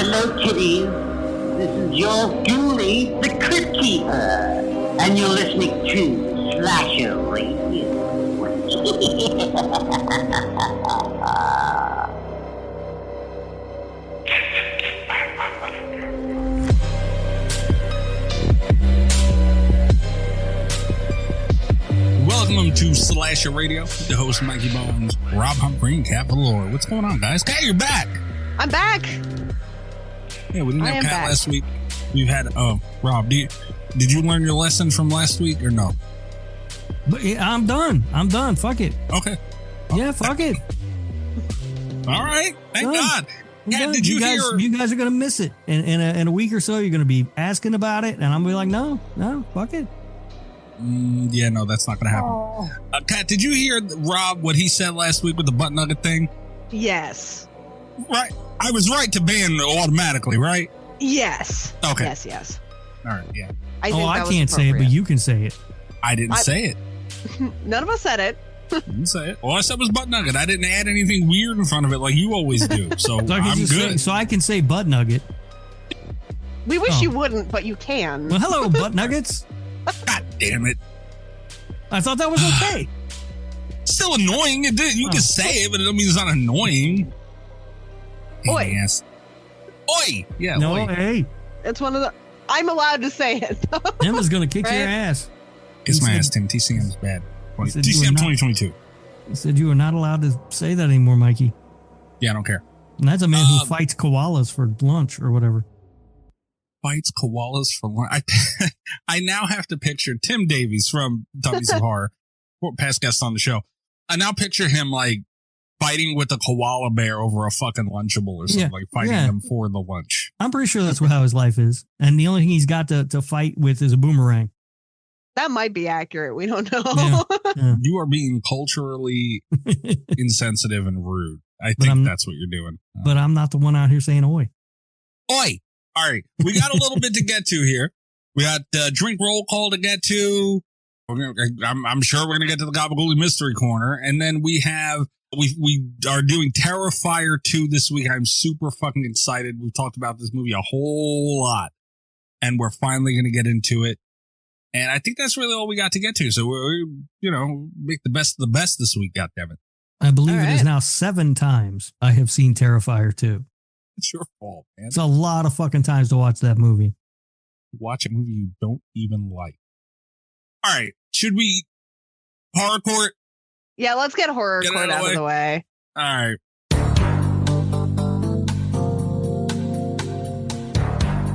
hello, kitties. This is your ghoulie, the Crypt Keeper, and you're listening to Slasher Radio. Welcome to Slasher Radio. The host, Mikey Bones, Rob Humphrey, and Cat Valor. What's going on, guys? Cat, you're back. I'm back. Yeah, we didn't have Cat last week. We've had, Rob, did you learn your lesson from last week or no? But yeah, I'm done. Fuck it. Okay. Yeah, fuck it. All right. Thank God. Cat, did you guys, hear? You guys are going to miss it. In a week or so, you're going to be asking about it, and I'm going to be like, no, fuck it. Yeah, no, that's not going to happen. Kat, did you hear Rob, what he said last week with the butt nugget thing? Yes. Right. I was right to ban automatically, right? Yes. Okay. Yes. All right, yeah. I can't say it, but you can say it. I didn't say it. None of us said it. Didn't say it. All I said was butt nugget. I didn't add anything weird in front of it like you always do. So I'm good. So I can say butt nugget. We wish you wouldn't, but you can. Well, hello, butt nuggets. God damn it. I thought that was okay. Still annoying. You can say it, but it doesn't mean it's not annoying. Oi. Yes. Oi. Yeah. No, oi. hey. It's one of the... I'm allowed to say it. Emma's going to kick Right? your ass. Kiss my ass, Tim. TCM's bad. TCM 2022. He said you are not allowed to say that anymore, Mikey. Yeah, I don't care. And that's a man who fights koalas for lunch or whatever. Fights koalas for lunch. I now have to picture Tim Davies from Dummies of Horror, past guest on the show. I now picture him like fighting with a koala bear over a fucking Lunchable or something, like fighting them for the lunch. I'm pretty sure that's how his life is. And the only thing he's got to fight with is a boomerang. That might be accurate. We don't know. Yeah. You are being culturally insensitive and rude. I think that's what you're doing. But I'm not the one out here saying oi. Oi! All right, we got a little bit to get to here. We got drink roll call to get to. I'm sure we're going to get to the Gabagooli Mystery Corner. And then we are doing Terrifier 2 this week. I'm super fucking excited. We've talked about this movie a whole lot. And we're finally going to get into it. And I think that's really all we got to get to. So we're make the best of the best this week, goddammit. I believe it is now 7 times I have seen Terrifier 2. It's your fault, man. It's a lot of fucking times to watch that movie. Watch a movie you don't even like. All right. Should we horror court? Yeah, let's get horror court out of the way. All right.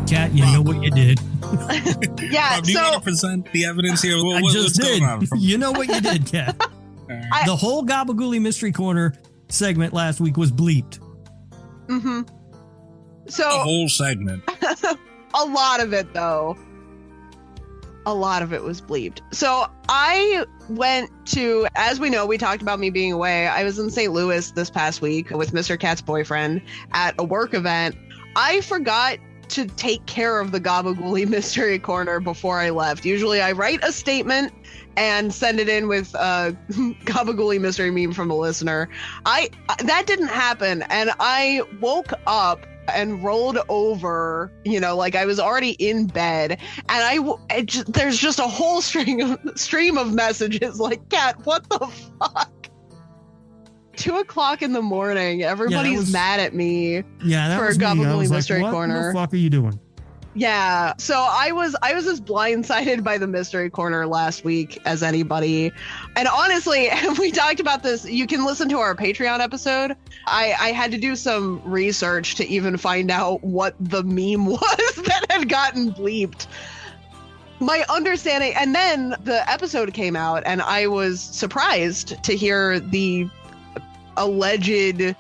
Cat, you know what you did. Yeah, do you want to present the evidence here? I just did. You know what you did, Cat. Right. The whole Gabagooli Mystery Corner segment last week was bleeped. Mm-hmm. So the whole segment. A lot of it, though. A lot of it was bleeped. So I went to, as we know, we talked about me being away. I was in St. Louis this past week with Mr. Cat's boyfriend at a work event. I forgot to take care of the Gabagooli Mystery Corner before I left. Usually I write a statement and send it in with a Gabagooli mystery meme from a listener. That didn't happen, and I woke up and rolled over, like I was already in bed, and there's just a whole stream of messages like, Cat, what the fuck? 2:00 in the morning, everybody's mad at me for Gabagooli Mystery Corner. What the fuck are you doing? Yeah, so I was as blindsided by the Mystery Corner last week as anybody. And honestly, we talked about this. You can listen to our Patreon episode. I had to do some research to even find out what the meme was that had gotten bleeped. My understanding, and then the episode came out, and I was surprised to hear the alleged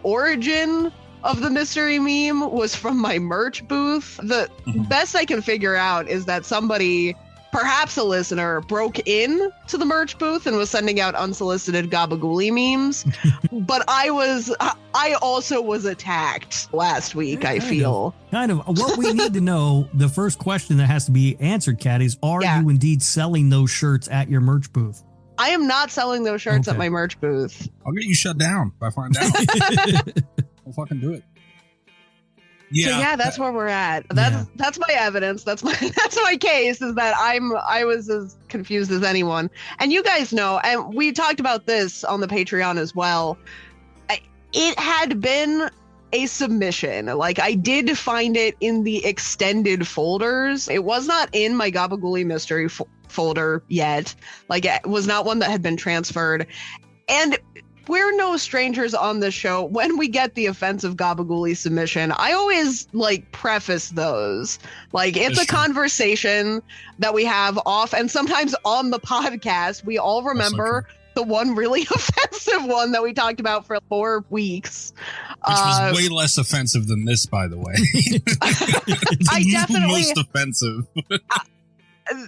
origin of the mystery meme was from my merch booth. The best I can figure out is that somebody, perhaps a listener, broke in to the merch booth and was sending out unsolicited Gabagooli memes. But I also was attacked last week, I feel. Kind of. What we need to know, the first question that has to be answered, Kat, is are you indeed selling those shirts at your merch booth? I am not selling those shirts at my merch booth. I'll get you shut down if I find out. I'll fucking do it. Yeah. So yeah, that's where we're at. That's my evidence. That's my case, is that I was as confused as anyone. And you guys know, and we talked about this on the Patreon as well. It had been a submission. Like, I did find it in the extended folders. It was not in my Gabagooli mystery folder yet. Like, it was not one that had been transferred. And we're no strangers on this show. When we get the offensive Gabagooli submission, I always preface those. It's a conversation that we have off and sometimes on the podcast. We all remember the one really offensive one that we talked about for 4 weeks. Which was way less offensive than this, by the way. I definitely most offensive.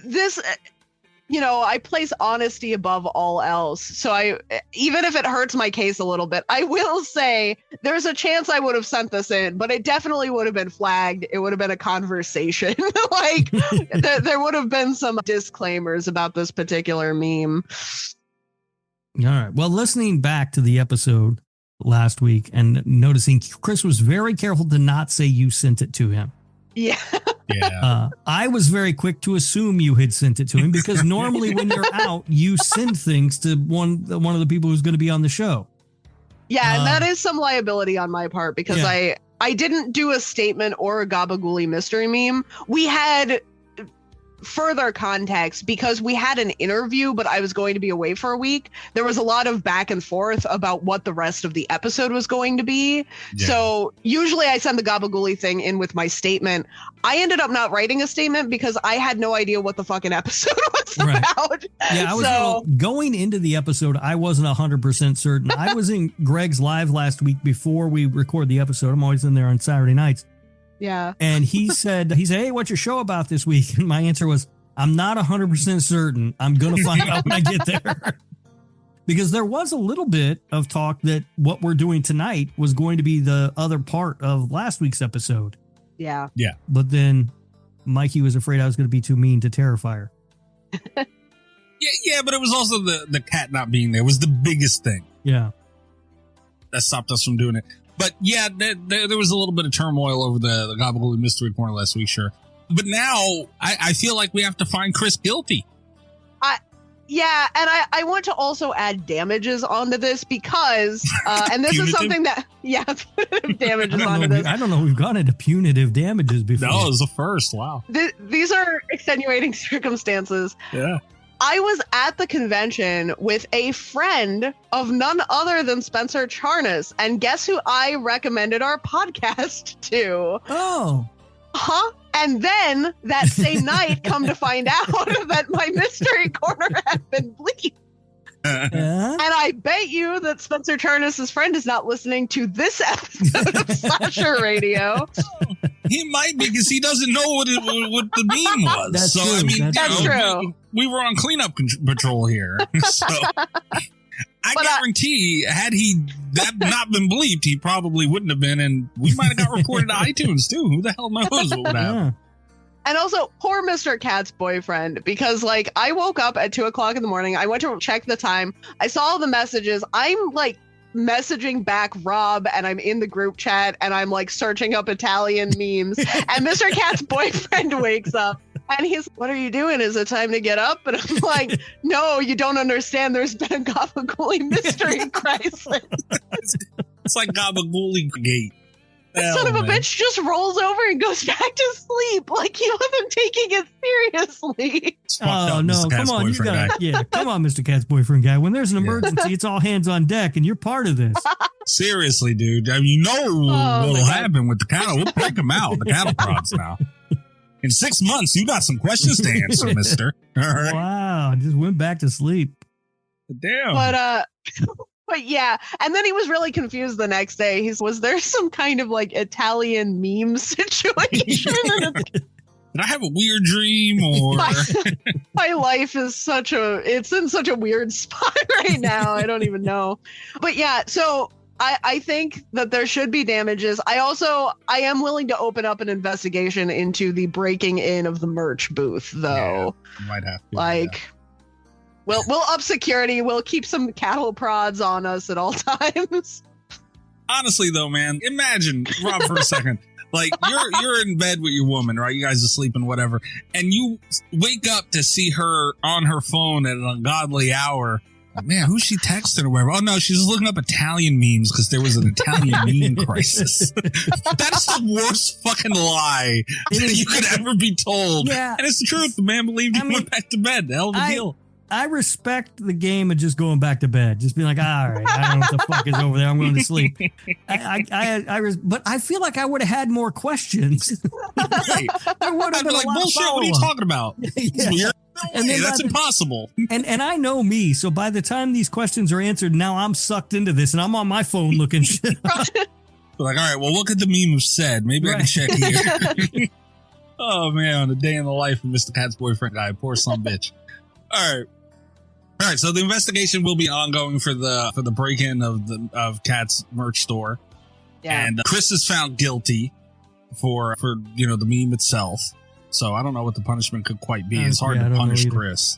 This, I place honesty above all else. So even if it hurts my case a little bit, I will say there's a chance I would have sent this in, but it definitely would have been flagged. It would have been a conversation. There would have been some disclaimers about this particular meme. All right. Well, listening back to the episode last week and noticing Chris was very careful to not say you sent it to him. Yeah. Yeah. I was very quick to assume you had sent it to him because normally when you're out, you send things to one of the people who's going to be on the show. Yeah, and that is some liability on my part because I didn't do a statement or a Gabagooli mystery meme. We had further context because we had an interview, but I was going to be away for a week. There was a lot of back and forth about what the rest of the episode was going to be. Yeah. So usually I send the Gabagooli thing in with my statement. I ended up not writing a statement because I had no idea what the fucking episode was about. Yeah, I was going into the episode. I wasn't 100% certain. I was in Greg's live last week before we record the episode. I'm always in there on Saturday nights. Yeah. And he said, hey, what's your show about this week? And my answer was, I'm not 100% certain. I'm going to find out when I get there. Because there was a little bit of talk that what we're doing tonight was going to be the other part of last week's episode. Yeah. Yeah. But then Mikey was afraid I was going to be too mean to Terrifier. Yeah, but it was also the cat not being there was the biggest thing. Yeah. That stopped us from doing it. But yeah, there was a little bit of turmoil over the Gabagooli Mystery Corner last week, sure. But now I feel like we have to find Chris guilty. Yeah, and I want to also add damages onto this because, and this is something that, punitive damages onto this. I don't know. We've gone into punitive damages before. No, it was the first. Wow. These are extenuating circumstances. Yeah. I was at the convention with a friend of none other than Spencer Charnas, and guess who I recommended our podcast to? Oh. Huh? And then that same night, come to find out that my mystery corner had been bleeped. And I bet you that Spencer Charnas' friend is not listening to this episode of Slasher Radio. He might be because he doesn't know what the meme was. That's true. I mean, that's true. We were on cleanup patrol here. So I guarantee had he not been bleeped, he probably wouldn't have been. And we might have got reported to iTunes too. Who the hell knows what would happen? And also, poor Mr. Cat's boyfriend, because I woke up at 2:00 in the morning. I went to check the time. I saw all the messages. I'm messaging back Rob, and I'm in the group chat, and I'm searching up Italian memes. And Mr. Cat's boyfriend wakes up, and he's, "What are you doing? Is it time to get up?" And I'm like, "No, you don't understand. There's been a Gabagooli mystery crisis." It's like Gabagooli Gate. Son of a bitch just rolls over and goes back to sleep. He wasn't taking it seriously. Oh, no. Come on. Come on, Mr. Cat's boyfriend guy. When there's an emergency, it's all hands on deck, and you're part of this. Seriously, dude. I mean, what'll happen with the cattle. We'll break them out, the cattle prods now. In 6 months, you got some questions to answer, mister. All right. Wow. Just went back to sleep. Damn. But yeah, and then he was really confused the next day. Was there some kind of Italian meme situation? Did I have a weird dream or my life is it's in such a weird spot right now. I don't even know. But yeah, so I think that there should be damages. I am willing to open up an investigation into the breaking in of the merch booth, though. Yeah, might have to. We'll up security. We'll keep some cattle prods on us at all times. Honestly, though, man, imagine, Rob, for a second. Like you're in bed with your woman, right? You guys are sleeping, whatever, and you wake up to see her on her phone at an ungodly hour. Man, who's she texting or whatever? Oh no, she's looking up Italian memes because there was an Italian meme crisis. That's the worst fucking lie that you could ever be told. Yeah. And it's the truth. The man believed he went back to bed. The hell of a deal. I respect the game of just going back to bed. Just being like, all right, I don't know what the fuck is over there. I'm going to sleep. But I feel like I would have had more questions. Right. There would have been like, bullshit, what are you talking about? Yeah. Weird. And then that's impossible. And I know me, so by the time these questions are answered, now I'm sucked into this and I'm on my phone looking shit up. Like, all right, well, what could the meme have said? Maybe I can check here. Oh man, the day in the life of Mr. Cat's boyfriend guy, poor son bitch. All right. So the investigation will be ongoing for the break-in of Cat's merch store, and Chris is found guilty for the meme itself. So I don't know what the punishment could quite be. It's hard to punish Chris.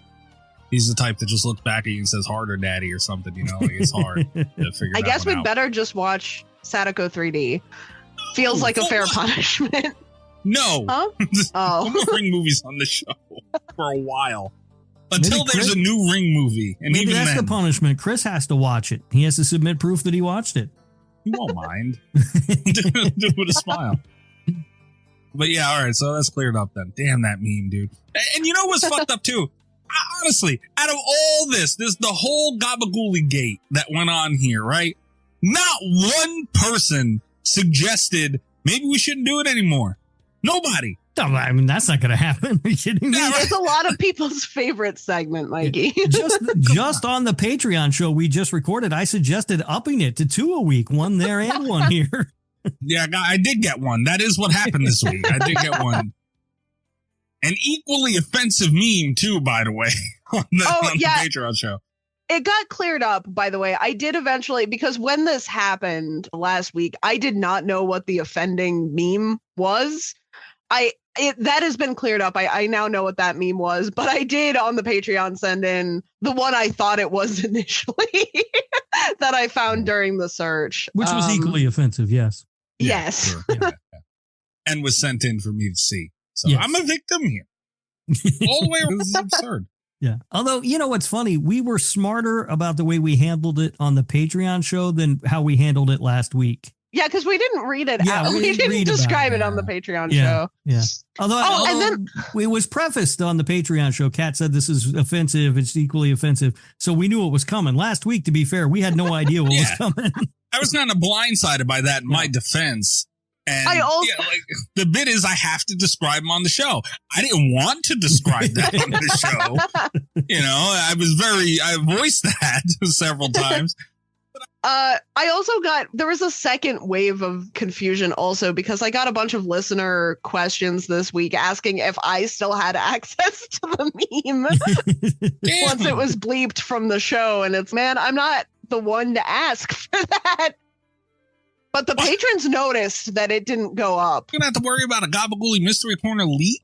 He's the type that just looks back at you and says "harder, daddy" or something. Like it's hard to figure. I guess we'd better just watch Sadako 3D. Feels like a fair punishment. No. Huh? Oh. No Ring movies on the show for a while. Until there's a new Ring movie. And maybe even that's the punishment. Chris has to watch it. He has to submit proof that he watched it. He won't mind. Do it with a smile. But yeah, all right. So that's cleared up then. Damn that meme, dude. And you know what's fucked up too? Honestly, out of all this the whole Gabagooli gate that went on here, right? Not one person suggested maybe we shouldn't do it anymore. Nobody. I mean, that's not going to happen. Are you kidding me? It's a lot of people's favorite segment, Mikey. just on the Patreon show we just recorded, I suggested upping it to 2 a week, one there and one here. Yeah, I did get one. That is what happened this week. I did get one. An equally offensive meme, too, by the way, on the Patreon show. It got cleared up, by the way. I did eventually, because when this happened last week, I did not know what the offending meme was. That has been cleared up. I now know what that meme was, but I did on the Patreon send in the one I thought it was initially that I found during the search. Which was equally offensive, yes. Yes. Sure. Yeah. And was sent in for me to see. So I'm a victim here. All the way around. This is absurd. Yeah. Although, you know what's funny? We were smarter about the way we handled it on the Patreon show than how we handled it last week. Yeah, because we didn't read it out. We didn't describe it on the Patreon show. Yeah. Although it was prefaced on the Patreon show. Kat said this is offensive. It's equally offensive. So we knew it was coming. Last week, to be fair, we had no idea what was coming. I was kind of blindsided by that in my defense. And the bit is I have to describe them on the show. I didn't want to describe that on the show. I voiced that several times. I also there was a second wave of confusion also because I got a bunch of listener questions this week asking if I still had access to the meme once it was bleeped from the show. And I'm not the one to ask for that. But the patrons noticed that it didn't go up. You're going to have to worry about a Gabagooli Mystery Corner leak?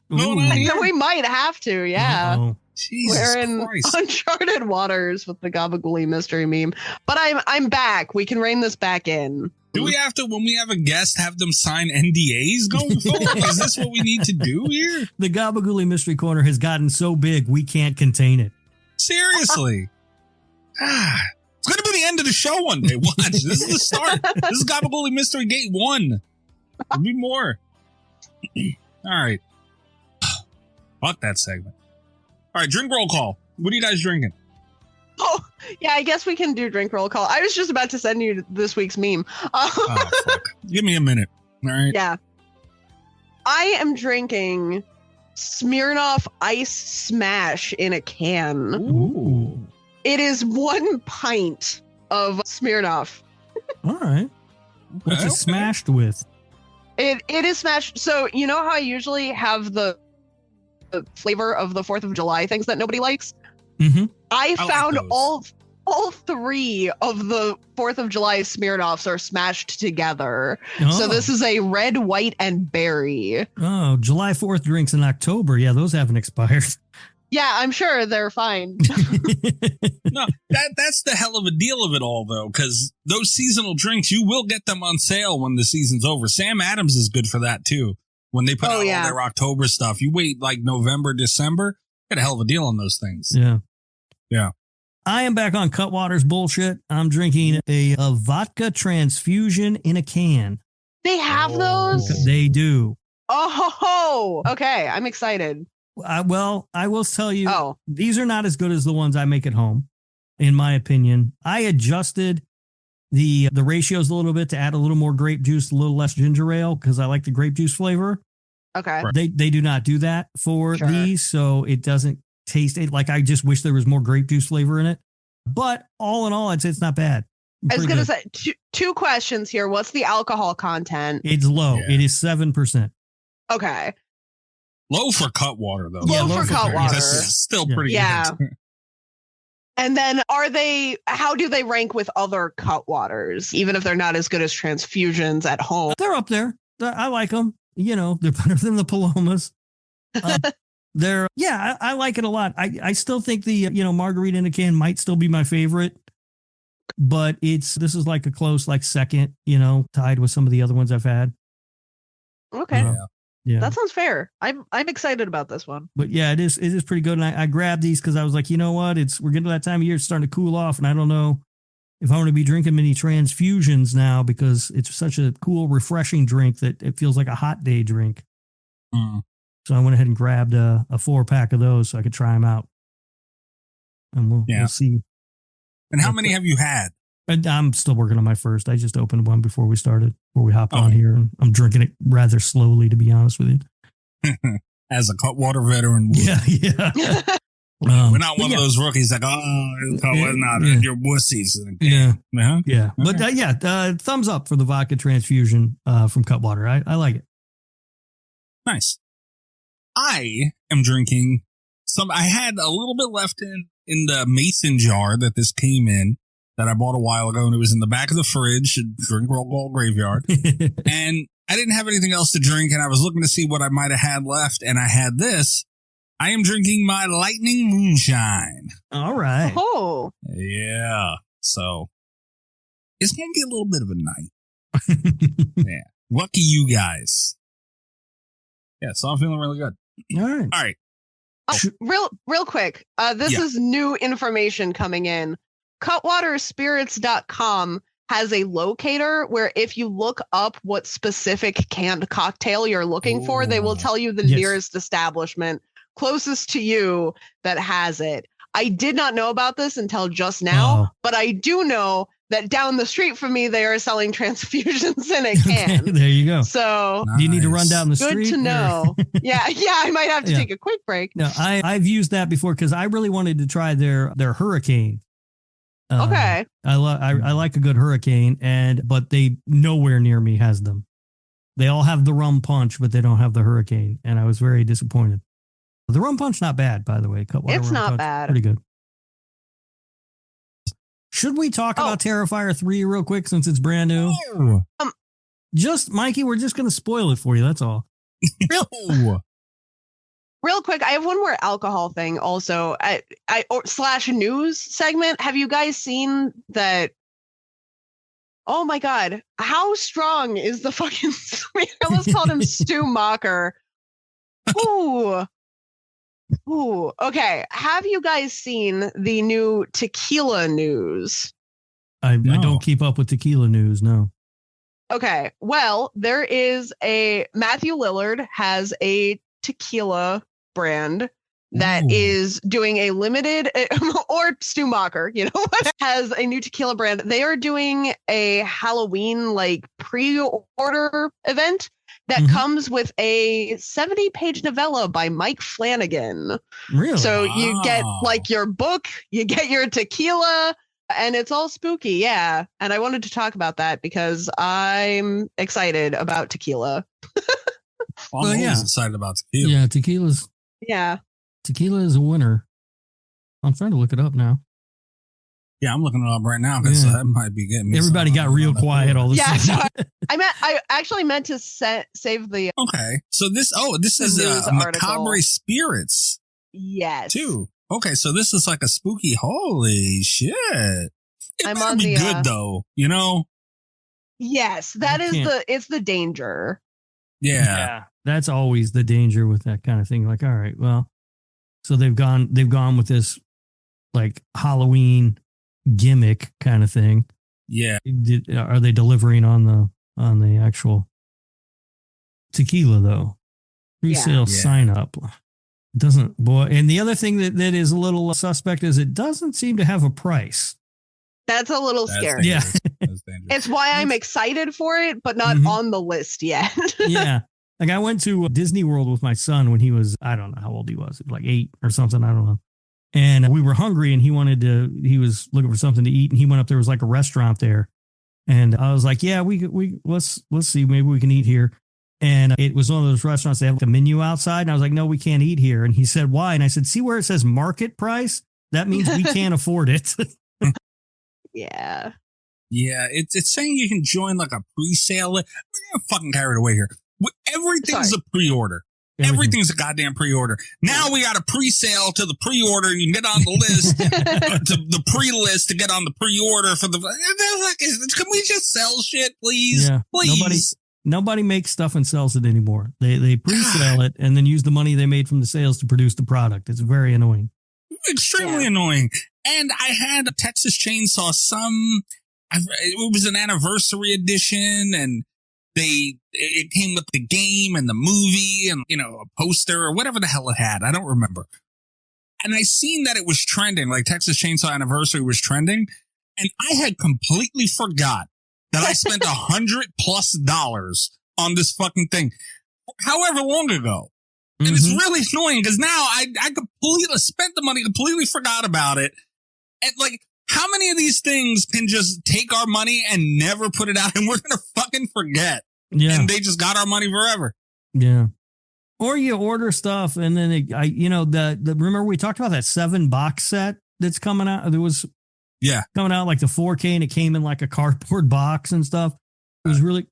We might have to, yeah. Uh-oh. Jesus We're in Christ. uncharted waters with the Gabagooli mystery meme. But I'm back. We can rein this back in. Do we have to, when we have a guest, have them sign NDAs going forward? Is this what we need to do here? The Gabagooli Mystery Corner has gotten so big, we can't contain it. Seriously. It's going to be the end of the show one day. Watch. This is the start. This is Gabagooli Mystery Gate 1. There'll be more. All right. Fuck that segment. All right, drink roll call. What are you guys drinking? Oh, yeah, I guess we can do drink roll call. I was just about to send you this week's meme. Oh, fuck. Give me a minute. All right. Yeah. I am drinking Smirnoff Ice Smash in a can. Ooh. It is 1 pint of Smirnoff. All right. What's it smashed with? It is smashed. So, you know how I usually have the flavor of the 4th of July things that nobody likes? Mm-hmm. I found like all 3 of the 4th of July Smirnoffs are smashed together. Oh. So this is a red, white, and berry. Oh, July 4th drinks in October. Yeah, those haven't expired. Yeah, I'm sure they're fine. No, that's the hell of a deal of it all, though, because those seasonal drinks, you will get them on sale when the season's over. Sam Adams is good for that, too. When they put out all their October stuff, you wait like November, December, get a hell of a deal on those things. Yeah. Yeah. I am back on Cutwater's bullshit. I'm drinking a vodka transfusion in a can. They have those? They do. Oh, okay. I'm excited. Well, I will tell you, these are not as good as the ones I make at home, in my opinion. I adjusted the ratios a little bit to add a little more grape juice, a little less ginger ale, because I like the grape juice flavor. Okay. They do not do that for these, so it doesn't taste it. Like, I just wish there was more grape juice flavor in it. But all in all, I'd say it's not bad. I was going to say, two questions here. What's the alcohol content? It's low. Yeah. It is 7%. Okay. Low for Cutwater, though. Low for Cutwater. That's still pretty good. And then how do they rank with other Cutwaters, even if they're not as good as transfusions at home? They're up there. I like them. You know, they're better than the Palomas. I like it a lot. I still think the, margarita in a can might still be my favorite, but this is like a close, like second, tied with some of the other ones I've had. Okay. Yeah. That sounds fair. I'm excited about this one. But yeah, it is pretty good. And I grabbed these because I was like, you know what? We're getting to that time of year, it's starting to cool off. And I don't know if I want to be drinking many transfusions now because it's such a cool, refreshing drink that it feels like a hot day drink. Mm. So I went ahead and grabbed a 4-pack of those so I could try them out. And we'll see. And how many have you had? I'm still working on my first. I just opened one before we hopped on here. And I'm drinking it rather slowly, to be honest with you. As a Cutwater veteran. Yeah. We're not one of those rookies like, you're wussies. Yeah. Uh-huh. Yeah. But thumbs up for the vodka transfusion from Cutwater. I like it. Nice. I am drinking I had a little bit left in the mason jar that this came in that I bought a while ago, and it was in the back of the fridge, Drink Roll Call Graveyard. And I didn't have anything else to drink, and I was looking to see what I might have had left, and I had this. I am drinking my Lightning Moonshine. All right. Oh. Yeah. So it's going to be a little bit of a night. Yeah. Lucky you guys. Yeah, so I'm feeling really good. All right. Oh, real quick. This is new information coming in. Cutwaterspirits.com has a locator where if you look up what specific canned cocktail you're looking for, they will tell you the nearest establishment closest to you that has it. I did not know about this until just now, but I do know that down the street from me, they are selling transfusions in a can. Okay, there you go. So do you need to run down the street? Good to know. Yeah, I might have to take a quick break. No, I've used that before because I really wanted to try their Hurricane. Okay. I like a good Hurricane, but they nowhere near me has them. They all have the rum punch, but they don't have the Hurricane, and I was very disappointed. The rum punch not bad, by the way. Cutwater it's rum not punch, bad. Pretty good. Should we talk about Terrifier 3 real quick since it's brand new? Mikey, we're just going to spoil it for you. That's all. Real quick, I have one more alcohol thing also. / news segment. Have you guys seen that? Oh my God. How strong is the fucking, I almost called him Stu Mocker. Ooh. Okay. Have you guys seen the new tequila news? I don't keep up with tequila news. No. Okay. Well, there is Matthew Lillard has a tequila brand that is doing a limited, or Stu Mocker, has a new tequila brand. They are doing a Halloween pre-order event that comes with a 70-page novella by Mike Flanagan. Really? So you get your book, you get your tequila, and it's all spooky. Yeah. And I wanted to talk about that because I'm excited about tequila. I'm always excited about tequila. Yeah, tequila's. Yeah. Tequila is a winner. I'm trying to look it up now. Yeah, I'm looking it up right now because that might be getting me. Everybody got real quiet all of a sudden. So I actually meant to save the. Okay, so this is Macabre Spirits. Yes. 2. Okay, so this is like a spooky. Holy shit! It I'm better on be the, good though. You know. Yes, that is it's the danger. Yeah. That's always the danger with that kind of thing. Like, all right, well, so they've gone with this like Halloween gimmick kind of thing. Yeah. Are they delivering on the actual tequila though? Pre-sale sign up doesn't, boy. And the other thing that is a little suspect is it doesn't seem to have a price. That's a little scary. Yeah. That's dangerous. It's why I'm excited for it, but not on the list yet. Yeah. Like I went to Disney World with my son when he was, I don't know how old he was, like 8 or something. I don't know. And we were hungry and he was looking for something to eat. And he went up, there was like a restaurant there. And I was like, yeah, let's see, maybe we can eat here. And it was one of those restaurants, they have like a menu outside. And I was like, no, we can't eat here. And he said, why? And I said, see where it says market price? That means we can't afford it. Yeah. Yeah, it's saying you can join like a pre-sale. We're gonna fucking carried away here. Everything's a pre-order. Everything's a goddamn pre-order. Now we got a pre-sale to the pre-order. You can get on the list, to the pre-list to get on the pre-order for the. Like, can we just sell shit, please? Yeah. Please. Nobody makes stuff and sells it anymore. They pre-sell it and then use the money they made from the sales to produce the product. It's very annoying. Extremely annoying. And I had a Texas Chainsaw. It was an anniversary edition, and it came with the game and the movie and, a poster or whatever the hell it had. I don't remember. And I seen that it was trending, like Texas Chainsaw Anniversary was trending. And I had completely forgot that I spent $100+ on this fucking thing however long ago. And it's really annoying because now I completely spent the money, completely forgot about it. And like, how many of these things can just take our money and never put it out and we're going to fucking forget? Yeah. And they just got our money forever. Yeah. Or you order stuff and then remember we talked about that 7 box set that's coming out? There was coming out like the 4K and it came in like a cardboard box and stuff. It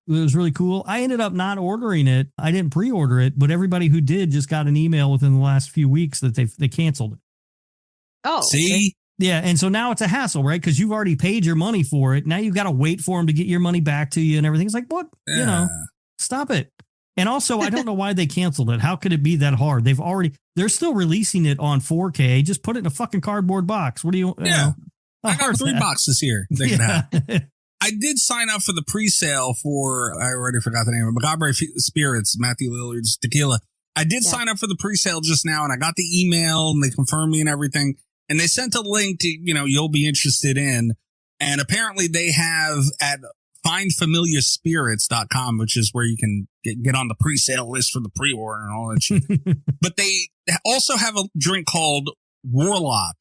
was really cool. I ended up not ordering it. I didn't pre-order it, but everybody who did just got an email within the last few weeks that they canceled it. Oh, see? Yeah. And so now it's a hassle, right? Because you've already paid your money for it. Now you've got to wait for them to get your money back to you and everything. It's like, what? Yeah. Stop it. And also, I don't know why they canceled it. How could it be that hard? They're still releasing it on 4K. Just put it in a fucking cardboard box. What do you? Yeah. I got 3 boxes here. They can have. I did sign up for the pre-sale for, I already forgot the name of it, Macabre Spirits, Matthew Lillard's tequila. I did sign up for the pre-sale just now, and I got the email, and they confirmed me and everything. And they sent a link to, you'll be interested in. And apparently they have at findfamiliarspirits.com, which is where you can get on the pre-sale list for the pre-order and all that shit. But they also have a drink called Warlock.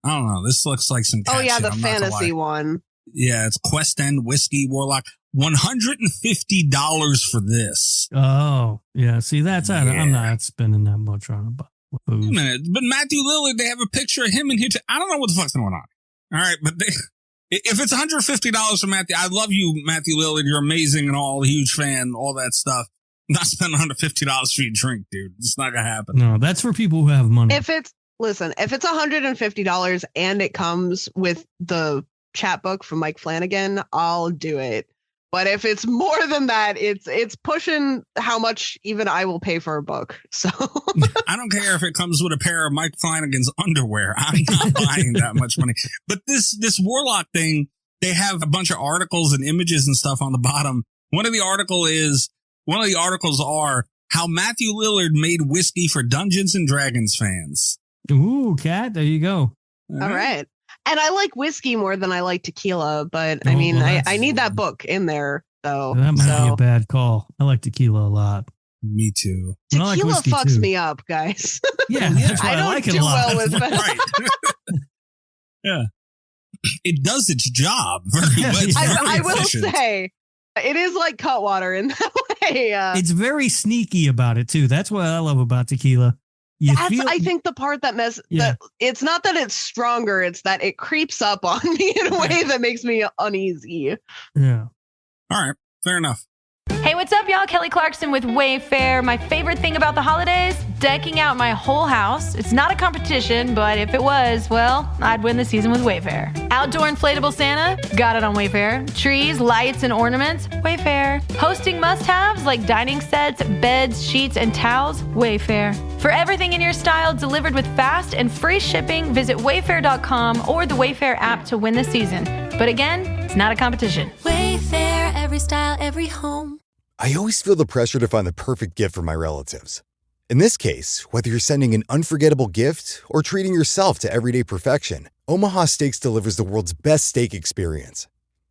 I don't know. This looks like some cat shit, the fantasy one. Yeah, it's Quest End Whiskey Warlock. $150 for this. Oh, yeah. See, I'm not spending that much on it. Wait a minute. But Matthew Lillard, they have a picture of him in here. I don't know what the fuck's going on. All right. But if it's $150 for Matthew, I love you, Matthew Lillard. You're amazing and all, huge fan, all that stuff. I'm not spending $150 for your drink, dude. It's not going to happen. No, that's for people who have money. If it's $150 and it comes with the chapbook from Mike Flanagan, I'll do it. But if it's more than that, it's pushing how much even I will pay for a book. So I don't care if it comes with a pair of Mike Flanagan's underwear. I'm not buying that much money. But this Warlock thing, they have a bunch of articles and images and stuff on the bottom. One of the articles are how Matthew Lillard made whiskey for Dungeons and Dragons fans. Ooh, Kat, there you go. All right. And I like whiskey more than I like tequila, but I mean, I need that book in there. So that might be a bad call. I like tequila a lot. Me too. Tequila fucks me up, guys. Yeah, that's why I like it a lot. Well with right. Yeah. It does its job very well. I will say, it is like Cutwater in that way. It's very sneaky about it, too. That's what I love about tequila. I think the part that it's not that it's stronger, it's that it creeps up on me in a way that makes me uneasy. Yeah. All right. Fair enough. Hey, what's up, y'all? Kelly Clarkson with Wayfair. My favorite thing about the holidays? Decking out my whole house. It's not a competition, but if it was, well, I'd win the season with Wayfair. Outdoor inflatable Santa? Got it on Wayfair. Trees, lights, and ornaments? Wayfair. Hosting must-haves like dining sets, beds, sheets, and towels? Wayfair. For everything in your style delivered with fast and free shipping, visit wayfair.com or the Wayfair app to win the season. But again, it's not a competition. Wayfair, every style, every home. I always feel the pressure to find the perfect gift for my relatives. In this case, whether you're sending an unforgettable gift or treating yourself to everyday perfection, Omaha Steaks delivers the world's best steak experience.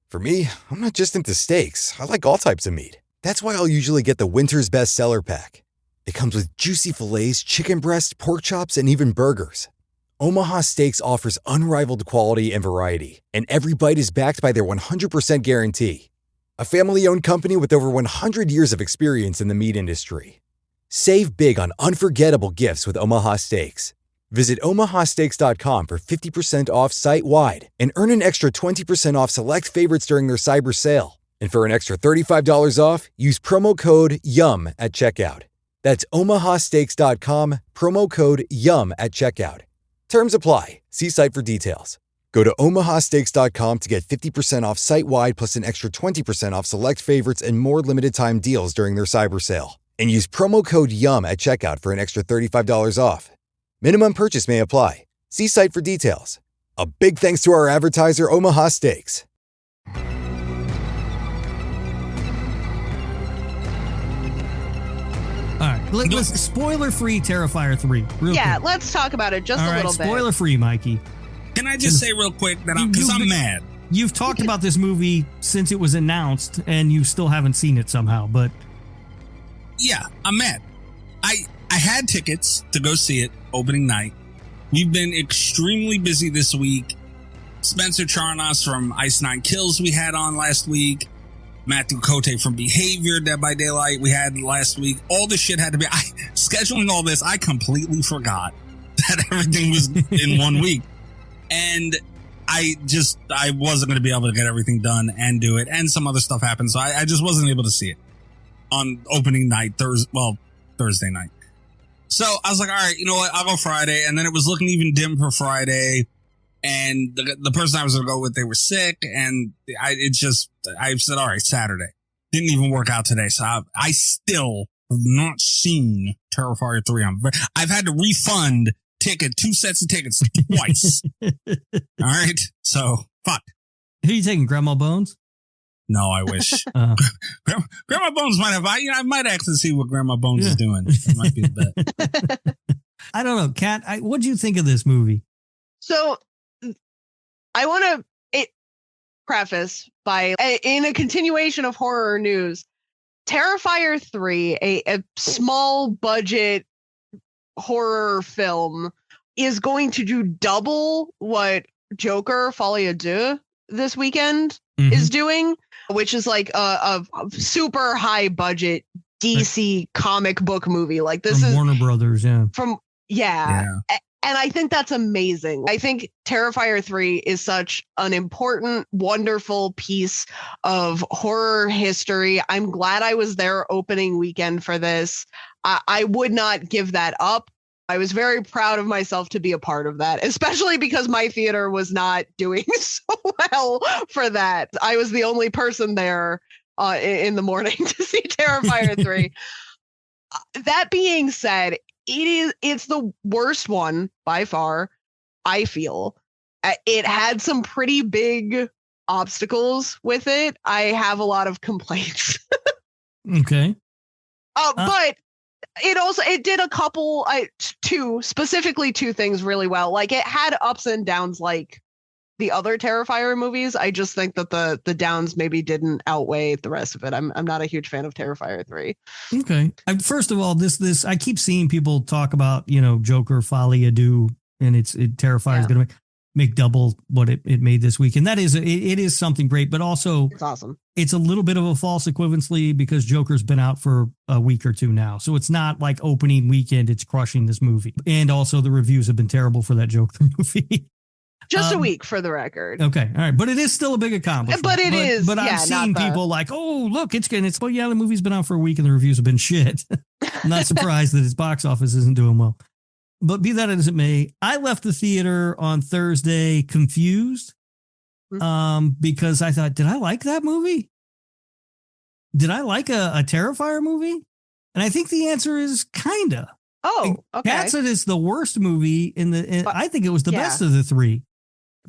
For me, I'm not just into steaks. I like all types of meat. That's why I'll usually get the Winter's Best Seller Pack. It comes with juicy fillets, chicken breast, pork chops, and even burgers. Omaha Steaks offers unrivaled quality and variety, and every bite is backed by their 100% guarantee. A family-owned company with over 100 years of experience in the meat industry. Save big on unforgettable gifts with Omaha Steaks. Visit omahasteaks.com for 50% off site-wide and earn an extra 20% off select favorites during their cyber sale. And for an extra $35 off, use promo code YUM at checkout. That's omahasteaks.com, promo code YUM at checkout. Terms apply. See site for details. Go to omahasteaks.com to get 50% off site-wide plus an extra 20% off select favorites and more limited-time deals during their cyber sale. And use promo code YUM at checkout for an extra $35 off. Minimum purchase may apply. See site for details. A big thanks to our advertiser, Omaha Steaks. All right, let's spoiler-free Terrifier 3. Yeah, quick. let's talk about it just All a right, little bit. spoiler-free, Mikey. Can I just say real quick that because I'm mad. You've talked about this movie since it was announced, and you still haven't seen it somehow, but... Yeah, I'm mad. I had tickets to go see it opening night. We've been extremely busy this week. Spencer Charnas from Ice Nine Kills we had on last week. Matthew Cote from Behavior, Dead by Daylight we had last week. All this shit had to be... scheduling all this, I completely forgot that everything was in 1 week. And I wasn't going to be able to get everything done and do it. And some other stuff happened. So I just wasn't able to see it on opening night, Thursday night. So I was like, all right, you know what? I'll go Friday. And then it was looking even dim for Friday. And the person I was going to go with, they were sick. And I said, all right, Saturday. Didn't even work out today. So I still have not seen Terrifier 3. I've had to refund two sets of tickets twice. All right. So fuck. Who are you taking? Grandma Bones? No, I wish. Grandma Bones might have. I might actually see what Grandma Bones is doing. It might be a bet. I don't know, Kat. What do you think of this movie? So I want to preface by, in a continuation of horror news, Terrifier 3, a small budget horror film, is going to do double what Joker Folie à Deux this weekend is doing, which is like a super high budget DC comic book movie. Like this is Warner Brothers, yeah. And I think that's amazing. I think Terrifier 3 is such an important, wonderful piece of horror history. I'm glad I was there opening weekend for this. I would not give that up. I was very proud of myself to be a part of that, especially because my theater was not doing so well for that. I was the only person there in the morning to see Terrifier 3. That being said, it's the worst one by far, I feel. It had some pretty big obstacles with it. I have a lot of complaints. Okay. But it did a couple, specifically two things really well. Like it had ups and downs like the other Terrifier movies. I just think that the downs maybe didn't outweigh the rest of it. I'm not a huge fan of Terrifier 3. Okay. First of all, this I keep seeing people talk about, Joker Folie à Deux, and Terrifier is going to make double what it made this week. And that is, it is something great, but also it's awesome. It's a little bit of a false equivalency because Joker's been out for a week or two now. So it's not like opening weekend, it's crushing this movie. And also the reviews have been terrible for that Joker movie. Just a week for the record. Okay. All right. But it is still a big accomplishment. But it is. But I've seen people like, oh, look, it's good. Well, yeah, the movie's been out for a week and the reviews have been shit. I'm not surprised that its box office isn't doing well. But be that as it may, I left the theater on Thursday confused because I thought, did I like that movie? Did I like a Terrifier movie? And I think the answer is kinda. Oh, okay. Kat said it's the worst movie I think it was the best of the three.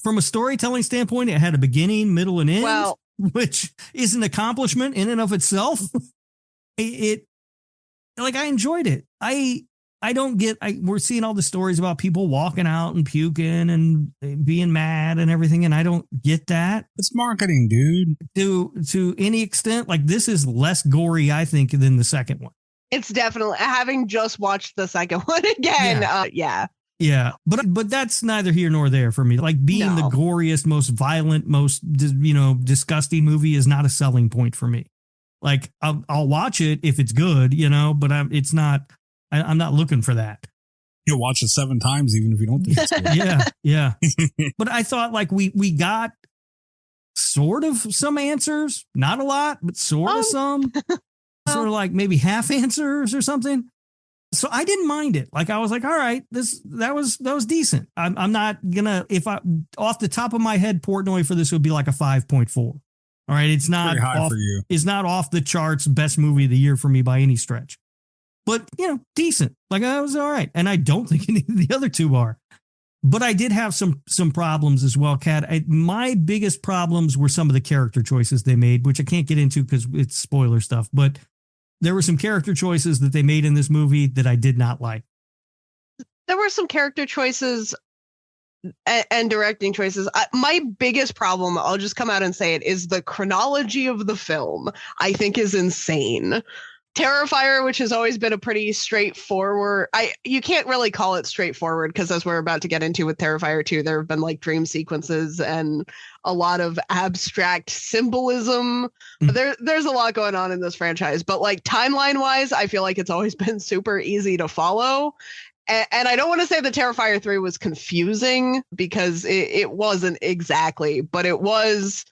From a storytelling standpoint, it had a beginning, middle, and end, which is an accomplishment in and of itself. I enjoyed it. I don't get, we're seeing all the stories about people walking out and puking and being mad and everything. And I don't get that. It's marketing, dude. To any extent, like this is less gory, I think, than the second one. It's definitely, having just watched the second one again. Yeah. But that's neither here nor there for me. Like being the goriest, most violent, most, disgusting movie is not a selling point for me. Like I'll watch it if it's good, but it's not. I'm not looking for that. You'll watch it 7 times, even if you don't think it's good. Yeah. But I thought like we got sort of some answers, not a lot, but sort of some, sort of like maybe half answers or something. So I didn't mind it. Like I was like, all right, that was decent. I'm not gonna, if I off the top of my head, Portnoy for this would be like a 5.4. All right, it's not high for you. It's not off the charts best movie of the year for me by any stretch. But, decent. Like I was all right. And I don't think any of the other two are. But I did have some problems as well, Kat. My biggest problems were some of the character choices they made, which I can't get into because it's spoiler stuff. But there were some character choices that they made in this movie that I did not like. There were some character choices and directing choices. My biggest problem, I'll just come out and say it, is the chronology of the film, I think is insane. Terrifier, which has always been a pretty straightforward, you can't really call it straightforward because as we're about to get into with Terrifier 2, there have been like dream sequences and a lot of abstract symbolism. There's a lot going on in this franchise, but like timeline wise, I feel like it's always been super easy to follow. And I don't want to say that Terrifier 3 was confusing because it wasn't exactly, but it was,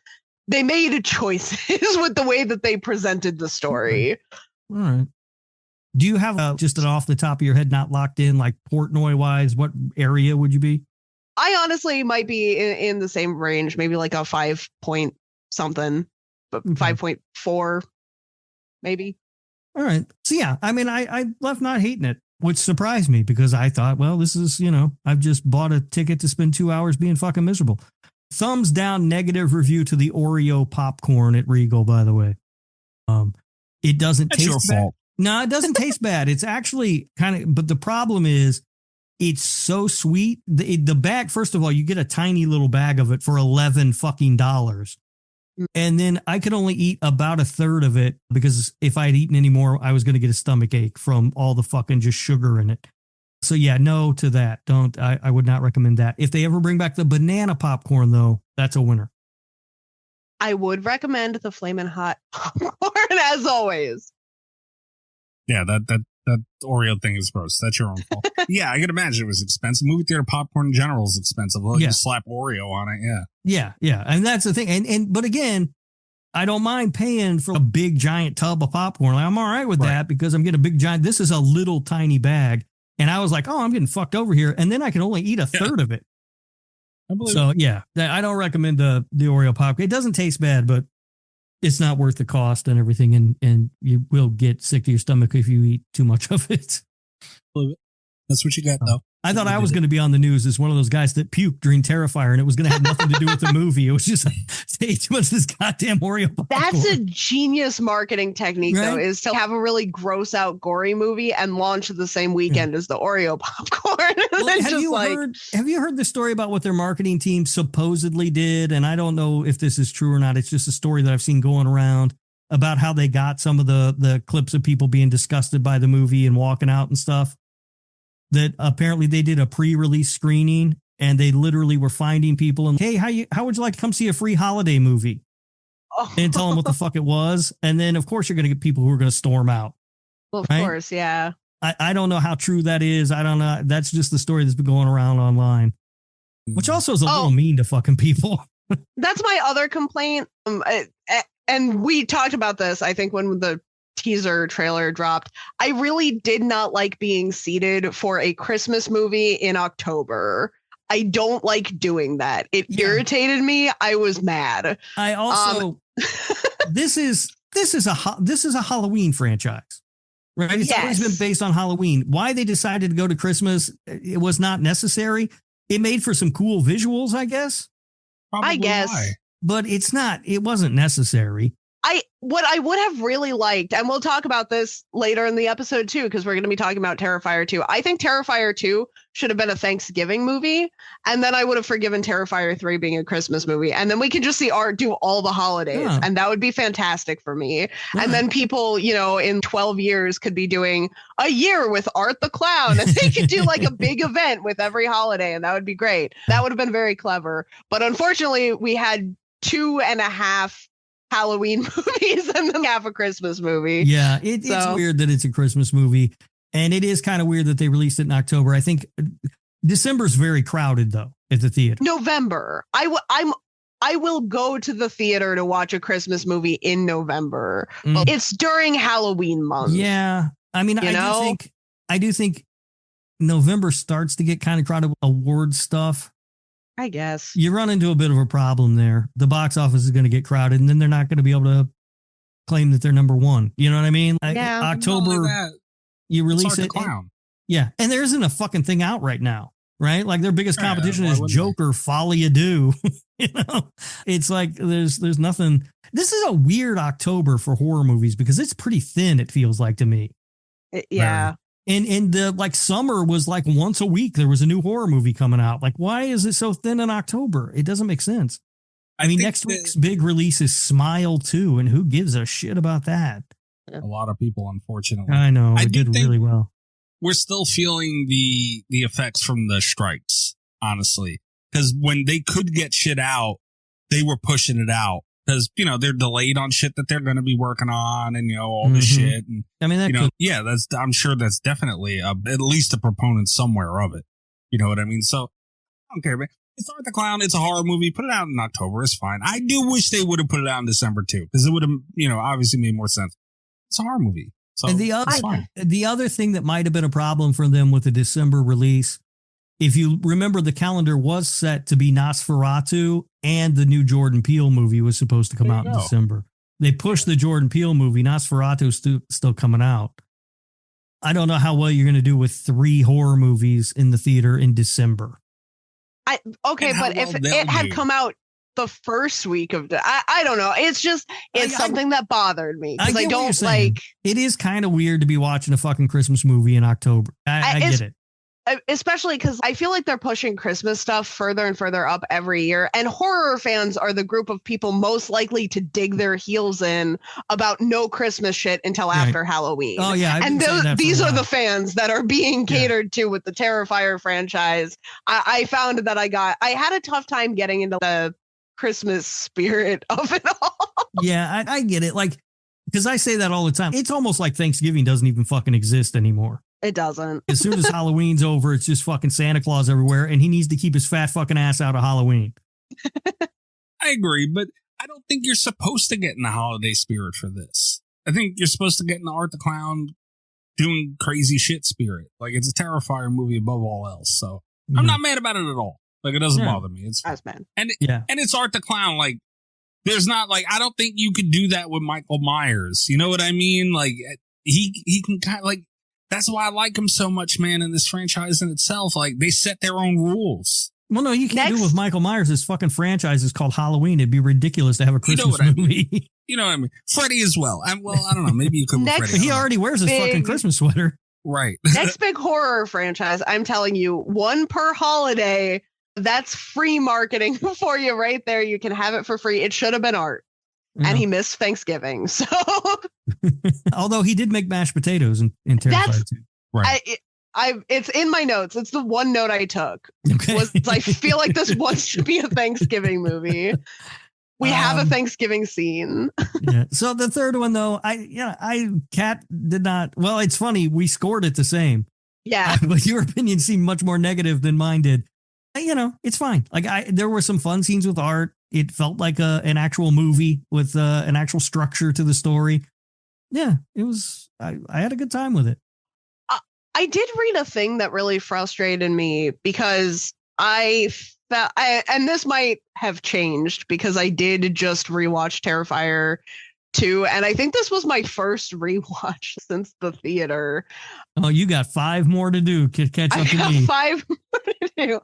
they made choices with the way that they presented the story. All right. Do you have just an off the top of your head, not locked in, like Portnoy wise, what area would you be? I honestly might be in the same range, maybe like a 5 point something, but 5.4 maybe. All right. So yeah, I mean, I left not hating it, which surprised me because I thought, well, this is, I've just bought a ticket to spend 2 hours being fucking miserable. Thumbs down, negative review to the Oreo popcorn at Regal, by the way. It doesn't taste your bad. Fault. No, it doesn't taste bad. It's actually kind of, but the problem is it's so sweet. The bag, first of all, you get a tiny little bag of it for $11 fucking. And then I could only eat about a third of it because if I had eaten any more, I was going to get a stomach ache from all the fucking just sugar in it. So yeah, no to that. I would not recommend that. If they ever bring back the banana popcorn though, that's a winner. I would recommend the Flamin' Hot popcorn as always. Yeah, that Oreo thing is gross. That's your own fault. Yeah, I can imagine it was expensive. Movie theater popcorn in general is expensive. Well, you slap Oreo on it. Yeah. Yeah. And that's the thing. But again, I don't mind paying for a big giant tub of popcorn. Like, I'm all right with that because I'm getting a big giant. This is a little tiny bag. And I was like, oh, I'm getting fucked over here. And then I can only eat a third of it. So yeah, I don't recommend the Oreo popcorn. It doesn't taste bad, but it's not worth the cost and everything. And you will get sick to your stomach if you eat too much of it. That's what you got, though. I thought I was going to be on the news as one of those guys that puked during Terrifier, and it was going to have nothing to do with the movie. It was just like, hey, too much of this goddamn Oreo popcorn. That's a genius marketing technique, though, is to have a really gross out, gory movie and launch the same weekend as the Oreo popcorn. Well, have you heard the story about what their marketing team supposedly did? And I don't know if this is true or not. It's just a story that I've seen going around about how they got some of the clips of people being disgusted by the movie and walking out and stuff. That apparently they did a pre-release screening and they literally were finding people and, hey, how would you like to come see a free holiday movie? And tell them what the fuck it was. And then, of course, you're going to get people who are going to storm out. Well, of course, yeah. I don't know how true that is. I don't know. That's just the story that's been going around online. Which also is a little mean to fucking people. That's my other complaint. And we talked about this, I think, when the teaser trailer dropped. I really did not like being seated for a Christmas movie in October. I don't like doing that. It irritated me. I was mad. I also this is a Halloween franchise, right? It's always been based on Halloween. Why they decided to go to Christmas, it was not necessary. It made for some cool visuals, I guess. Probably I guess. why. But it wasn't necessary. What I would have really liked, and we'll talk about this later in the episode too, because we're going to be talking about Terrifier 2. I think Terrifier 2 should have been a Thanksgiving movie, and then I would have forgiven Terrifier 3 being a Christmas movie, and then we could just see Art do all the holidays, and that would be fantastic for me. And then people, in 12 years could be doing a year with Art the Clown, and they could do like a big event with every holiday, and that would be great. That would have been very clever. But unfortunately, we had 2.5 Halloween movies and then half a Christmas movie. Yeah, it's weird that it's a Christmas movie, and it is kind of weird that they released it in October. I think December's very crowded though at the theater. November, I will go to the theater to watch a Christmas movie in November. It's during Halloween month. Yeah, I mean, I do think November starts to get kind of crowded with award stuff. I guess you run into a bit of a problem there. The box office is going to get crowded, and then they're not going to be able to claim that they're number one. You know what I mean? Yeah. October, you release it. And there isn't a fucking thing out right now, right? Like their biggest competition is Joker, Folly Ado. It's like there's nothing. This is a weird October for horror movies because it's pretty thin. It feels like to me. Yeah. And the summer was like once a week there was a new horror movie coming out. Like, why is it so thin in October? It doesn't make sense. I mean, next week's big release is Smile 2, and who gives a shit about that? A lot of people, unfortunately. I know. It did really well. We're still feeling the effects from the strikes, honestly. Because when they could get shit out, they were pushing it out. Because, they're delayed on shit that they're going to be working on and, all this shit. And, I mean, I'm sure that's definitely at least a proponent somewhere of it. You know what I mean? So I don't care, man. It's Art the Clown. It's a horror movie. Put it out in October. It's fine. I do wish they would have put it out in December too, because it would have, obviously made more sense. It's a horror movie. So and the other thing that might have been a problem for them with the December release, if you remember, the calendar was set to be Nosferatu, and the new Jordan Peele movie was supposed to come out in December. They pushed the Jordan Peele movie. Nosferatu's still coming out. I don't know how well you're going to do with 3 horror movies in the theater in December. But if it had come out the first week of I don't know. It's just something that bothered me because I don't like. It is kind of weird to be watching a fucking Christmas movie in October. I get it. Especially because I feel like they're pushing Christmas stuff further and further up every year. And horror fans are the group of people most likely to dig their heels in about no Christmas shit until after Halloween. Oh, yeah. And these are the fans that are being catered to with the Terrifier franchise. I found that I had a tough time getting into the Christmas spirit of it all. Yeah, I get it. Like, because I say that all the time. It's almost like Thanksgiving doesn't even fucking exist anymore. It doesn't. As soon as Halloween's over, it's just fucking Santa Claus everywhere, and he needs to keep his fat fucking ass out of Halloween. I agree, but I don't think you're supposed to get in the holiday spirit for this. I think you're supposed to get in the Art the Clown doing crazy shit spirit. Like, it's a Terrifier movie above all else, so I'm not mad about it at all. Like, it doesn't bother me. It's fine. And it's Art the Clown. Like, there's not, like, I don't think you could do that with Michael Myers. You know what I mean? Like, he can kind of, like, that's why I like him so much, man, in this franchise in itself. Like, they set their own rules. Well, no, you can't do it with Michael Myers. This fucking franchise is called Halloween. It'd be ridiculous to have a Christmas movie. You know what I mean? Freddy as well. I don't know. Maybe you could with Freddy. He already wears his fucking Christmas sweater. Right. Next big horror franchise, I'm telling you, one per holiday. That's free marketing for you right there. You can have it for free. It should have been Art. And he missed Thanksgiving. So, although he did make mashed potatoes in Terrifier 2. Right. It's in my notes. It's the one note I took. Was I feel like this should be a Thanksgiving movie. We have a Thanksgiving scene. Yeah. So the third one, though, Kat did not. Well, it's funny. We scored it the same. Yeah. But your opinion seemed much more negative than mine did. It's fine. Like there were some fun scenes with art. It felt like an actual movie with an actual structure to the story. Yeah, it was. I had a good time with it. I did read a thing that really frustrated me because I felt, and this might have changed because I did just rewatch Terrifier 2, and I think this was my first rewatch since the theater. Oh, you got 5 more to do to catch up to me. 5 more to do.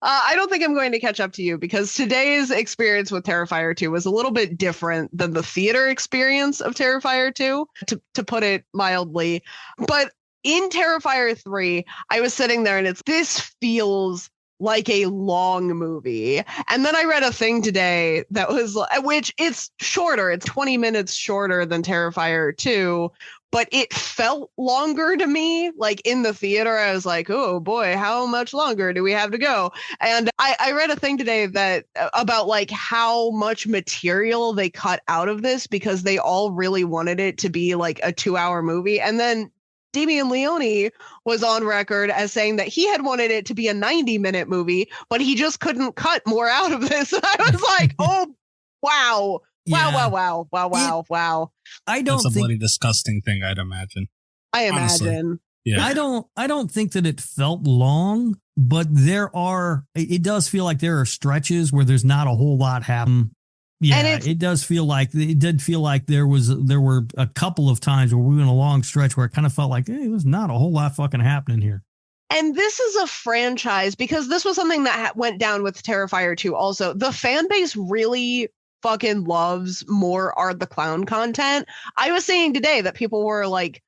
I don't think I'm going to catch up to you because today's experience with Terrifier 2 was a little bit different than the theater experience of Terrifier 2, to put it mildly. But in Terrifier 3, I was sitting there and this feels like a long movie. And then I read a thing today that was, which it's shorter. It's 20 minutes shorter than Terrifier 2, but it felt longer to me. Like in the theater, I was like, oh boy, how much longer do we have to go? And I read a thing today that about like how much material they cut out of this because they all really wanted it to be like a 2-hour movie. And then Damian Leone was on record as saying that he had wanted it to be a 90-minute movie, but he just couldn't cut more out of this. And I was like, oh, wow. Yeah. Wow. I don't That's a think bloody disgusting thing, I'd imagine. I imagine. Honestly. Yeah. I don't think that it felt long, but it does feel like there are stretches where there's not a whole lot happening. Yeah, And it did feel like there were a couple of times where we went a long stretch where it kind of felt like it was not a whole lot fucking happening here. And this is a franchise because this was something that went down with Terrifier 2 also. The fan base really fucking loves more Art the Clown content. I was saying today that people were like,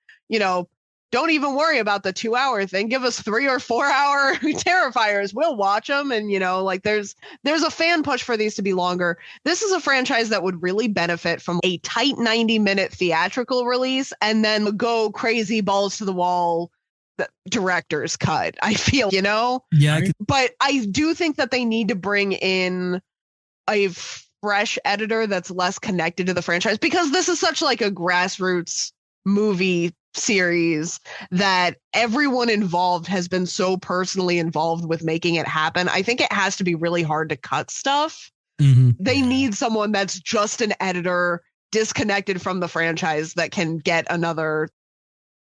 don't even worry about the 2-hour thing. Give us 3 or 4 hour Terrifiers. We'll watch them. And, like there's a fan push for these to be longer. This is a franchise that would really benefit from a tight 90-minute theatrical release and then go crazy balls to the wall director's cut. I feel, Yeah. But I do think that they need to bring in a fresh editor that's less connected to the franchise because this is such like a grassroots movie series that everyone involved has been so personally involved with making it happen. I think it has to be really hard to cut stuff. Mm-hmm. They need someone that's just an editor disconnected from the franchise that can get another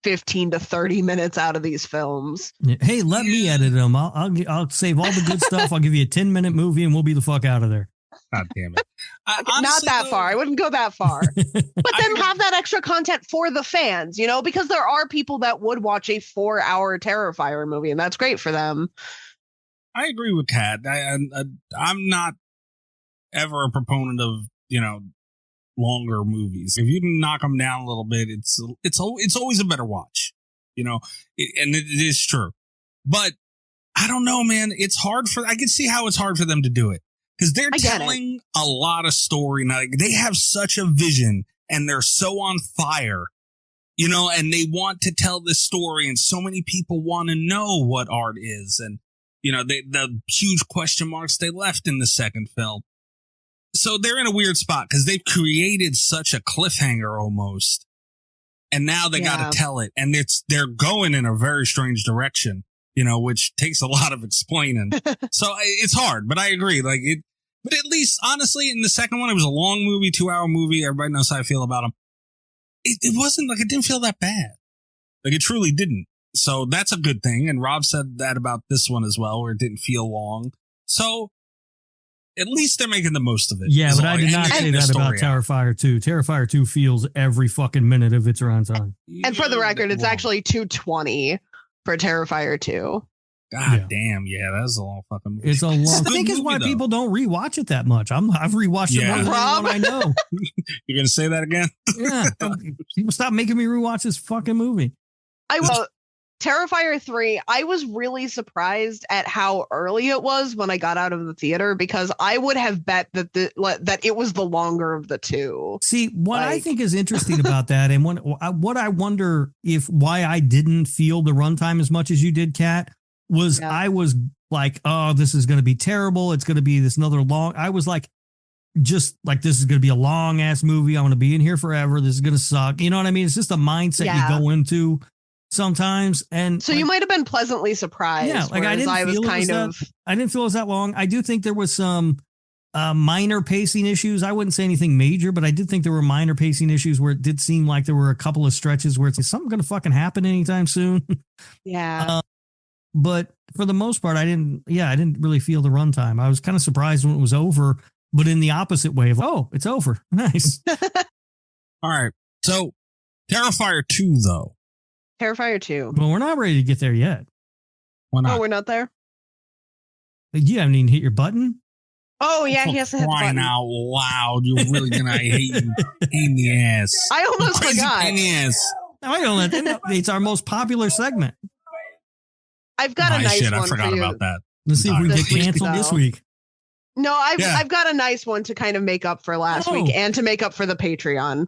15 to 30 minutes out of these films. Hey, let me edit them. I'll save all the good stuff. I'll give you a 10-minute movie and we'll be the fuck out of there. God damn it. Honestly, not that far. I wouldn't go that far. But then have that extra content for the fans, because there are people that would watch a 4-hour Terrifier movie, and that's great for them. I agree with Kat. I'm not ever a proponent of, longer movies. If you can knock them down a little bit, it's always a better watch, and it is true. But I don't know, man. I can see how it's hard for them to do it. Because they're telling a lot of story. Now, they have such a vision and they're so on fire, and they want to tell this story. And so many people want to know what art is. And, the huge question marks they left in the second film. So they're in a weird spot because they've created such a cliffhanger almost. And now they got to tell it. And they're going in a very strange direction, which takes a lot of explaining. So it's hard, but I agree. But at least, honestly, in the second one, it was a long movie, 2-hour movie. Everybody knows how I feel about them. It wasn't it didn't feel that bad. It truly didn't. So that's a good thing. And Rob said that about this one as well, where it didn't feel long. So at least they're making the most of it. Yeah, but I did not say that about Terrifier 2. Terrifier 2 feels every fucking minute of its runtime. And for the record, it's actually 2:20 for Terrifier 2. God damn, yeah, that's a long fucking movie. It's a long. I think it's why people don't rewatch it that much. I've rewatched it more than anyone I know. You're gonna say that again? Yeah, people stop making me rewatch this fucking movie. Terrifier 3, I was really surprised at how early it was when I got out of the theater because I would have bet that it was the longer of the two. See, what I think is interesting about that, and what I wonder why I didn't feel the runtime as much as you did, Kat, was I was like, oh, this is going to be terrible. It's going to be this another long. I was like, just like, this is going to be a long ass movie. I want to be in here forever. This is going to suck. You know what I mean? It's just a mindset you go into. sometimes. And So you might have been pleasantly surprised. Yeah, like I whereas didn't was feel kind it of. was I didn't feel it was that long. I do think there was some minor pacing issues. I wouldn't say anything major, but I did think there were minor pacing issues where it did seem like there were a couple of stretches where it's like, something going to fucking happen anytime soon. Yeah. But for the most part, I didn't really feel the runtime. I was kind of surprised when it was over, but in the opposite way of, oh, it's over. Nice. All right. So Terrifier 2, though. Terrifier 2. Well, we're not ready to get there yet. Why not? Oh, we're not there? You haven't even hit your button? Oh, yeah, he has to hit the Crying button. out loud. You're really going to hate you. Pain in the ass. I almost Crazy forgot. pain in the ass. I don't know. It's our most popular segment. I've got a My nice shit, one I forgot for you. about that. Let's see if we This get week, canceled this though. week. No, Yeah. I've got a nice one to kind of make up for last Oh. week and to make up for the Patreon.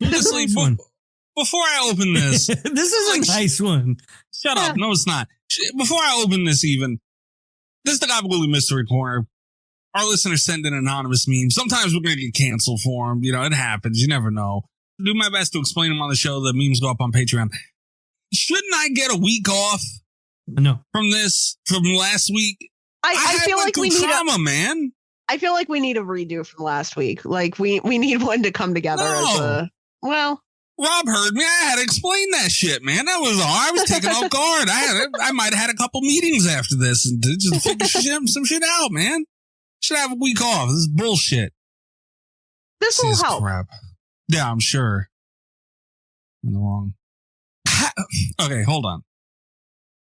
Honestly, Nice one. before I open this, This is Like, a nice one. shut up. No, it's not. Before I open this even, this is the Gabagool Mystery Corner. Our listeners send in anonymous memes. Sometimes we're going to get canceled for them. You know, it happens. You never know. Do my best to explain them on the show. The memes go up on Patreon. Shouldn't I get a week off No. from last week? I feel like we need trauma, man. I feel like we need a redo from last week. Like we need one to come together as a well. Rob heard me. I had to explain that shit, man. That was all. I was taken off guard. I might have had a couple meetings after this and to just figure some shit out, man. Should have a week off. This is bullshit. This will help. Crap. Yeah, I'm sure. I'm in the wrong. Okay, hold on.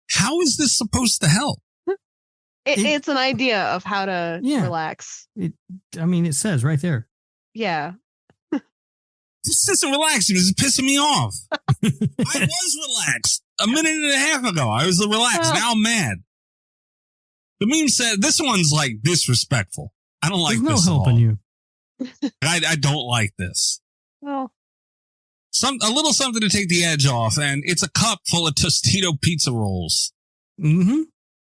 How is this supposed to help? It's an idea of how to Yeah. relax. It says right there. Yeah. This isn't relaxing. This is pissing me off. I was relaxed a minute and a half ago. I was relaxed. Now I'm mad. The meme said this one's like disrespectful. I don't like There's this. no at helping all. you. I don't like this. Well, A little something to take the edge off, and it's a cup full of Tostito pizza rolls. Mm-hmm.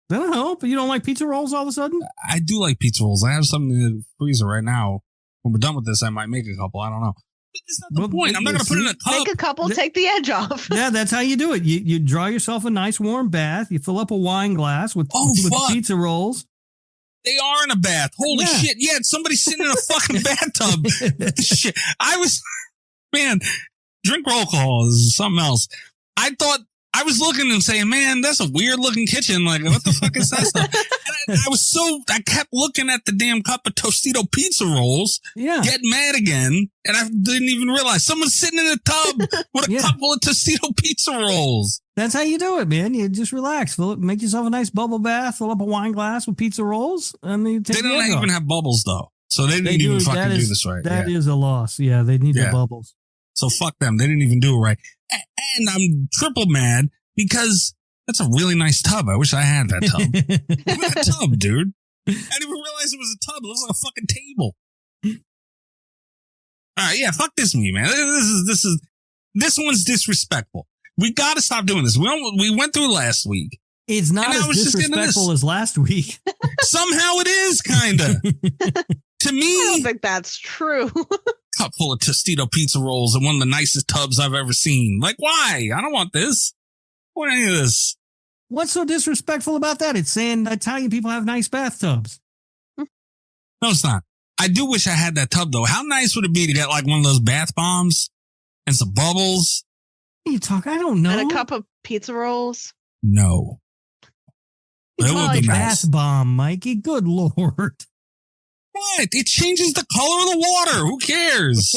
That'll help. You don't like pizza rolls all of a sudden? I do like pizza rolls. I have some in the freezer right now. When we're done with this, I might make a couple. I don't know. But that's not the Well, point. I'm not going to put it in a cup. take a couple, take the edge off. Yeah, that's how you do it. You draw yourself a nice warm bath. You fill up a wine glass with fuck. pizza rolls. They are in a bath. Holy Yeah. shit. Yeah, it's somebody sitting in a fucking bathtub. Shit. Man, drink roll call is something else. I was looking and saying, man, that's a weird looking kitchen. Like, what the fuck is that stuff? And I kept looking at the damn cup of Tostito pizza rolls, Yeah. getting mad again, and I didn't even realize someone's sitting in a tub with a Yeah. cup full of Tostito pizza rolls. That's how you do it, man. You just relax. Make yourself a nice bubble bath. Fill up a wine glass with pizza rolls, and then you take They the don't edge even off. have bubbles, though. So they didn't even fucking do this right. That is a loss. Yeah, they need the bubbles. So fuck them. They didn't even do it right. And I'm triple mad because that's a really nice tub. I wish I had that tub. Look at that tub, dude. I didn't even realize it was a tub. It looks like a fucking table. All right, yeah, fuck this me, man. This one's disrespectful. We got to stop doing this. We went through last week. It's not And I as was just into disrespectful this. as last week. Somehow it is, kind of. To I me, don't think that's true. cup full of Tostito pizza rolls and one of the nicest tubs I've ever seen. Like, why? I don't want this. I don't want any of this. What's so disrespectful about that? It's saying Italian people have nice bathtubs. No, it's not. I do wish I had that tub, though. How nice would it be to get like one of those bath bombs and some bubbles? What are you talking? I don't know. And a cup of pizza rolls. No. It's That not would be like nice. bath bomb, Mikey. Good Lord. What? It changes the color of the water. Who cares?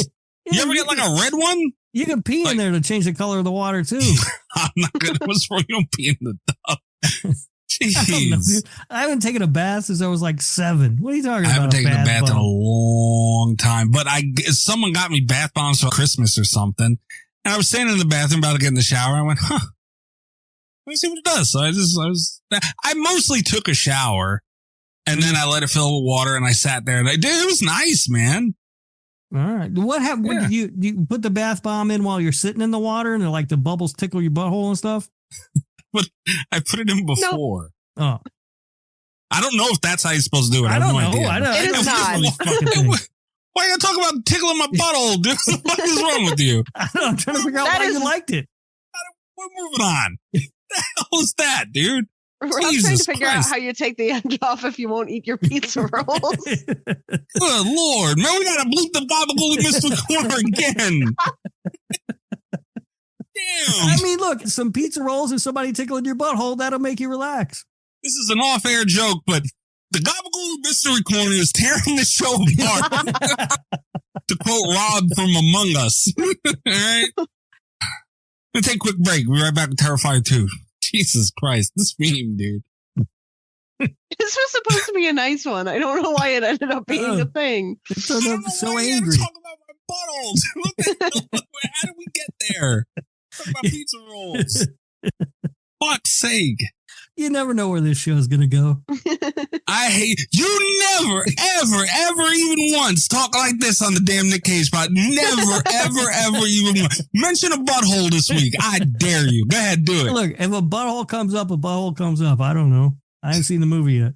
You ever get like a red one? You can pee in there to change the color of the water, too. I'm not going to. What's wrong? You don't pee in the tub. I don't know, Jeez. dude. I haven't taken a bath since I was like 7. What are you talking I about? haven't taken a bath in a bomb? long time, but someone got me bath bombs for Christmas or something. And I was standing in the bathroom about to get in the shower. I went, let me see what it does. So I mostly took a shower and then I let it fill with water and I sat there and it was nice, man. All right. What happened? Yeah. Do you put the bath bomb in while you're sitting in the water and like the bubbles tickle your butthole and stuff? But I put it in before. Oh, I don't know if that's how you're supposed to do it. I have don't no know. idea. I don't. It I is don't not. know these fucking things. Why are you talking about tickling my butthole, dude? What the fuck is wrong with you? I don't know. I'm trying to figure out That why is- you liked it. We're moving on. The hell is that, dude? We're trying to Jesus figure out Christ. how you take the edge off if you won't eat your pizza rolls. Good Lord, man, we gotta bleep the Gabagool Mystery Corner again. Damn. I mean, look, some pizza rolls and somebody tickling your butthole, that'll make you relax. This is an off-air joke, but the Gabagool Mystery Corner is tearing the show apart. To quote Rob from Among Us. All right? We'll take a quick break. We'll be right back with Terrifier 2. Jesus Christ, this meme, dude. This was supposed to be a nice one. I don't know why it ended up being a thing. It's I don't know so why you angry. talk about my buttholes. What the hell? How did we get there? Talk about pizza rolls. Fuck's sake. You never know where this show is going to go. I hate you. Never, ever even once talk like this on the damn Nick Cage spot. Never, ever even once. Mention a butthole this week. I dare you. Go ahead, do it. Look, if a butthole comes up, a butthole comes up. I don't know. I haven't seen the movie yet.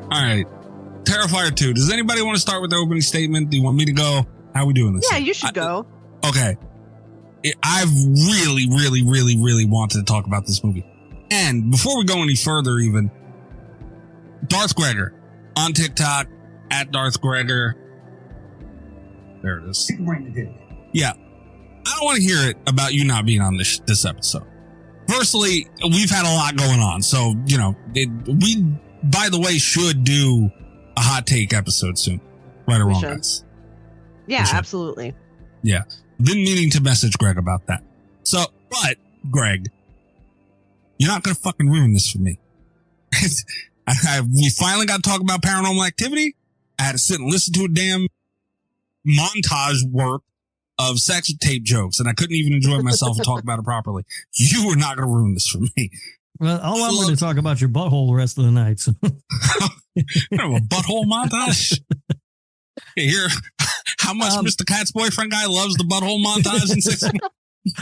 All right. Terrifier 2. Does anybody want to start with the opening statement? Do you want me to go? How are we doing this? Yeah, you should go. Okay. I've really wanted to talk about this movie. And before we go any further even, Darth Gregor on TikTok, at Darth Gregor. There it is. Yeah. I don't want to hear it about you not being on this episode. Firstly, we've had a lot going on. So, you know, we, by the way, should do a hot take episode soon. Right or wrong, guys? Yeah, absolutely. Yeah. Been meaning to message Greg about that. So, but, Greg, you're not going to fucking ruin this for me. We finally got to talk about Paranormal Activity. I had to sit and listen to a damn montage work of sex tape jokes, and I couldn't even enjoy myself and talk about it properly. You were not going to ruin this for me. Well, I'm going to talk about your butthole the rest of the night. So. A butthole montage? Here, how much Mr. Cat's boyfriend guy loves the butthole montage in 6 months?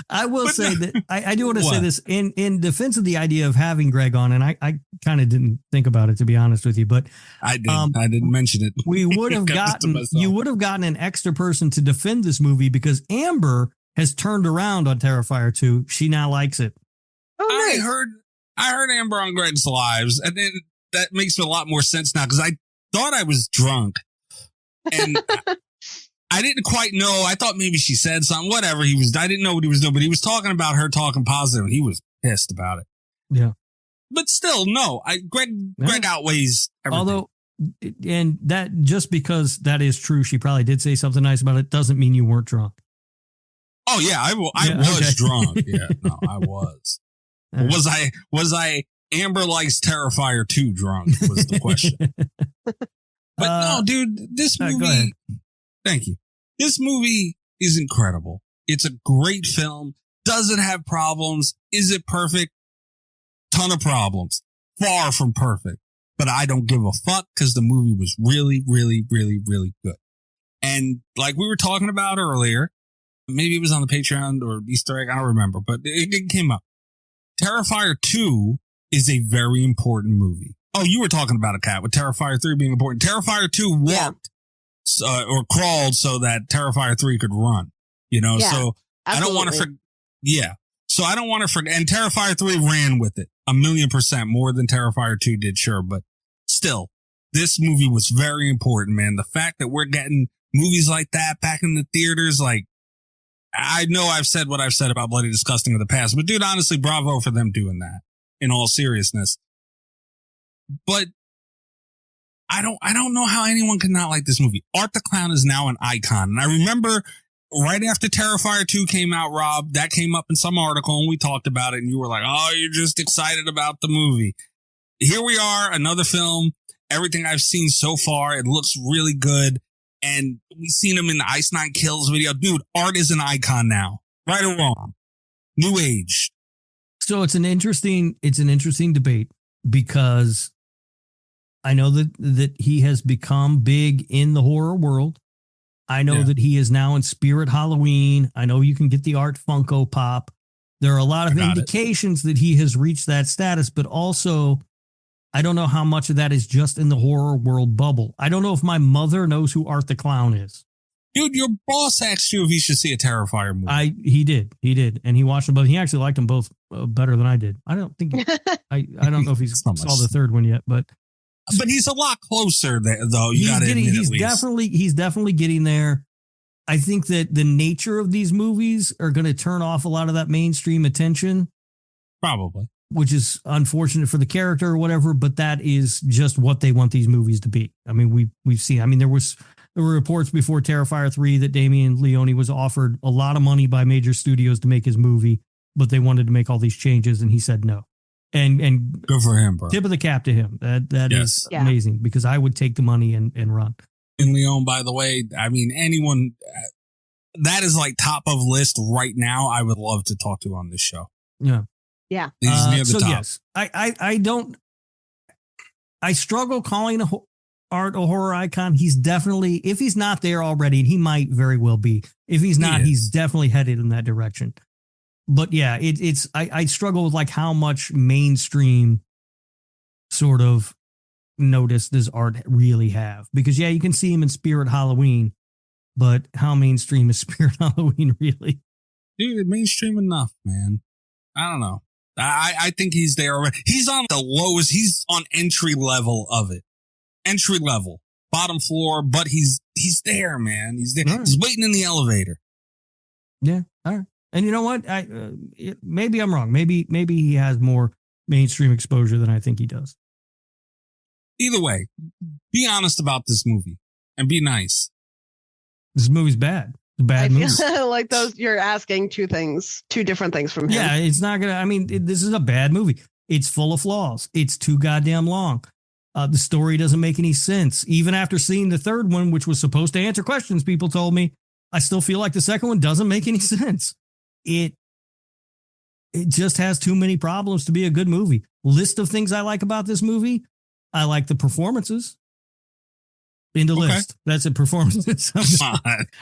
I will say that I do want to say this in defense of the idea of having Greg on, and I kind of didn't think about it, to be honest with you, but I didn't mention it. We would have you would have gotten an extra person to defend this movie because Amber has turned around on Terrifier 2. She now likes it. Oh, nice. I heard Amber on Greg's Lives, and then that makes a lot more sense now because I thought I was drunk, and I didn't quite know. I thought maybe she said something. Whatever I didn't know what he was doing, but he was talking about her talking positive, and he was pissed about it. Yeah, but still, no. Greg outweighs everything. Although, and that just because that is true, she probably did say something nice about it. Doesn't mean you weren't drunk. Oh yeah, I was drunk. Yeah, no, I was. Was I Amber likes Terrifier 2 drunk was the question. But no, dude, this movie. Thank you. This movie is incredible. It's a great film. Does it have problems? Is it perfect? Ton of problems. Far from perfect. But I don't give a fuck because the movie was really good. And like we were talking about earlier, maybe it was on the Patreon or Easter egg, I don't remember, but it came up. Terrifier 2 is a very important movie. Oh, you were talking about a cat with Terrifier 3 being important. Terrifier 2 walked or crawled so that Terrifier 3 could run, you know? Yeah, so absolutely. I don't want to forget. Yeah. So I don't want to forget. And Terrifier 3 ran with it 1,000,000% more than Terrifier 2 did. Sure. But still, this movie was very important, man. The fact that we're getting movies like that back in the theaters, like, I know I've said what I've said about Bloody Disgusting in the past, but dude, honestly, bravo for them doing that in all seriousness. But I don't know how anyone could not like this movie. Art the Clown is now an icon. And I remember right after Terrifier 2 came out, Rob, that came up in some article and we talked about it and you were like, oh, you're just excited about the movie. Here we are, another film. Everything I've seen so far, it looks really good. And we've seen him in the Ice Nine Kills video. Dude, Art is an icon now. Right or wrong? New age. So it's an interesting debate because I know that he has become big in the horror world. I know that he is now in Spirit Halloween. I know you can get the Art Funko Pop. There are a lot of I got indications that he has reached that status, but also I don't know how much of that is just in the horror world bubble. I don't know if my mother knows who Art the Clown is. Dude, your boss asked you if he should see a Terrifier movie. He did, and he watched them both. He actually liked them both better than I did. I don't think I don't know if he saw the third one yet, but he's a lot closer there, though. You got to admit, he's definitely getting there. I think that the nature of these movies are going to turn off a lot of that mainstream attention, probably, which is unfortunate for the character or whatever. But that is just what they want these movies to be. I mean, we've seen. I mean, there were reports before Terrifier 3 that Damien Leone was offered a lot of money by major studios to make his movie, but they wanted to make all these changes, and he said no. And good for him, bro. Tip of the cap to him. That is amazing, because I would take the money and run. And Leone, by the way, I mean, anyone that is like top of list right now, I would love to talk to on this show. Yeah. Yeah. He's near the top. Yes, I struggle calling Art a horror icon. He's definitely, if he's not there already, and he might very well be, if he's not, he's definitely headed in that direction. But yeah, I struggle with like how much mainstream sort of notice does Art really have? Because you can see him in Spirit Halloween, but how mainstream is Spirit Halloween really? Dude, mainstream enough, man. I don't know. I think he's there already. He's on the lowest. He's on entry level of it. Entry level, bottom floor, but he's there, man. He's there. Right. He's waiting in the elevator. Yeah. All right. And you know what? Maybe I'm wrong. Maybe he has more mainstream exposure than I think he does. Either way, be honest about this movie and be nice. This movie's bad. It's a bad movie. Feel like you're asking two different things from him. Yeah, it's not gonna. I mean, this is a bad movie. It's full of flaws. It's too goddamn long. The story doesn't make any sense. Even after seeing the third one, which was supposed to answer questions, people told me, I still feel like the second one doesn't make any sense. It just has too many problems to be a good movie. List of things I like about this movie. I like the performances. In the list. That's a performance.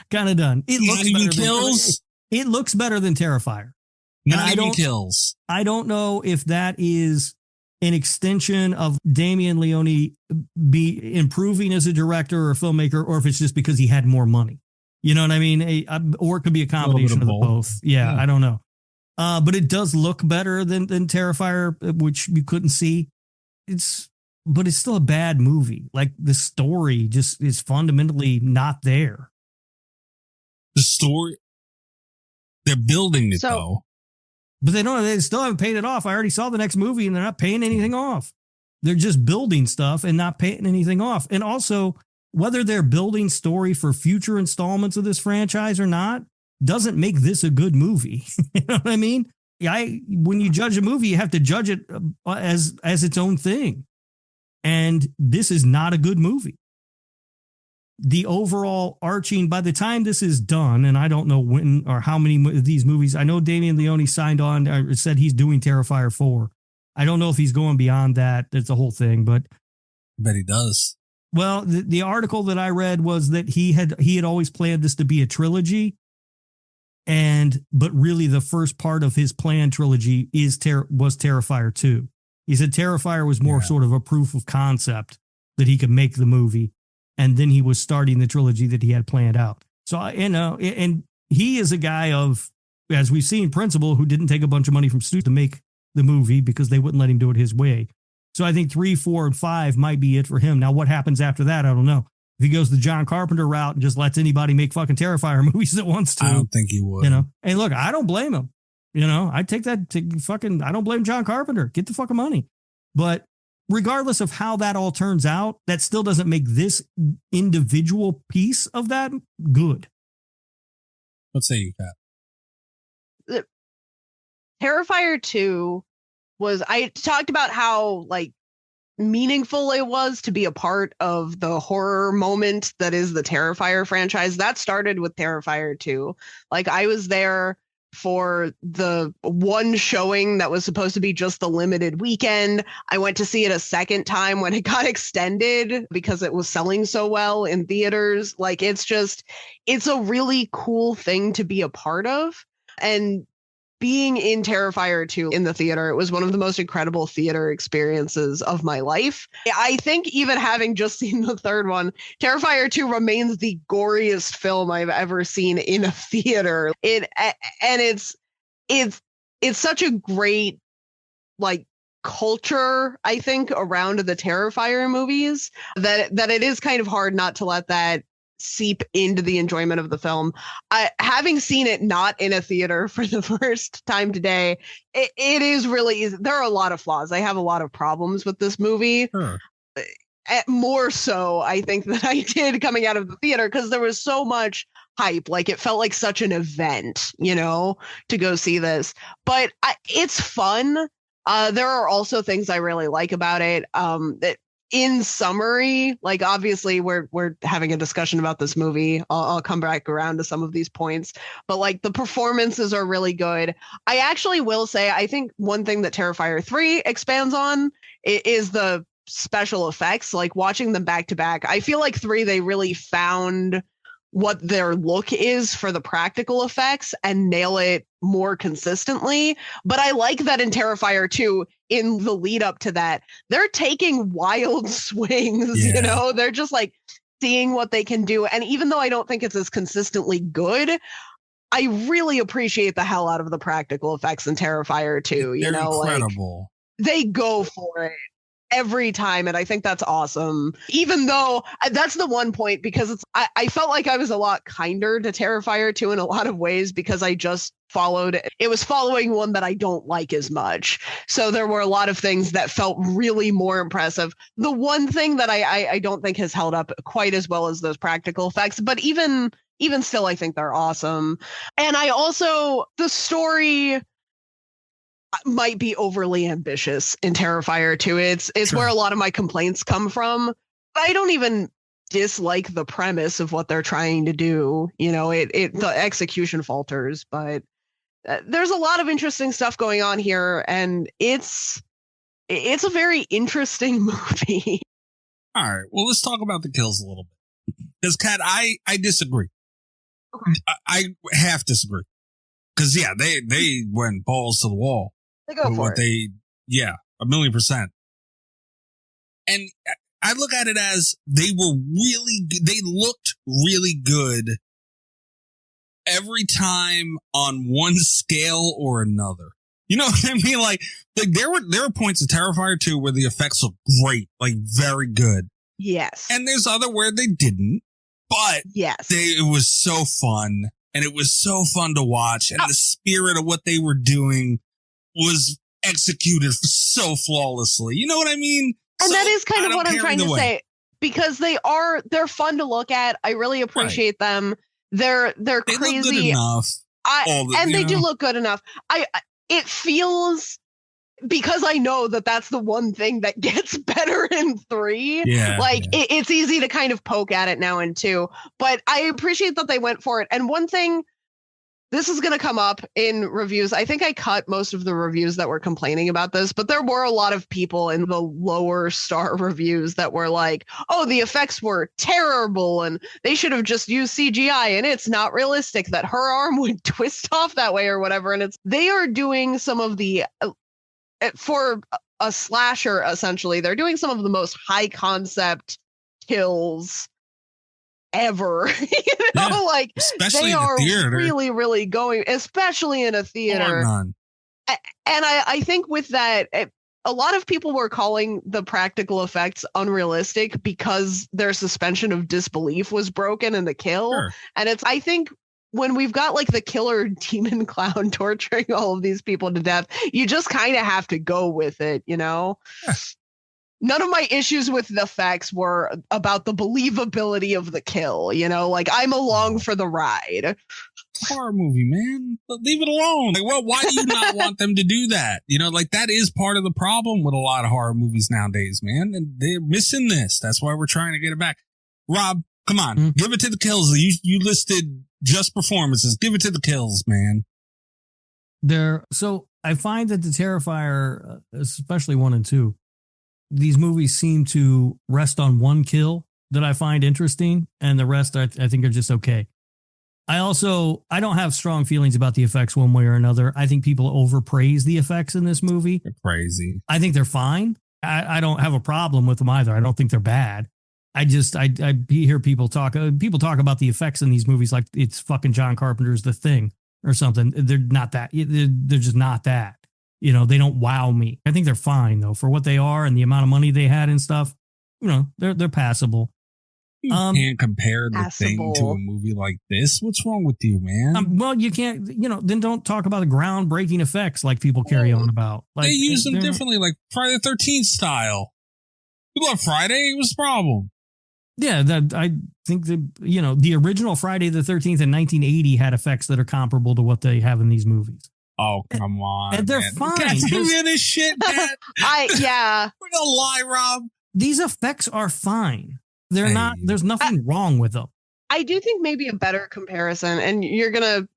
Kind of done. It looks better than Terrifier. Not even kills. I don't know if that is an extension of Damien Leone be improving as a director or filmmaker, or if it's just because he had more money. You know what I mean? Or it could be a combination of both. Yeah, I don't know. But it does look better than Terrifier, which you couldn't see. But it's still a bad movie. Like, the story just is fundamentally not there. The story, they're building it though. But they still haven't paid it off. I already saw the next movie and they're not paying anything off. They're just building stuff and not paying anything off. And also, whether they're building story for future installments of this franchise or not, doesn't make this a good movie. You know what I mean? When you judge a movie, you have to judge it as its own thing. And this is not a good movie. The overall arching, by the time this is done, and I don't know when or how many of these movies, I know Damien Leone signed on, or said he's doing Terrifier 4. I don't know if he's going beyond that. That's the whole thing, but I bet he does. Well, the article that I read was that he had always planned this to be a trilogy. But really the first part of his planned trilogy was Terrifier 2. He said Terrifier was more sort of a proof of concept that he could make the movie. And then he was starting the trilogy that he had planned out. So, and he is a guy of, as we've seen, Principal, who didn't take a bunch of money from studios to make the movie because they wouldn't let him do it his way. So I think 3, 4, and 5 might be it for him. Now, what happens after that, I don't know. If he goes the John Carpenter route and just lets anybody make fucking Terrifier movies that wants to. I don't think he would. And look, I don't blame him. I take that to fucking, I don't blame John Carpenter. Get the fucking money. But regardless of how that all turns out, that still doesn't make this individual piece of that good. Let's say you got Terrifier 2 I talked about how meaningful it was to be a part of the horror moment that is the Terrifier franchise. That started with Terrifier 2. I was there for the one showing that was supposed to be just the limited weekend. I went to see it a second time when it got extended because it was selling so well in theaters. It's a really cool thing to be a part of. And being in Terrifier 2 in the theater, it was one of the most incredible theater experiences of my life. I think even having just seen the third one, Terrifier 2 remains the goriest film I've ever seen in a theater. It's such a great like culture, I think, around the Terrifier movies that it is kind of hard not to let that seep into the enjoyment of the film. Having seen it not in a theater for the first time today, it is really easy. There are a lot of flaws. I have a lot of problems with this movie. Sure. More so, I think, than I did coming out of the theater, because there was so much hype. Like, it felt like such an event, to go see this. But it's fun. There are also things I really like about it. That in summary, like, obviously we're having a discussion about this movie. I'll come back around to some of these points, but like the performances are really good. I actually will say, I think one thing that Terrifier 3 expands on is the special effects. Like, watching them back to back, I feel like 3, they really found what their look is for the practical effects and nail it more consistently. But I like that in Terrifier 2, in the lead up to that, they're taking wild swings, they're just like seeing what they can do. And even though I don't think it's as consistently good, I really appreciate the hell out of the practical effects in Terrifier 2. They're incredible. Like, they go for it every time, and I think that's awesome. Even though that's the one point, because I felt like I was a lot kinder to Terrifier 2 in a lot of ways, because I just was following one that I don't like as much. So there were a lot of things that felt really more impressive. The one thing that I don't think has held up quite as well as those practical effects, but even still, I think they're awesome. And the story might be overly ambitious in Terrifier 2. It's sure. Where a lot of my complaints come from. I don't even dislike the premise of what they're trying to do. The execution falters, but there's a lot of interesting stuff going on here, and it's a very interesting movie. All right, well, let's talk about the kills a little bit. Because, Kat, I disagree. Okay. I half disagree. Because, they went balls to the wall. They go for it. 1,000,000%. And I look at it as they looked really good every time on one scale or another. You know what I mean? Like there were points in Terrifier 2 where the effects look great, like very good. Yes. And there's other where they didn't, but yes, it was so fun, and it was so fun to watch, and the spirit of what they were doing was executed so flawlessly. You know what I mean? And that is kind of what I'm trying to say, because they're fun to look at. I really appreciate them. They're crazy. Look good enough. They do look good enough. It feels, because I know that that's the one thing that gets better in 3. Yeah. It's easy to kind of poke at it now in 2, but I appreciate that they went for it. And one thing, this is going to come up in reviews. I think I cut most of the reviews that were complaining about this, but there were a lot of people in the lower star reviews that were like, oh, the effects were terrible and they should have just used CGI, and it's not realistic that her arm would twist off that way or whatever. And they are doing some of the, for a slasher, essentially, they're doing some of the most high concept kills ever. Especially they in are a theater. Really, really going, especially in a theater. And I think with that, a lot of people were calling the practical effects unrealistic because their suspension of disbelief was broken in the kill. Sure. And I think when we've got like the killer demon clown torturing all of these people to death, you just kind of have to go with it, Yeah. None of my issues with the effects were about the believability of the kill, I'm along for the ride. Horror movie, man. But leave it alone. Why do you not want them to do that? That is part of the problem with a lot of horror movies nowadays, man. And they're missing this. That's why we're trying to get it back. Rob, come on. Give it to the kills. You listed just performances. Give it to the kills, man. So I find that the Terrifier, especially 1 and 2, these movies seem to rest on one kill that I find interesting, and the rest I think are just okay. I don't have strong feelings about the effects one way or another. I think people overpraise the effects in this movie. They're crazy. I think they're fine. I don't have a problem with them either. I don't think they're bad. I hear people talk about the effects in these movies like it's fucking John Carpenter's The Thing or something. They're not that. They're just not that. You know, they don't wow me. I think they're fine though for what they are and the amount of money they had and stuff. You know, they're passable. You can't compare The Thing to a movie like this. What's wrong with you, man? Well, you can't, then don't talk about the groundbreaking effects like people carry on about. Like, they use them differently, like Friday the 13th style. People on Friday, what's the problem? Yeah, I think the original Friday the 13th in 1980 had effects that are comparable to what they have in these movies. Oh, come on. And they're man. fine. Can I tell you this shit, man? Yeah. We're gonna lie, Rob. These effects are fine. They're not, there's nothing wrong with them. I do think maybe a better comparison, and you're going to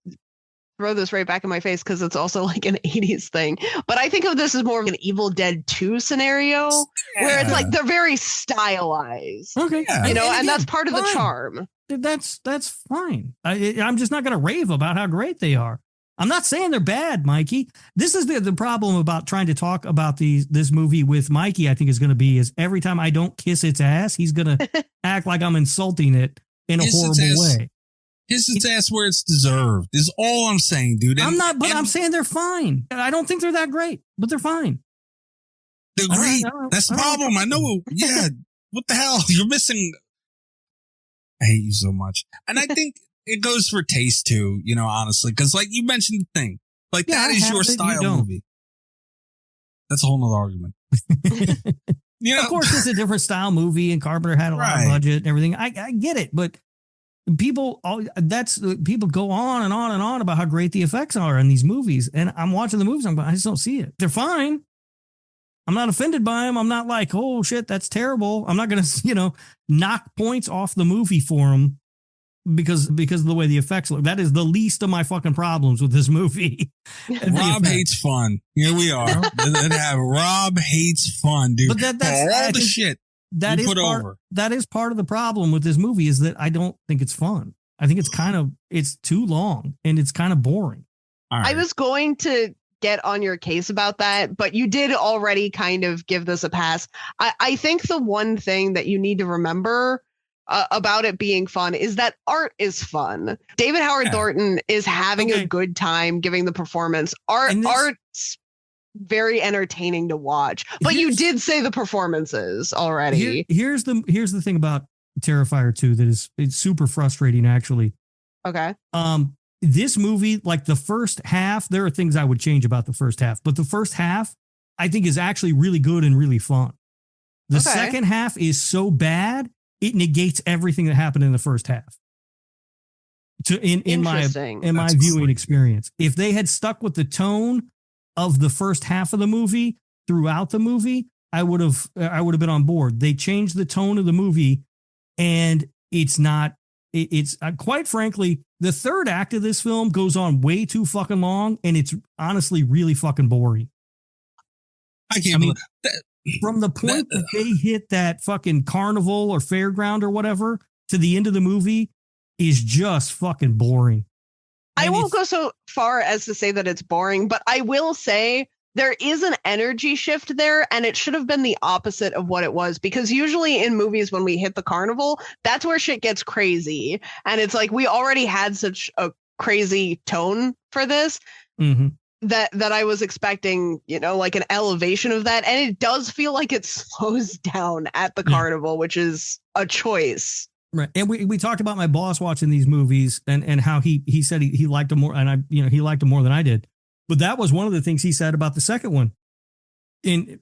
throw this right back in my face because it's also like an 80s thing. But I think of this as more of an Evil Dead 2 scenario where it's like they're very stylized. Okay. You know, and that's part of the charm. That's fine. I'm just not going to rave about how great they are. I'm not saying they're bad, Mikey. This is the problem about trying to talk about this movie with Mikey, I think is going to be is every time I don't kiss its ass, he's going to act like I'm insulting it in a horrible way. Kiss its ass where it's deserved is all I'm saying, dude. I'm saying they're fine. I don't think they're that great, but they're fine. They're great. That's the problem. I know. Yeah. What the hell? You're missing. I hate you so much. And I think it goes for taste too, honestly, because like you mentioned The Thing, like that is your style movie. That's a whole nother argument. Of course, it's a different style movie, and Carpenter had a lot of budget and everything. I get it, but people go on and on and on about how great the effects are in these movies, and I'm watching the movies. I just don't see it. They're fine. I'm not offended by them. I'm not like, oh shit, that's terrible. I'm not going to, knock points off the movie for them. Because of the way the effects look. That is the least of my fucking problems with this movie. Rob hates fun. Here we are. Rob hates fun, dude. But that's all the shit that you put over. That is part of the problem with this movie is that I don't think it's fun. I think it's too long and it's kind of boring. Right. I was going to get on your case about that, but you did already kind of give this a pass. I think the one thing that you need to remember about it being fun is that art is fun. David Howard Thornton is having a good time giving the performance. Art's very entertaining to watch. But you did say the performances already. Here's the thing about Terrifier 2 that it's super frustrating actually. Okay. This movie, like the first half, there are things I would change about the first half, but the first half I think is actually really good and really fun. The second half is so bad it negates everything that happened in the first half. In my viewing experience, if they had stuck with the tone of the first half of the movie throughout the movie, I would have been on board. They changed the tone of the movie, and it's quite frankly, the third act of this film goes on way too fucking long, and it's honestly really fucking boring. I can't believe that. From the point that they hit that fucking carnival or fairground or whatever to the end of the movie is just fucking boring. I won't go so far as to say that it's boring, but I will say there is an energy shift there, and it should have been the opposite of what it was, because usually in movies when we hit the carnival, that's where shit gets crazy. And it's like we already had such a crazy tone for this. Mm-hmm. That I was expecting, like an elevation of that. And it does feel like it slows down at the carnival, which is a choice. Right. And we talked about my boss watching these movies and how he said he liked them more. And he liked them more than I did. But that was one of the things he said about the second one. And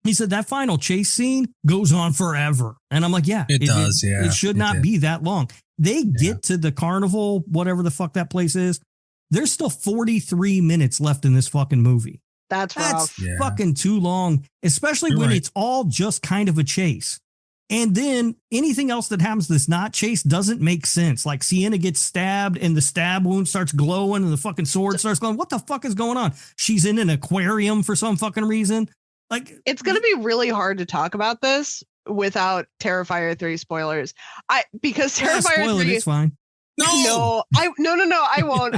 he said that final chase scene goes on forever. And I'm like, it does. It should not be that long. They get to the carnival, whatever the fuck that place is. There's still 43 minutes left in this fucking movie. That's fucking too long, especially when it's all just kind of a chase. And then anything else that happens that's not chase doesn't make sense. Like Sienna gets stabbed and the stab wound starts glowing and the fucking sword starts glowing. What the fuck is going on? She's in an aquarium for some fucking reason. Like, it's going to be really hard to talk about this without Terrifier 3 spoilers. Because Terrifier 3, it's fine. No. No. I won't.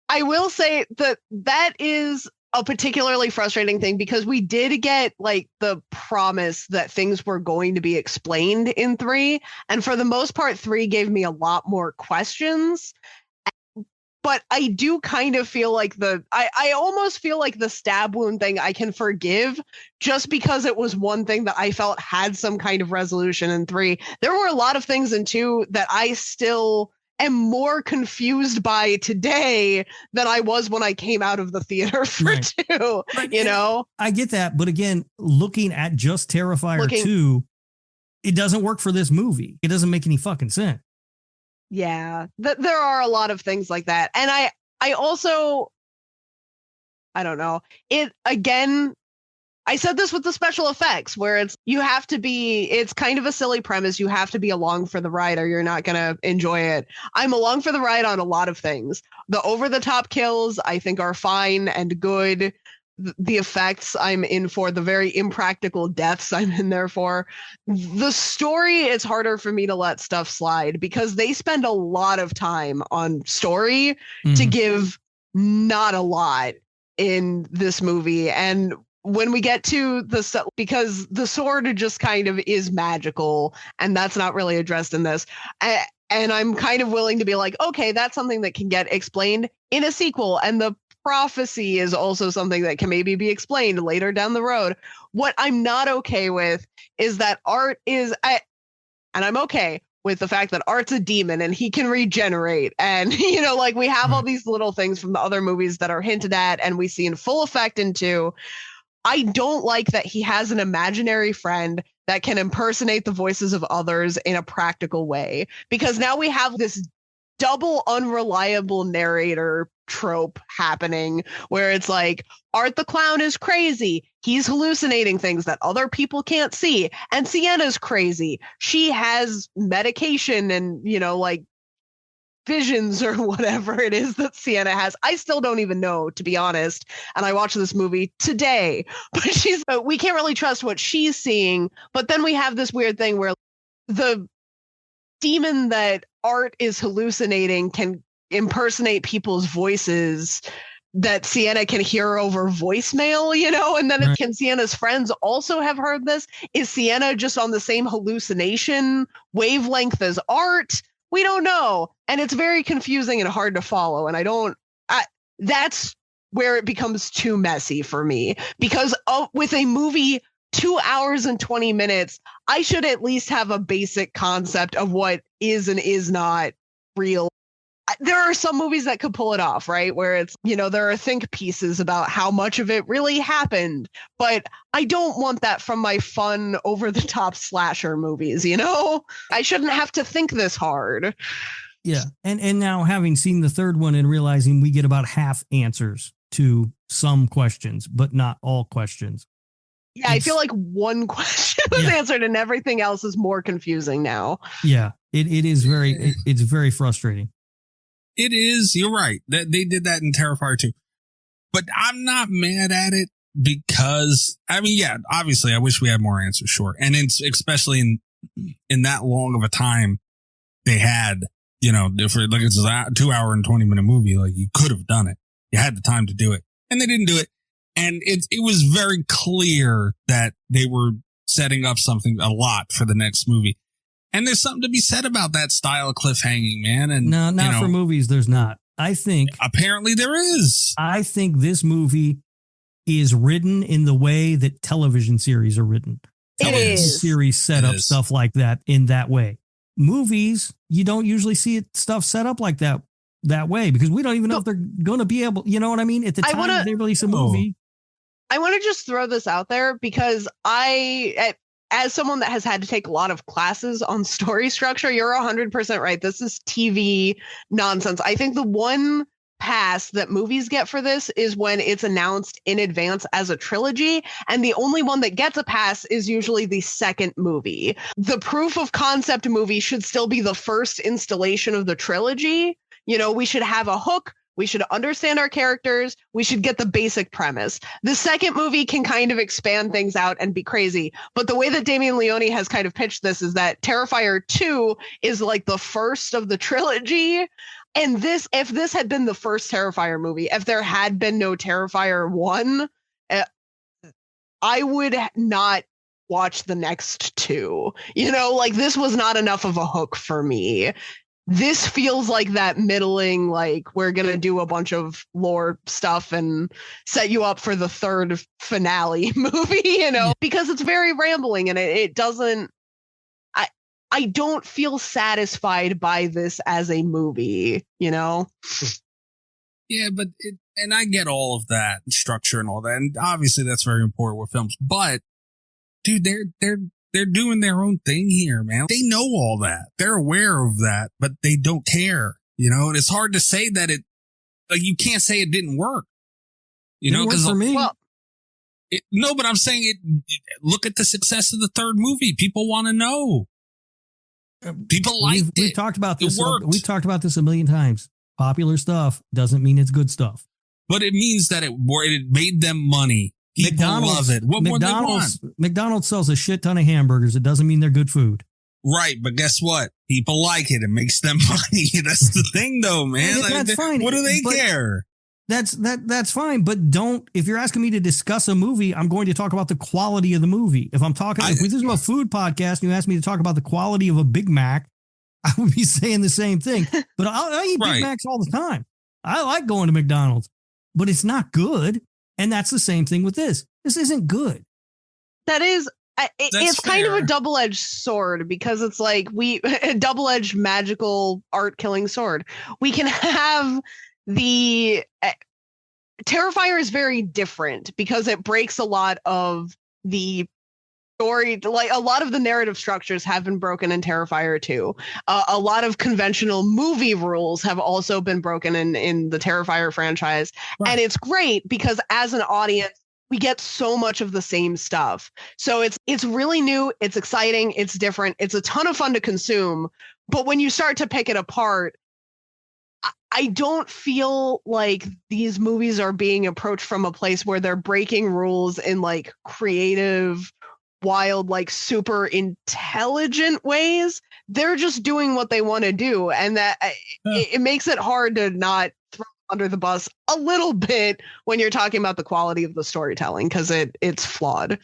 I will say that is a particularly frustrating thing because we did get like the promise that things were going to be explained in 3. And for the most part, 3 gave me a lot more questions. But I do kind of feel like I almost feel like the stab wound thing I can forgive just because it was one thing that I felt had some kind of resolution in 3. There were a lot of things in 2 that I still am more confused by today than I was when I came out of the theater for 2, you know? I get that. But again, looking at just Terrifier 2, it doesn't work for this movie. It doesn't make any fucking sense. Yeah, there are a lot of things like that. And I also, I don't know. I said this with the special effects where it's kind of a silly premise. You have to be along for the ride or you're not going to enjoy it. I'm along for the ride on a lot of things. The over-the-top kills I think are fine and good. The effects I'm in for, the very impractical deaths I'm in there for. The story, it's harder for me to let stuff slide because they spend a lot of time on story to give not a lot in this movie. And when we get to because the sword just kind of is magical and that's not really addressed in this. And I'm kind of willing to be like, okay, that's something that can get explained in a sequel. And the prophecy is also something that can maybe be explained later down the road. What I'm not okay with is that Art and I'm okay with the fact that Art's a demon and he can regenerate. And, you know, like we have all these little things from the other movies that are hinted at and we see in full effect in 2. I don't like that he has an imaginary friend that can impersonate the voices of others in a practical way, because now we have this double unreliable narrator trope happening where it's like Art the clown is crazy. He's hallucinating things that other people can't see. And Sienna's crazy. She has medication and, you know, like visions or whatever it is that Sienna has. I still don't even know, to be honest. And I watched this movie today, but we can't really trust what she's seeing. But then we have this weird thing where the demon that Art is hallucinating can impersonate people's voices that Sienna can hear over voicemail, you know, and then can Sienna's friends also have heard this? Is Sienna just on the same hallucination wavelength as Art? We don't know. And it's very confusing and hard to follow. And that's where it becomes too messy for me, because with a movie 2 hours and 20 minutes, I should at least have a basic concept of what is and is not real. There are some movies that could pull it off, right? Where it's, you know, there are think pieces about how much of it really happened, but I don't want that from my fun over the top slasher movies, you know? I shouldn't have to think this hard. Yeah. And now having seen the third one and realizing we get about half answers to some questions, but not all questions. Yeah, I feel like one question was answered and everything else is more confusing now. Yeah, it is it's very frustrating. It is. You're right. They did that in Terrifier 2. But I'm not mad at it because, I mean, yeah, obviously I wish we had more answers, sure. And it's especially in that long of a time they had, you know, it's a 2 hour and 20 minute movie. Like, you could have done it. You had the time to do it. And they didn't do it. And it was very clear that they were setting up something a lot for the next movie. And there's something to be said about that style of cliffhanging, man. And no, not for movies. There's not. I think apparently there is. I think this movie is written in the way that television series are written. Television series set up stuff like that in that way. Movies, you don't usually see stuff set up like that way because we don't even know if they're going to be able. You know what I mean? At the time they release a movie. I want to just throw this out there because as someone that has had to take a lot of classes on story structure, you're 100% right. This is TV nonsense. I think the one pass that movies get for this is when it's announced in advance as a trilogy. And the only one that gets a pass is usually the second movie. The proof of concept movie should still be the first installation of the trilogy. You know, we should have a hook We should understand our characters. We should get the basic premise. The second movie can kind of expand things out and be crazy. But the way that Damien Leone has kind of pitched this is that Terrifier 2 is like the first of the trilogy. And this, if this had been the first Terrifier movie, if there had been no Terrifier 1, I would not watch the next two. You know, like this was not enough of a hook for me. This feels like that middling, like we're going to do a bunch of lore stuff and set you up for the third finale movie, you know, because it's very rambling and it doesn't, I don't feel satisfied by this as a movie, you know? Yeah, but and I get all of that structure and all that. And obviously that's very important with films, but dude, they're doing their own thing here, man. They know all that. They're aware of that, but they don't care, you know? And it's hard to say that you can't say it didn't work, you know? Because for me, no, but I'm saying look at the success of the third movie. People want to know. People liked it. We've talked about this. We've talked about this a million times. Popular stuff doesn't mean it's good stuff. But it means that it made them money. People love it. What more do they want? McDonald's sells a shit ton of hamburgers. It doesn't mean they're good food. Right, but guess what? People like it. It makes them money. That's the thing, though, man. That's fine. What do they care? That's fine. But if you're asking me to discuss a movie, I'm going to talk about the quality of the movie. If this is a food podcast and you ask me to talk about the quality of a Big Mac, I would be saying the same thing. But I eat Big Macs all the time. I like going to McDonald's, but it's not good. And that's the same thing with this. This isn't good. That is, it's kind of a double-edged sword because it's like a double-edged magical art killing sword. We can have Terrifier is very different because it breaks a lot of the story, like a lot of the narrative structures have been broken in Terrifier 2. A lot of conventional movie rules have also been broken in the Terrifier franchise. Right. And it's great because as an audience, we get so much of the same stuff. So it's really new, it's exciting, it's different, it's a ton of fun to consume. But when you start to pick it apart, I don't feel like these movies are being approached from a place where they're breaking rules in like creative, wild, like super intelligent ways. They're just doing what they want to do. And that it makes it hard to not throw under the bus a little bit when you're talking about the quality of the storytelling because it's flawed.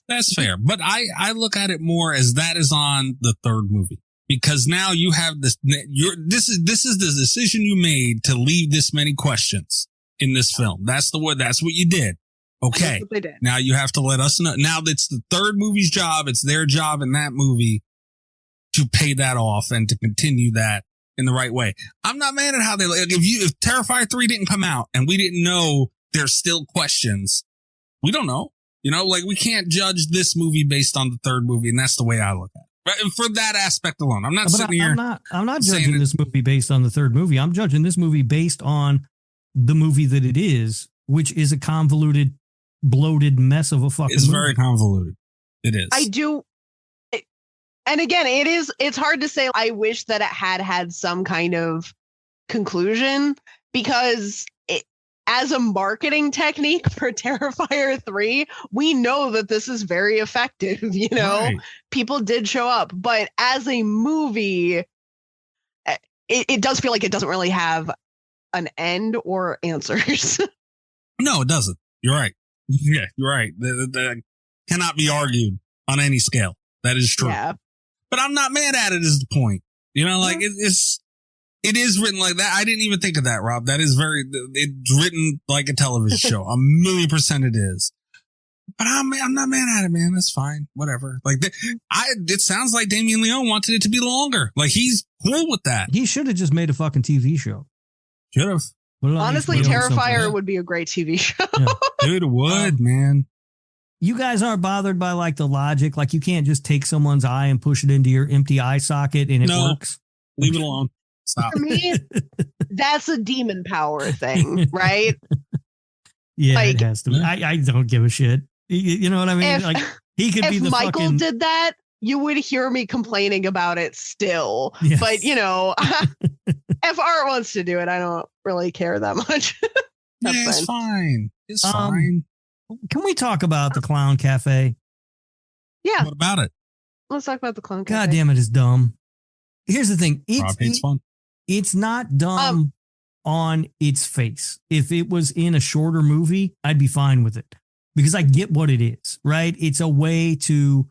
That's fair. But I look at it more as that is on the third movie. Because now you have this is the decision you made to leave this many questions in this film. That's what you did. Okay. What they did. Now you have to let us know. Now that's the third movie's job. It's their job in that movie to pay that off and to continue that in the right way. I'm not mad at how if Terrifier 3 didn't come out and we didn't know there's still questions, we don't know. You know, like we can't judge this movie based on the third movie. And that's the way I look at it. For that aspect alone, I'm not sitting here. I'm not judging this movie based on the third movie. I'm judging this movie based on the movie that it is, which is a convoluted, bloated mess of a fucking movie. It's very convoluted. It is. I do. And again, it's hard to say. I wish that it had some kind of conclusion because as a marketing technique for Terrifier 3, we know that this is very effective. You know, right. People did show up, but as a movie, it does feel like it doesn't really have an end or answers. No, it doesn't. You're right. Yeah, you're right. That cannot be argued on any scale. That is true. Yeah. But I'm not mad at it is the point. You know, like it is written like that. I didn't even think of that, Rob. That is it's written like a television show. 1,000,000% it is. But I'm not mad at it, man. That's fine. Whatever. Like it sounds like Damien Leone wanted it to be longer. Like he's cool with that. He should have just made a fucking TV show. Should have. Honestly, Terrifier would be a great TV show. Yeah. Dude, it would, man. You guys aren't bothered by like the logic. Like you can't just take someone's eye and push it into your empty eye socket and it works. Leave it alone. Stop. For me, that's a demon power thing, right? Yeah, like, it has to be. I don't give a shit. You know what I mean? Like he could be the Michael did that, you would hear me complaining about it still. Yes. But you know, If Art wants to do it, I don't really care that much. It's fine. It's fine. Can we talk about the Clown Cafe? Yeah. What about it? Let's talk about the Clown Cafe. God damn it, it's dumb. Here's the thing. It's fun. It's not dumb on its face. If it was in a shorter movie, I'd be fine with it because I get what it is, right? It's a way to,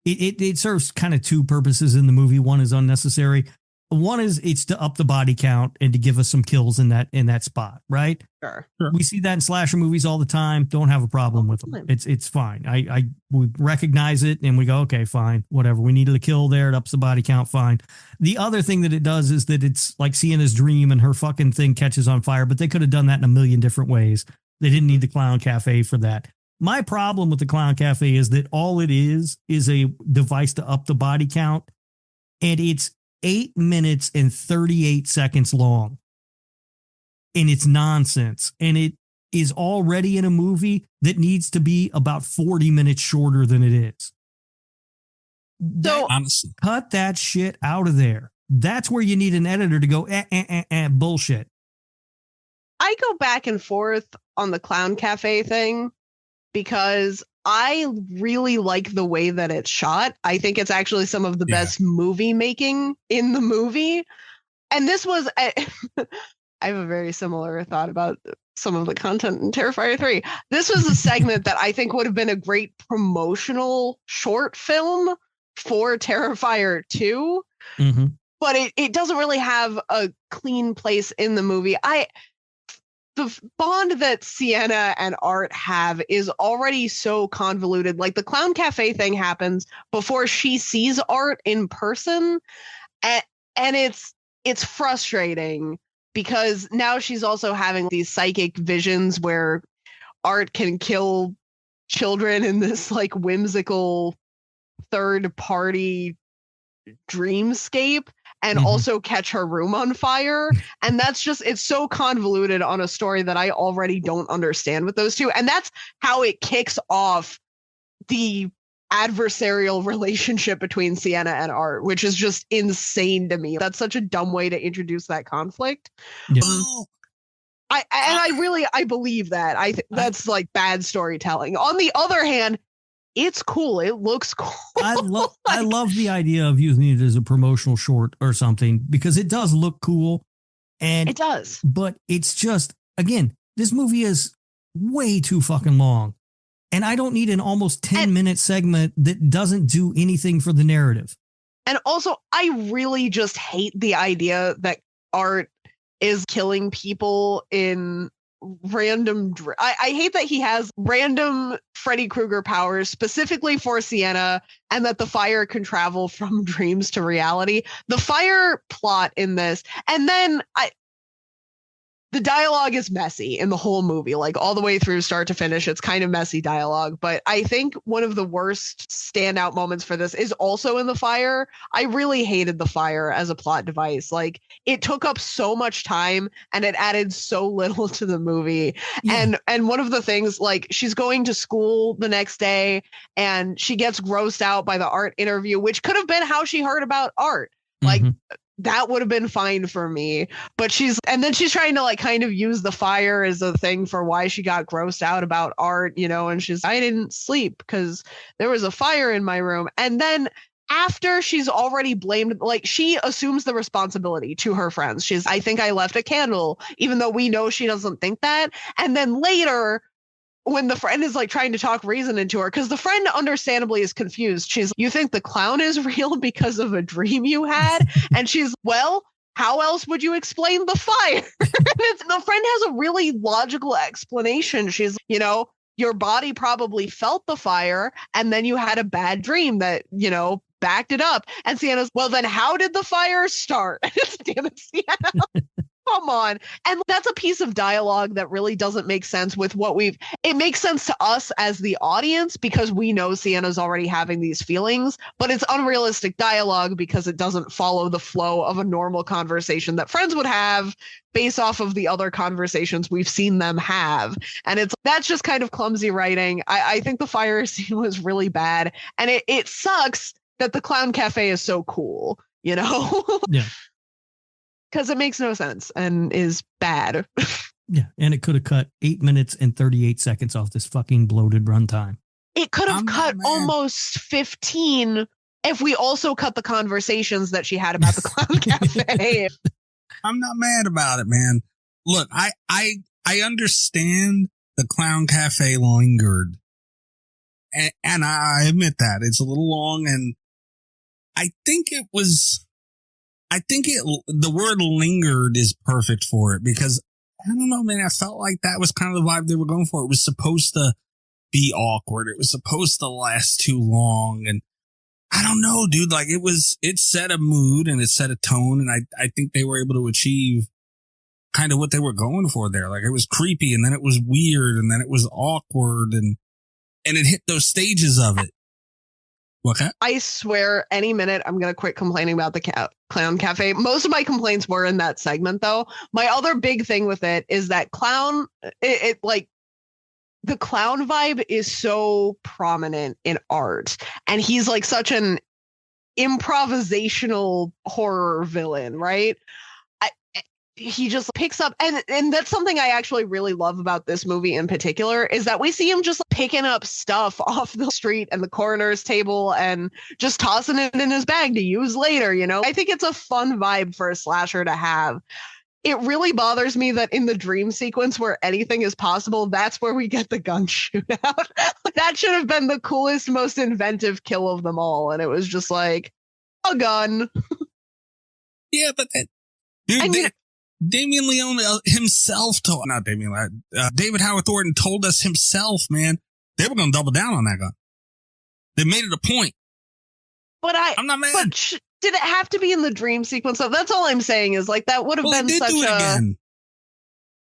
it serves kind of two purposes in the movie. One is unnecessary. One is it's to up the body count and to give us some kills in that spot, right? Sure. We see that in slasher movies all the time. Don't have a problem with them. It's fine. We recognize it and we go, okay, fine, whatever. We needed a kill there. It ups the body count. Fine. The other thing that it does is that it's like Sienna's dream and her fucking thing catches on fire, but they could have done that in a million different ways. They didn't need the Clown Cafe for that. My problem with the Clown Cafe is that all it is a device to up the body count, and it's 8 minutes and 38 seconds long. And it's nonsense. And it is already in a movie that needs to be about 40 minutes shorter than it is. So honestly, cut that shit out of there. That's where you need an editor to go, bullshit. I go back and forth on the Clown Cafe thing because I really like the way that it's shot. I think it's actually some of the best movie making in the movie. And this was, I have a very similar thought about some of the content in Terrifier 3. This was a segment that I think would have been a great promotional short film for Terrifier 2. Mm-hmm. But it doesn't really have a clean place in the movie. The bond that Sienna and Art have is already so convoluted. Like the Clown Cafe thing happens before she sees Art in person. And it's frustrating because now she's also having these psychic visions where Art can kill children in this like whimsical third party dreamscape and also catch her room on fire. And that's just, it's so convoluted on a story that I already don't understand with those two. And that's how it kicks off the adversarial relationship between Sienna and Art, which is just insane to me. That's such a dumb way to introduce that conflict. Yeah. I believe that. That's like bad storytelling. On the other hand, it's cool. It looks cool. I love the idea of using it as a promotional short or something because it does look cool. And it does. But it's just, again, this movie is way too fucking long. And I don't need an almost 10-minute segment that doesn't do anything for the narrative. And also, I really just hate the idea that Art is killing people in random. I hate that he has random Freddy Krueger powers specifically for Sienna and that the fire can travel from dreams to reality. The fire plot in this, and then the dialogue is messy in the whole movie, like all the way through start to finish. It's kind of messy dialogue, but I think one of the worst standout moments for this is also in the fire. I really hated the fire as a plot device. Like it took up so much time and it added so little to the movie. Yeah. And one of the things, like she's going to school the next day and she gets grossed out by the Art interview, which could have been how she heard about Art. Like, that would have been fine for me, but she's trying to like kind of use the fire as a thing for why she got grossed out about Art, you know, and I didn't sleep because there was a fire in my room. And then after she's already blamed, like she assumes the responsibility to her friends. I think I left a candle, even though we know she doesn't think that. And then later, when the friend is like trying to talk reason into her, because the friend understandably is confused. You think the clown is real because of a dream you had? And she's, well, how else would you explain the fire? The friend has a really logical explanation. She's, you know, your body probably felt the fire and then you had a bad dream that, you know, backed it up. And Sienna's, well, then how did the fire start? Damn it, Sienna. Come on. And that's a piece of dialogue that really doesn't make sense with it makes sense to us as the audience because we know Sienna's already having these feelings, but it's unrealistic dialogue because it doesn't follow the flow of a normal conversation that friends would have based off of the other conversations we've seen them have. And that's just kind of clumsy writing. I think the fire scene was really bad. And it sucks that the Clown Cafe is so cool, you know? Yeah. because it makes no sense and is bad. Yeah, and it could have cut 8 minutes and 38 seconds off this fucking bloated runtime. It could have I'm cut not mad. almost 15 if we also cut the conversations that she had about the Clown Cafe. I'm not mad about it, man. Look, I understand the Clown Cafe lingered. And I admit that it's a little long, and the word lingered is perfect for it, because I don't know, man, I felt like that was kind of the vibe they were going for. It was supposed to be awkward. It was supposed to last too long. And I don't know, dude, like it set a mood and it set a tone. And I think they were able to achieve kind of what they were going for there. Like, it was creepy, and then it was weird, and then it was awkward, and it hit those stages of it. Okay. I swear any minute I'm going to quit complaining about the Clown Cafe. Most of my complaints were in that segment, though. My other big thing with it is that the clown vibe is so prominent in art, and he's like such an improvisational horror villain, right? He just picks up, and that's something I actually really love about this movie in particular, is that we see him just picking up stuff off the street and the coroner's table and just tossing it in his bag to use later, you know? I think it's a fun vibe for a slasher to have. It really bothers me that in the dream sequence where anything is possible, that's where we get the gun shootout. That should have been the coolest, most inventive kill of them all, and it was just like, a gun. Yeah, but dude, Damien Leone himself David Howard Thornton told us himself, man, they were going to double down on that gun. They made it a point. But I'm not mad. But did it have to be in the dream sequence? So that's all I'm saying is, like, that would have been such do it a. Again.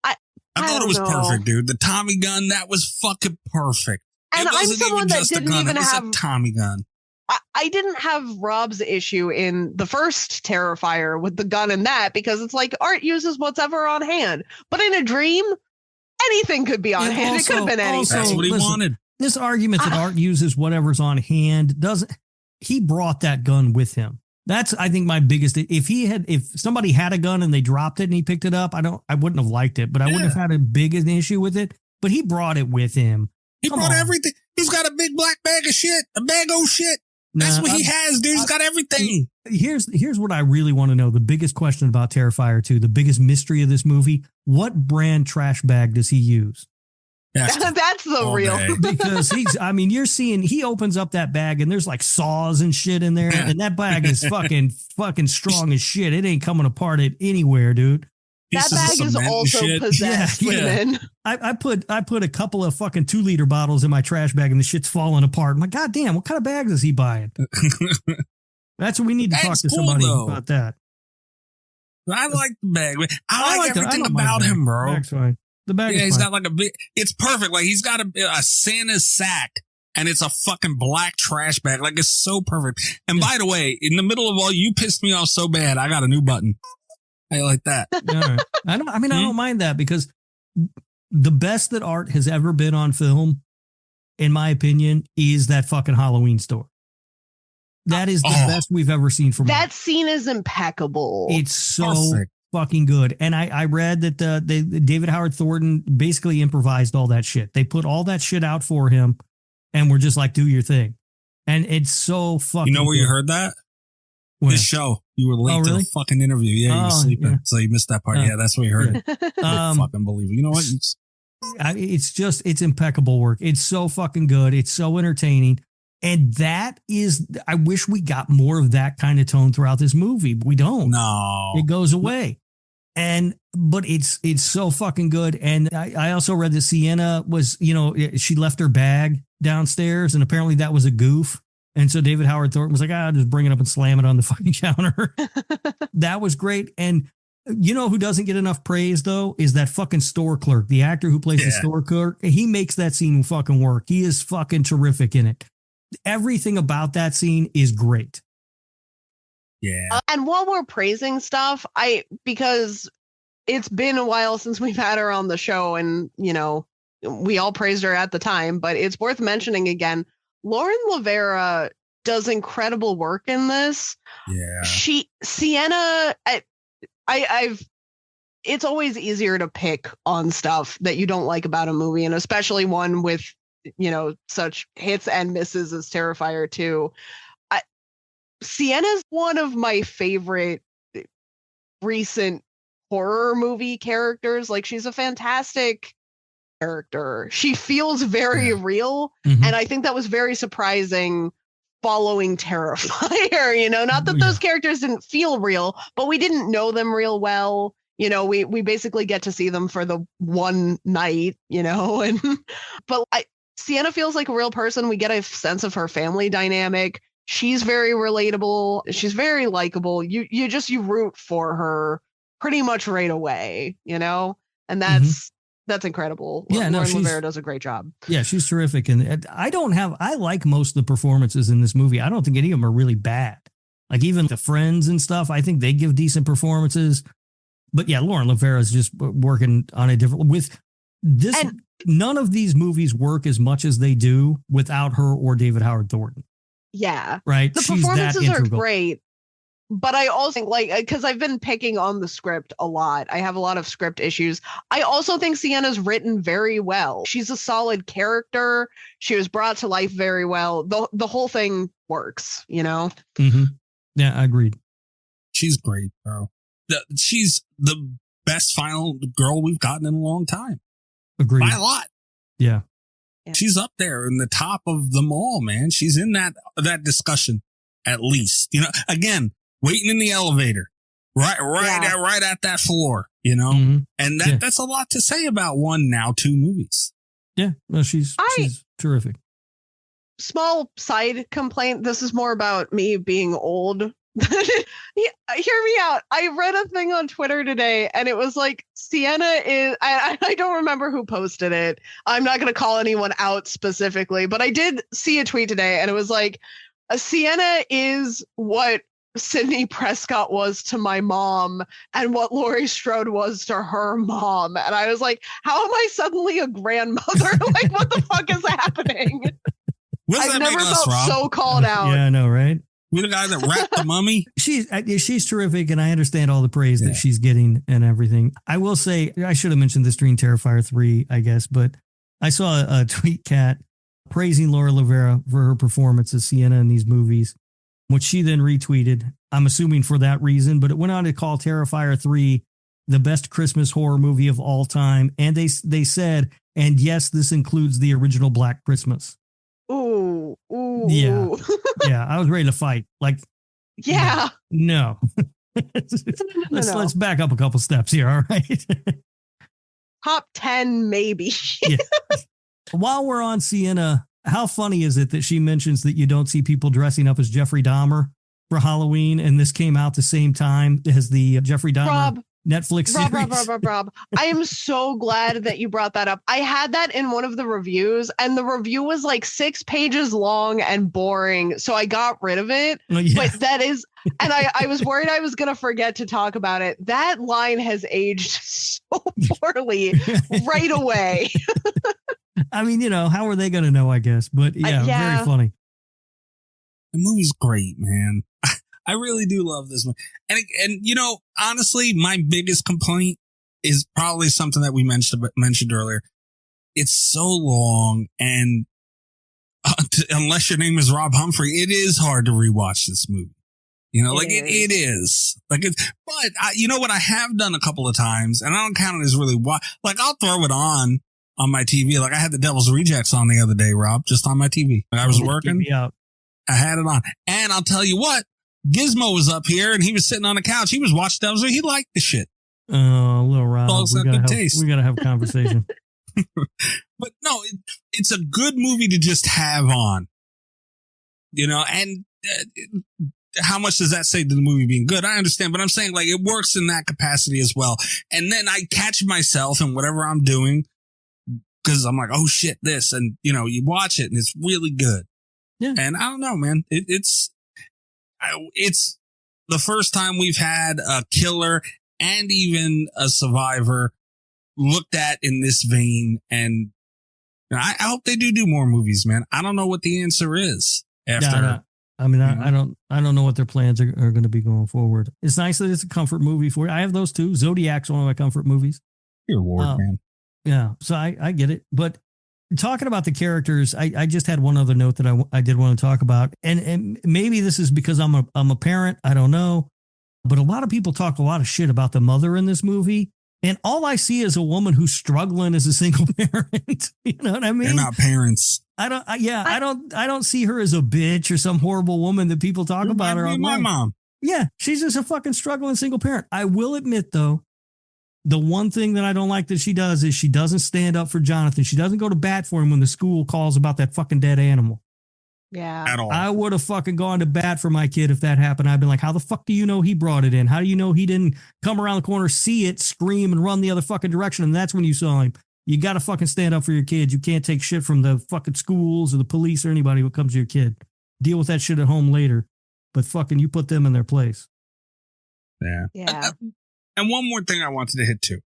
I thought it was perfect, dude. The Tommy gun, that was fucking perfect. And I'm someone that didn't even have a Tommy gun. I didn't have Rob's issue in the first Terrifier with the gun and that, because it's like art uses what's ever on hand. But in a dream, anything could be on hand. It could have been anything. That's what he wanted. This argument that art uses whatever's on hand he brought that gun with him. That's, I think, my biggest. If somebody had a gun and they dropped it and he picked it up, I wouldn't have liked it, but I wouldn't have had a big an issue with it. But he brought it with him. He brought everything. He's got a big black bag of shit, a bag of shit. That's what he has, dude. He's got everything. Here's what I really want to know. The biggest question about Terrifier 2, the biggest mystery of this movie: what brand trash bag does he use? That's the real. Because you're seeing, he opens up that bag and there's like saws and shit in there, and that bag is fucking strong as shit. It ain't coming apart at anywhere, dude. That bag is also possessed women. I put a couple of fucking 2-liter bottles in my trash bag and the shit's falling apart. I'm like, God damn, what kind of bags is he buying? That's what we need to talk to somebody about that. I like the bag. I like everything about him, bro. Bag's fine. The bag is he's fine. got like it's perfect. Like, he's got a Santa's sack, and it's a fucking black trash bag. Like, it's so perfect. And by the way, in the middle of all, you pissed me off so bad, I got a new button. I like that. Right. I don't mind that, because the best that art has ever been on film, in my opinion, is that fucking Halloween store. That is the best we've ever seen from that art. Scene is impeccable. It's so fucking good. And I read that David Howard Thornton basically improvised all that shit. They put all that shit out for him and were just like, do your thing. And it's so fucking You know where good. you heard that? Where? This show. You were late to the fucking interview. Yeah, you were sleeping. So you missed that part. Yeah, that's where you heard it. Fucking believe it. You know what? It's impeccable work. It's so fucking good. It's so entertaining. And I wish we got more of that kind of tone throughout this movie. But we don't. No. It goes away. But it's so fucking good. And I also read that Sienna was, she left her bag downstairs, and apparently that was a goof. And so David Howard Thornton was like, just bring it up and slam it on the fucking counter. That was great. And you know who doesn't get enough praise, though, is that fucking store clerk. The actor who plays the store clerk. He makes that scene fucking work. He is fucking terrific in it. Everything about that scene is great. Yeah. And while we're praising stuff, because it's been a while since we've had her on the show, and, we all praised her at the time, but it's worth mentioning again. Lauren Lavera does incredible work in this. Yeah. Sienna, it's always easier to pick on stuff that you don't like about a movie, and especially one with, such hits and misses as Terrifier 2. Sienna's one of my favorite recent horror movie characters. Like, she's a fantastic character. She feels very real, and I think that was very surprising following Terrifier. Not that those characters didn't feel real, but we didn't know them real well. We basically get to see them for the one night, but Sienna feels like a real person. We get a sense of her family dynamic. She's very relatable. She's very likable. You root for her pretty much right away, and that's incredible. Yeah, Lauren Lavera does a great job. Yeah, she's terrific. And I like most of the performances in this movie. I don't think any of them are really bad. Like, even the friends and stuff, I think they give decent performances. But yeah, Lauren Lavera is just working on a different with this. And none of these movies work as much as they do without her or David Howard Thornton. Yeah. Right. The performances are great. But I also think, because I've been picking on the script a lot. I have a lot of script issues. I also think Sienna's written very well. She's a solid character. She was brought to life very well. The whole thing works, Mm-hmm. Yeah, I agreed. She's great, bro. She's the best final girl we've gotten in a long time. Agreed. By a lot. Yeah. She's up there in the top of them all, man. She's in that discussion, at least. Again, waiting in the elevator, right at that floor, and that's a lot to say about two movies. Yeah, no, she's terrific. Small side complaint. This is more about me being old. Hear me out. I read a thing on Twitter today, and it was like, Sienna is, I don't remember who posted it. I'm not going to call anyone out specifically, but I did see a tweet today, and it was like, Sienna is what Sidney Prescott was to my mom and what Laurie Strode was to her mom. And I was like, how am I suddenly a grandmother? Like, what the fuck is happening? I've never felt so called out. Yeah, I know, right? We're the guy that wrapped the mummy. She's terrific, and I understand all the praise that she's getting and everything. I will say, I should have mentioned this during Terrifier 3, I guess, but I saw a tweet, Cat, praising Laura Lavera for her performance as Sienna in these movies, which she then retweeted, I'm assuming for that reason, but it went on to call Terrifier 3 the best Christmas horror movie of all time. And they said, and yes, this includes the original Black Christmas. Ooh. Yeah. Yeah. I was ready to fight. Like, yeah. No. Let's back up a couple steps here. All right. Top 10, maybe. Yeah. While we're on Sienna, how funny is it that she mentions that you don't see people dressing up as Jeffrey Dahmer for Halloween? And this came out the same time as the Jeffrey Dahmer Netflix series. Rob. I am so glad that you brought that up. I had that in one of the reviews, and the review was like 6 pages long and boring, so I got rid of it. Oh, yeah. But that is, and I was worried I was going to forget to talk about it. That line has aged so poorly right away. I mean, how are they going to know, I guess? But yeah, very funny. The movie's great, man. I really do love this one. And honestly, my biggest complaint is probably something that we mentioned earlier. It's so long, and unless your name is Rob Humphrey, it is hard to rewatch this movie. It is. But you know what I have done a couple of times, and I don't count it as really I'll throw it on my TV. Like, I had the Devil's Rejects on the other day, Rob, just on my TV. I was working. I had it on. And I'll tell you what, Gizmo was up here and he was sitting on the couch. He was watching Devil's Rejects. He liked the shit. Oh, little Rob. We got to have a conversation. But no, it's a good movie to just have on. And how much does that say to the movie being good? I understand, but I'm saying, like, it works in that capacity as well. And then I catch myself in whatever I'm doing, because I'm like, oh shit, this, and you watch it and it's really good. Yeah. And I don't know, man. It's the first time we've had a killer and even a survivor looked at in this vein. And I hope they do more movies, man. I don't know what the answer is after. No. I mean, I don't know what their plans are going to be going forward. It's nice that it's a comfort movie for you. I have those too. Zodiac's one of my comfort movies. Dear Lord, man. Yeah, so I get it. But talking about the characters, I just had one other note that I did want to talk about, and maybe this is because I'm a parent. I don't know, but a lot of people talk a lot of shit about the mother in this movie. And all I see is a woman who's struggling as a single parent. You know what I mean? They're not parents. I don't see her as a bitch or some horrible woman that people talk about her online. My mom. Yeah, she's just a fucking struggling single parent. I will admit though, the one thing that I don't like that she does is she doesn't stand up for Jonathan. She doesn't go to bat for him when the school calls about that fucking dead animal. Yeah. At all. I would have fucking gone to bat for my kid if that happened. I'd been like, how the fuck do you know he brought it in? How do you know he didn't come around the corner, see it, scream, and run the other fucking direction? And that's when you saw him. You got to fucking stand up for your kids. You can't take shit from the fucking schools or the police or anybody who comes to your kid. Deal with that shit at home later. But fucking you put them in their place. Yeah. Yeah. And one more thing I wanted to hit to.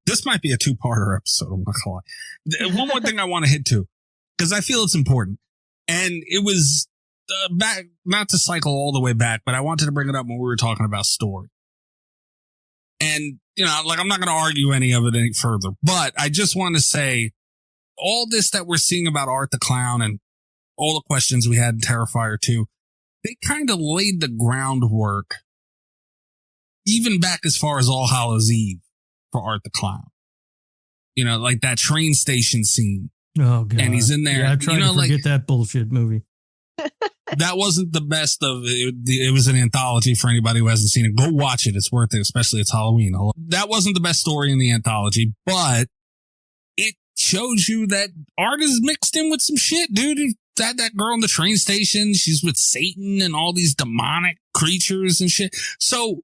This might be a 2-parter episode. I'm not gonna lie. One more thing I want to hit to, because I feel it's important. And it was back, not to cycle all the way back, but I wanted to bring it up when we were talking about story. And, you know, like, I'm not going to argue any of it any further, but I just want to say all this that we're seeing about Art the Clown and all the questions we had in Terrifier 2, they kind of laid the groundwork even back as far as All Hallows Eve for Art the Clown. You know, like that train station scene. Oh, God. And he's in there. Yeah, I tried to forget that bullshit movie. That wasn't the best of it. It was an anthology for anybody who hasn't seen it. Go watch it. It's worth it, especially it's Halloween. That wasn't the best story in the anthology, but it shows you that art is mixed in with some shit, dude. That girl in the train station, she's with Satan and all these demonic creatures and shit. So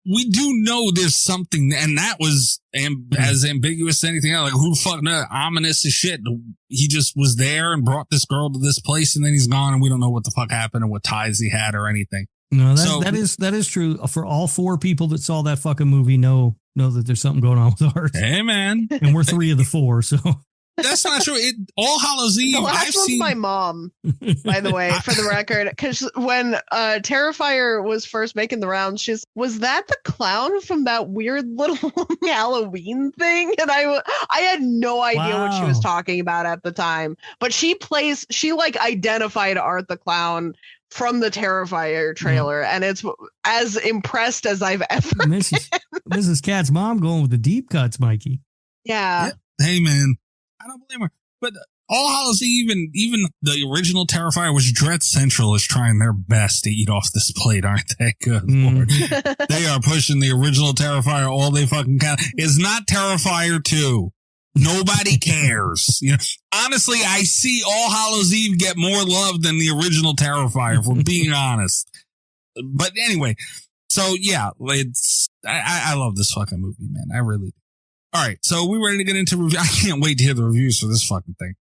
we do know there's something, and that was as ambiguous as anything else. Like, who the fuck knows? Ominous as shit. He just was there and brought this girl to this place, and then he's gone, and we don't know what the fuck happened or what ties he had or anything. No, that is true. For all 4 people that saw that fucking movie, know that there's something going on with Art. Hey, man. And we're 3 of the 4, so. That's not true. All Hallows Eve. The last one's my mom, by the way, for the record. Because when Terrifier was first making the rounds, was that the clown from that weird little Halloween thing? And I had no idea what she was talking about at the time. But she identified Art the Clown from the Terrifier trailer. And it's as impressed as I've ever been. Mrs. Cat's mom going with the deep cuts, Mikey. Yeah. Hey, man. I don't blame her. But All Hallows Eve and even the original Terrifier, which Dread Central is trying their best to eat off this plate, aren't they? Good Lord. They are pushing the original Terrifier all they fucking can. It's not Terrifier 2. Nobody cares. You know, honestly, I see All Hallows Eve get more love than the original Terrifier, if we're being honest. But anyway, so yeah, I love this fucking movie, man. I really do. All right, so we ready to get into review? I can't wait to hear the reviews for this fucking thing.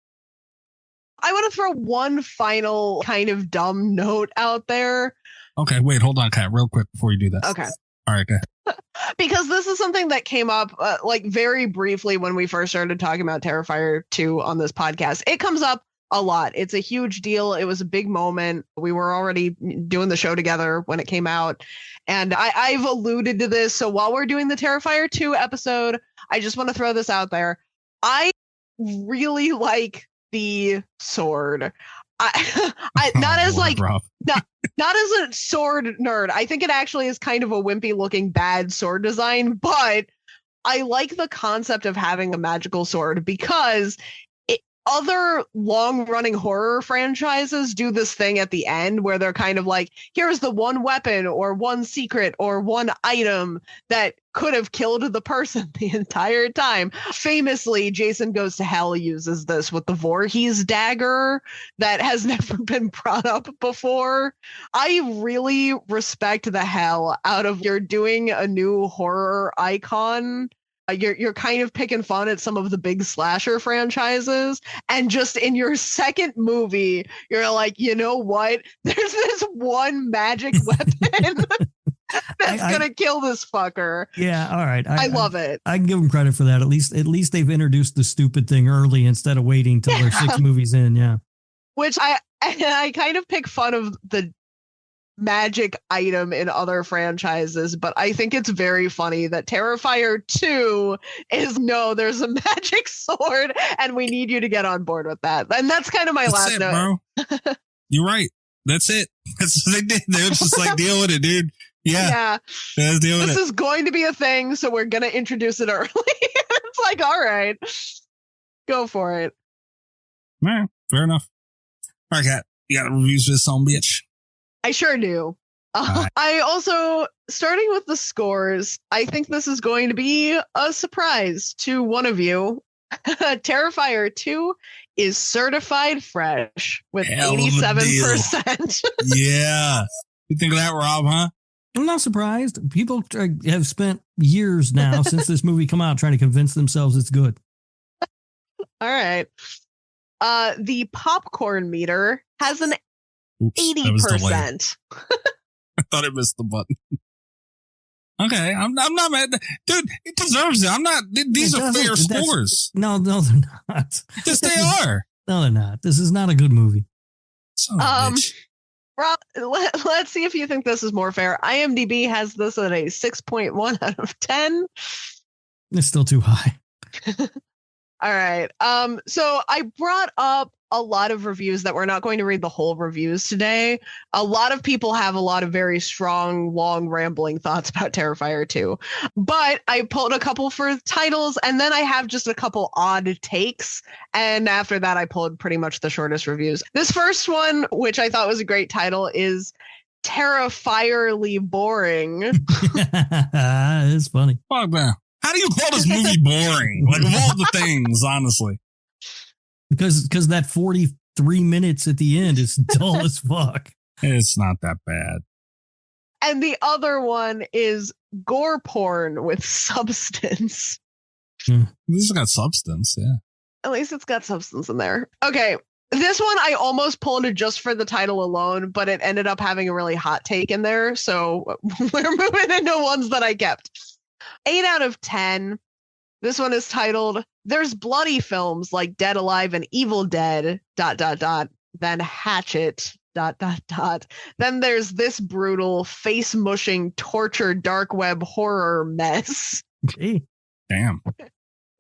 I want to throw one final kind of dumb note out there. Okay, wait, hold on, Kat, real quick before you do that. Okay. All right, go ahead. Because this is something that came up very briefly when we first started talking about Terrifier 2 on this podcast. It comes up a lot. It's a huge deal. It was a big moment. We were already doing the show together when it came out. And I've alluded to this. So while we're doing the Terrifier 2 episode, I just want to throw this out there. I really like the sword. Not as a sword nerd. I think it actually is kind of a wimpy looking bad sword design, but I like the concept of having a magical sword because other long-running horror franchises do this thing at the end where they're kind of like, here's the one weapon or one secret or one item that could have killed the person the entire time. Famously, Jason Goes to Hell uses this with the Voorhees dagger that has never been brought up before. I really respect the hell out of you're doing a new horror icon. You're kind of picking fun at some of the big slasher franchises, and just in your second movie, you're like, you know what? There's this one magic weapon that's gonna kill this fucker. Yeah, all right. I love it. I can give them credit for that. At least they've introduced the stupid thing early instead of waiting till they're 6 movies in. Yeah. Which I And I kind of pick fun of the magic item in other franchises, but I think it's very funny that Terrifier 2 is no, there's a magic sword and we need you to get on board with that. And that's kind of my last note. Bro. You're right. That's it. That's what they did. They were just like, deal with it, dude. Yeah. Let's deal with this it. is going to be a thing, so we're going to introduce it early. It's like, all right, go for it. All right, fair enough. All right, Kat, you got reviews for this song, bitch? I sure do. Right. I also, starting with the scores, I think this is going to be a surprise to one of you. Terrifier 2 is certified fresh with 87%. Yeah. You think of that, Rob, huh? I'm not surprised. People have spent years now since this movie come out trying to convince themselves it's good. All right. The popcorn meter has an 80%. I thought it missed the button. Okay, I'm not mad. Dude, it deserves it. I'm not. These are fair scores. No, they're not. Yes, they are. No, they're not. This is not a good movie. Son of a bitch. Rob, let's see if you think this is more fair. IMDb has this at a 6.1 out of 10. It's still too high. All right. So I brought up a lot of reviews that we're not going to read the whole reviews today. A lot of people have a lot of very strong, long, rambling thoughts about Terrifier 2. But I pulled a couple for titles, and then I have just a couple odd takes. And after that, I pulled pretty much the shortest reviews. This first one, which I thought was a great title, is Terrifierly Boring. It's funny. Fuck, man. How do you call this movie boring? Like, of all the things, honestly. Because that 43 minutes at the end is dull as fuck. It's not that bad. And the other one is gore porn with substance. This has got substance, yeah. At least it's got substance in there. Okay. This one I almost pulled it just for the title alone, but it ended up having a really hot take in there. So we're moving into ones that I kept. 8 out of 10. This one is titled, There's Bloody Films Like Dead Alive and Evil Dead, ... then Hatchet, ... Then there's this brutal, face-mushing, torture, dark web horror mess. Gee. Damn.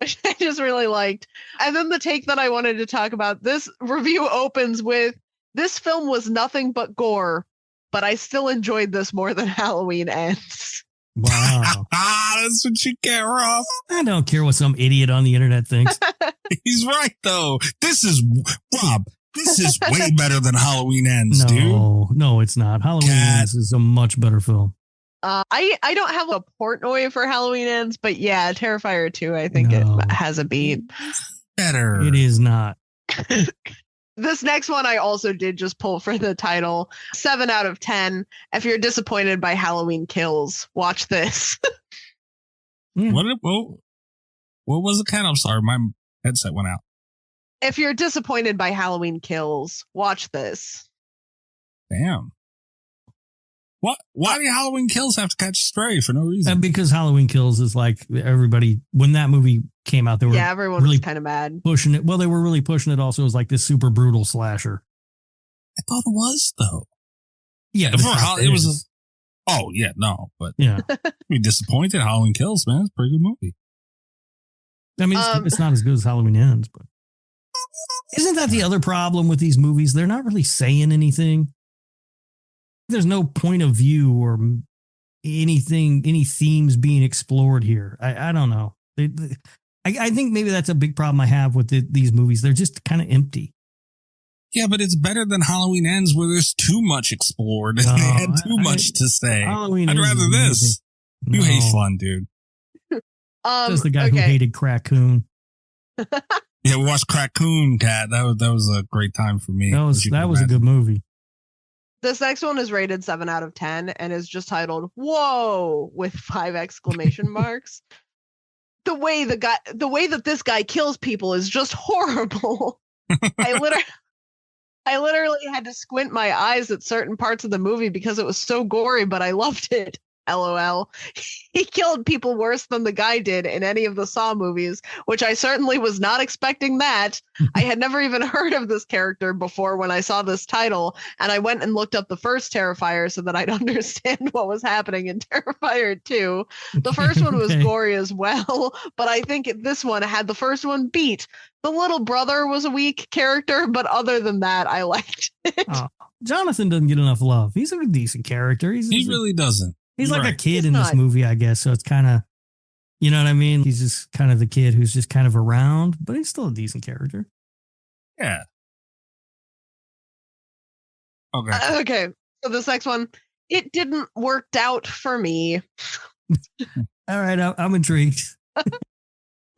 Which I just really liked. And then the take that I wanted to talk about, this review opens with, this film was nothing but gore, but I still enjoyed this more than Halloween Ends. Wow. That's what you get, Rob. I don't care what some idiot on the internet thinks. He's right, though. This is, Rob, this is way better than Halloween Ends, dude. No, it's not. Halloween Ends is a much better film. I don't have a Portnoy for Halloween Ends, but yeah, Terrifier 2, I think it has a beat. Better. It is not. This next one I also did just pull for the title. 7 out of 10. If you're disappointed by Halloween Kills, watch this. What was the kind? I'm sorry, my headset went out. If you're disappointed by Halloween Kills, watch this. Damn. What? Why do Halloween Kills have to catch a stray for no reason? Because Halloween Kills is like everybody, when that movie came out, they were everyone really was kind of mad. Pushing it. Well, they were really pushing it also as like this super brutal slasher. I thought it was, though. Yeah. It was. Oh, yeah, no. But yeah. Be disappointed. Halloween Kills, man. It's a pretty good movie. I mean, it's not as good as Halloween Ends, but isn't that the other problem with these movies? They're not really saying anything. There's no point of view or anything, any themes being explored here. I don't know. I think maybe that's a big problem I have with these movies. They're just kind of empty. Yeah, but it's better than Halloween Ends where there's too much explored and they had too much to say. I'd rather this. You hate fun, dude. Says the guy who hated Crackoon. Yeah, we watched Crackoon, Cat. That was a great time for me. That was a good movie. This next one is rated 7 out of 10 and is just titled "Whoa" with 5 exclamation marks. The way that this guy kills people is just horrible. I literally had to squint my eyes at certain parts of the movie because it was so gory, but I loved it. LOL. He killed people worse than the guy did in any of the Saw movies, which I certainly was not expecting that. I had never even heard of this character before when I saw this title, and I went and looked up the first Terrifier so that I'd understand what was happening in Terrifier 2. The first one was gory as well, but I think this one had the first one beat. The little brother was a weak character, but other than that, I liked it. Oh, Jonathan doesn't get enough love. He's a decent character. He really doesn't. He's like a kid in this movie, I guess. So it's kind of, you know what I mean? He's just kind of the kid who's just kind of around, but he's still a decent character. Yeah. Okay. Okay. So this next one, it didn't work out for me. All right. I'm intrigued.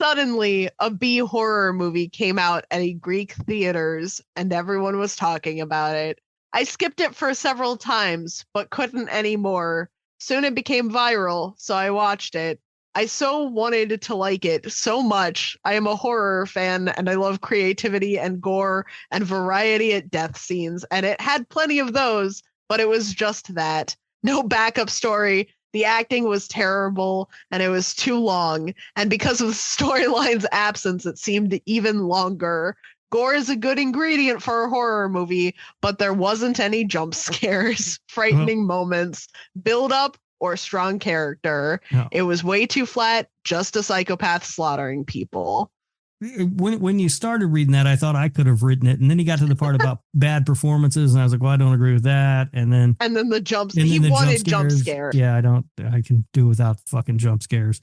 Suddenly, a B horror movie came out at a Greek theaters, and everyone was talking about it. I skipped it for several times, but couldn't anymore. Soon it became viral, so I watched it. I so wanted to like it so much. I am a horror fan, and I love creativity and gore and variety at death scenes, and it had plenty of those, but it was just that. No backup story. The acting was terrible, and it was too long, and because of the storyline's absence, it seemed even longer. Gore is a good ingredient for a horror movie, but there wasn't any jump scares, frightening moments, build up, or strong character. No. It was way too flat, just a psychopath slaughtering people. When you started reading that, I thought I could have written it, and then he got to the part about bad performances, and I was like, well, I don't agree with that. And then the jumps. He wanted jump scares. Yeah, I can do without fucking jump scares.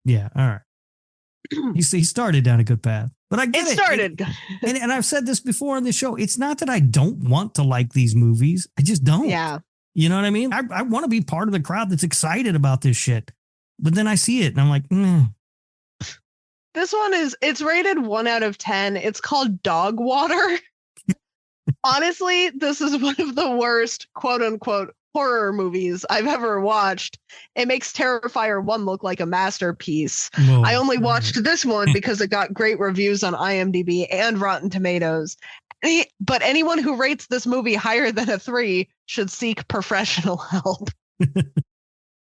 Yeah, all right. He started down a good path. But I get it. Started. And I've said this before on the show. It's not that I don't want to like these movies. I just don't. Yeah. You know what I mean? I want to be part of the crowd that's excited about this shit. But then I see it and I'm like, This one it's rated 1 out of 10. It's called Dog Water. Honestly, this is one of the worst, quote unquote, horror movies I've ever watched. It makes Terrifier 1 look like a masterpiece. Whoa. I only watched this one because it got great reviews on IMDb and Rotten Tomatoes. But anyone who rates this movie higher than a 3 should seek professional help.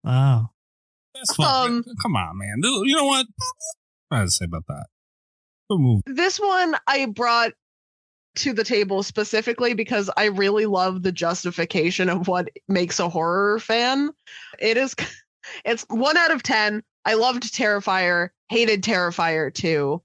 Wow. That's fine. Come on, man. You know what? I have to say about that. Good movie. This one I brought to the table specifically because I really love the justification of what makes a horror fan. It's 1 out of 10. I loved Terrifier, hated Terrifier 2.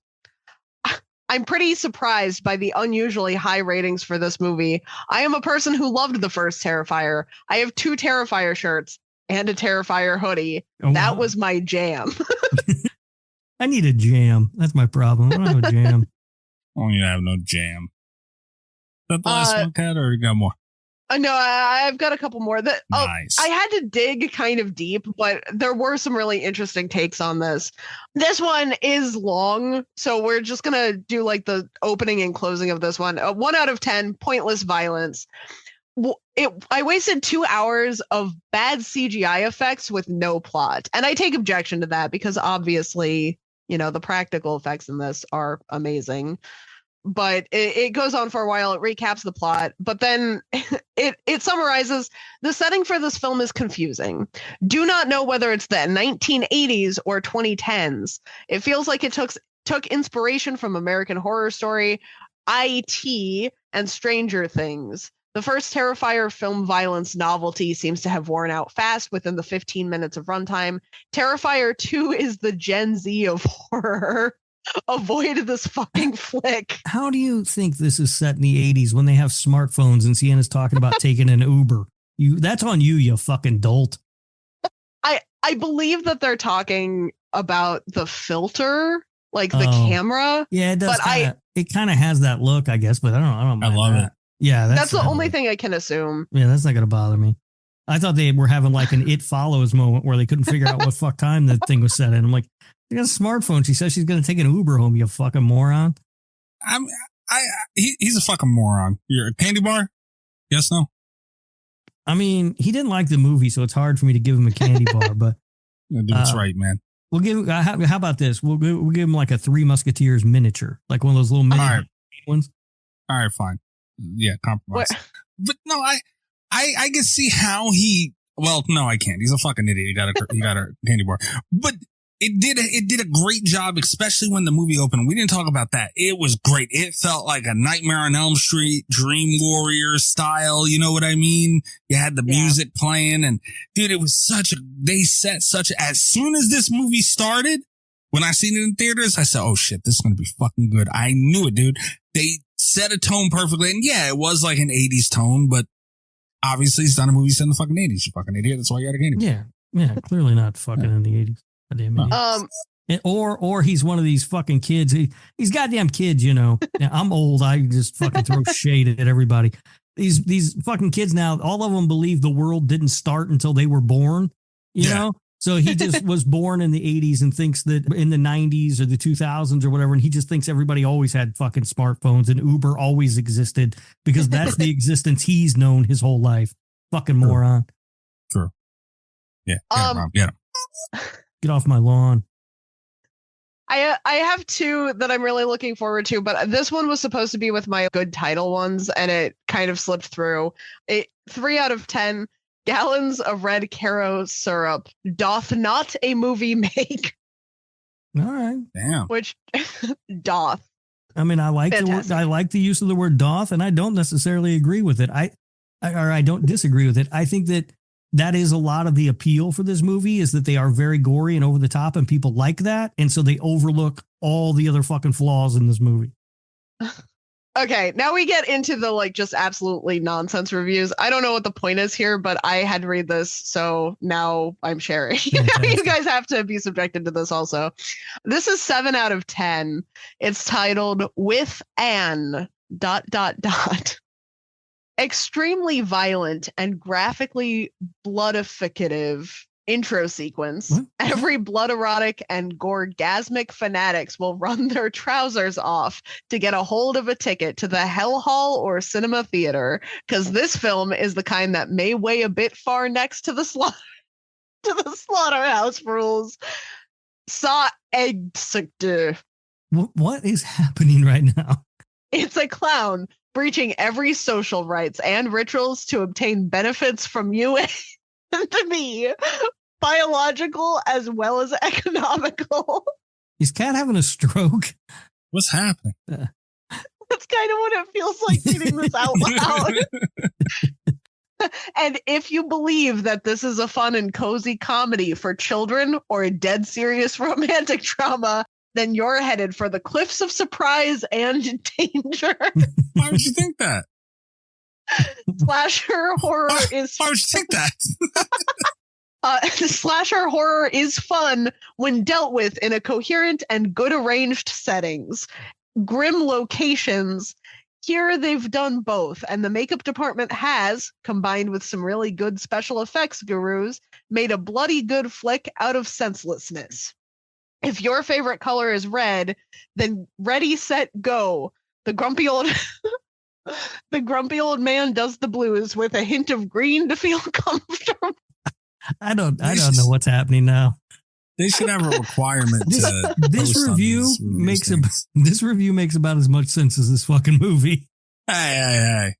I'm pretty surprised by the unusually high ratings for this movie. I am a person who loved the first Terrifier. I have 2 Terrifier shirts and a Terrifier hoodie. Oh, that wow. was my jam. I need a jam. That's my problem. I don't have a jam. Oh, you have no jam. Is that the last one, Kat, or you got more? No, I've got a couple more. Nice. I had to dig kind of deep, but there were some really interesting takes on this. This one is long, so we're just going to do like the opening and closing of this one. 1 out of 10, pointless violence. I wasted 2 hours of bad CGI effects with no plot. And I take objection to that because obviously, the practical effects in this are amazing. But it goes on for a while. It recaps the plot, but then it summarizes the setting for this film is confusing. Do not know whether it's the 1980s or 2010s. It feels like it took inspiration from American Horror Story, IT, and Stranger Things. The first Terrifier film violence novelty seems to have worn out fast within the 15 minutes of runtime. Terrifier 2 is the Gen Z of horror. Avoid this fucking flick. How do you think this is set in the 80s when they have smartphones and Sienna's talking about taking an Uber? That's on you fucking dolt. I believe that they're talking about the filter, like the camera. Yeah, it does. It kind of has that look, I guess, but I don't know. I love it. Yeah, that's the only thing I can assume. Yeah, that's not going to bother me. I thought they were having like an It Follows moment where they couldn't figure out what fuck time the thing was set in. I'm like, you got a smartphone. She says she's going to take an Uber home, you fucking moron. He's a fucking moron. You're a candy bar? Yes, no? I mean, he didn't like the movie, so it's hard for me to give him a candy bar, but. Yeah, do what's right, man. We'll give how about this? We'll give him like a Three Musketeers miniature, like one of those little mini ones. All right, fine. Yeah, compromise. But no, I can see how he Well, no, I can't. He's a fucking idiot. He got a candy bar. But it did a great job, especially when the movie opened. We didn't talk about that. It was great. It felt like a Nightmare on Elm Street, Dream Warrior style. You know what I mean? You had the music playing, and dude, it was as soon as this movie started, when I seen it in theaters, I said, oh shit, this is going to be fucking good. I knew it, dude. They set a tone perfectly. And yeah, it was like an 80s tone, but obviously it's not a movie set in the fucking 80s. You fucking idiot. That's why you got a candy bar. Yeah, clearly not fucking in the 80s. Goddamn idiot. Or he's one of these fucking kids. He's goddamn kids, you know. I'm old. I just fucking throw shade at everybody. These fucking kids now, all of them believe the world didn't start until they were born, you know? So he just was born in the 80s and thinks that in the 90s or the 2000s or whatever, and he just thinks everybody always had fucking smartphones and Uber always existed because that's the existence he's known his whole life. Fucking moron. True. Yeah. Rob, get him. Get off my lawn. I have two that I'm really looking forward to, but this one was supposed to be with my good title ones, and it kind of slipped through. 3 out of 10 gallons of red Caro syrup doth not a movie make. All right. Damn. Which doth. I mean, I like the use of the word doth, and I don't necessarily agree with it. I don't disagree with it. I think that is a lot of the appeal for this movie is that they are very gory and over the top, and people like that, and so they overlook all the other fucking flaws in this movie. Okay, now we get into the just absolutely nonsense reviews. I don't know what the point is here, but I had to read this, so now I'm sharing. You guys have to be subjected to this also. This is 7 out of 10. It's titled With An ... Extremely violent and graphically bloodificative intro sequence. What? Every blood erotic and goregasmic fanatics will run their trousers off to get a hold of a ticket to the Hell Hall or cinema theater, because this film is the kind that may weigh a bit far next to the slaughterhouse rules. Saw egg. What is happening right now? It's a clown breaching every social rights and rituals to obtain benefits from you and me, biological as well as economical. Is Cat having a stroke? What's happening? That's kind of what it feels like reading this out loud. And if you believe that this is a fun and cozy comedy for children or a dead serious romantic drama, then you're headed for the cliffs of surprise and danger. Why would you think that? Slasher horror is... Why would you think that? Slasher horror is fun when dealt with in a coherent and good arranged settings. Grim locations. Here they've done both, and the makeup department has, combined with some really good special effects gurus, made a bloody good flick out of senselessness. If your favorite color is red, then ready, set, go. The grumpy old man does the blues with a hint of green to feel comfortable. I don't know what's happening now. They should have a requirement this review makes about as much sense as this fucking movie. Hey.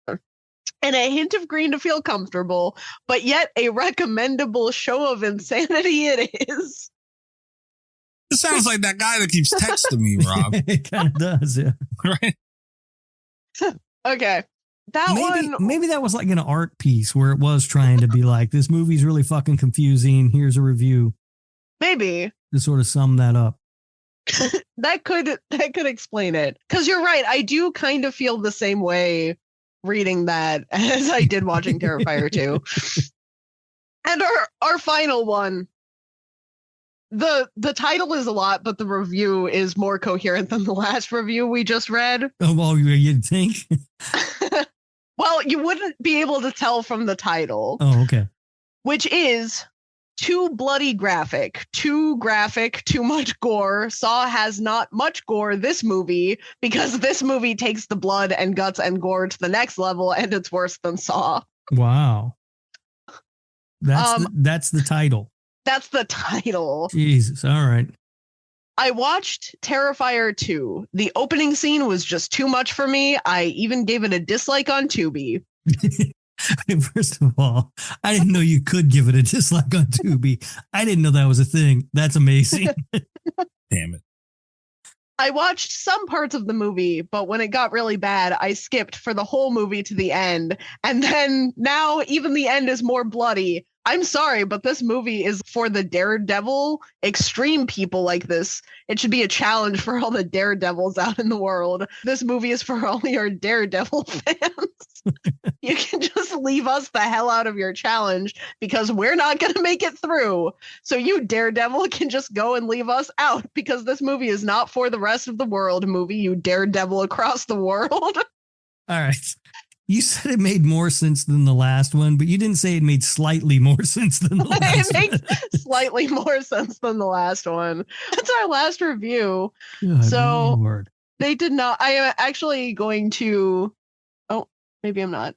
And a hint of green to feel comfortable, but yet a recommendable show of insanity it is. It sounds like that guy that keeps texting me, Rob. It kind of does, yeah. Right? Okay. Maybe that was like an art piece where it was trying to be like, this movie's really fucking confusing. Here's a review. Maybe. To sort of sum that up. That could explain it. Because you're right. I do kind of feel the same way reading that as I did watching Terrifier 2. And our final one. The title is a lot, but the review is more coherent than the last review we just read. Oh, well, you'd think? Well, you wouldn't be able to tell from the title. Oh, okay. Which is too bloody graphic, too much gore. Saw has not much gore this movie because this movie takes the blood and guts and gore to the next level, and it's worse than Saw. Wow. That's the title. That's the title. Jesus. All right. I watched Terrifier 2. The opening scene was just too much for me. I even gave it a dislike on Tubi. First of all, I didn't know you could give it a dislike on Tubi. I didn't know that was a thing. That's amazing. Damn it. I watched some parts of the movie, but when it got really bad, I skipped for the whole movie to the end. And then now even the end is more bloody. I'm sorry, but this movie is for the Daredevil extreme people like this. It should be a challenge for all the Daredevils out in the world. This movie is for all your Daredevil fans. You can just leave us the hell out of your challenge because we're not going to make it through. So you Daredevil can just go and leave us out because this movie is not for the rest of the world movie, you Daredevil across the world. All right. You said it made more sense than the last one, but you didn't say it made slightly more sense than the last one. It makes slightly more sense than the last one. That's our last review. Good so Lord. They did not. I am actually going to. Oh, maybe I'm not.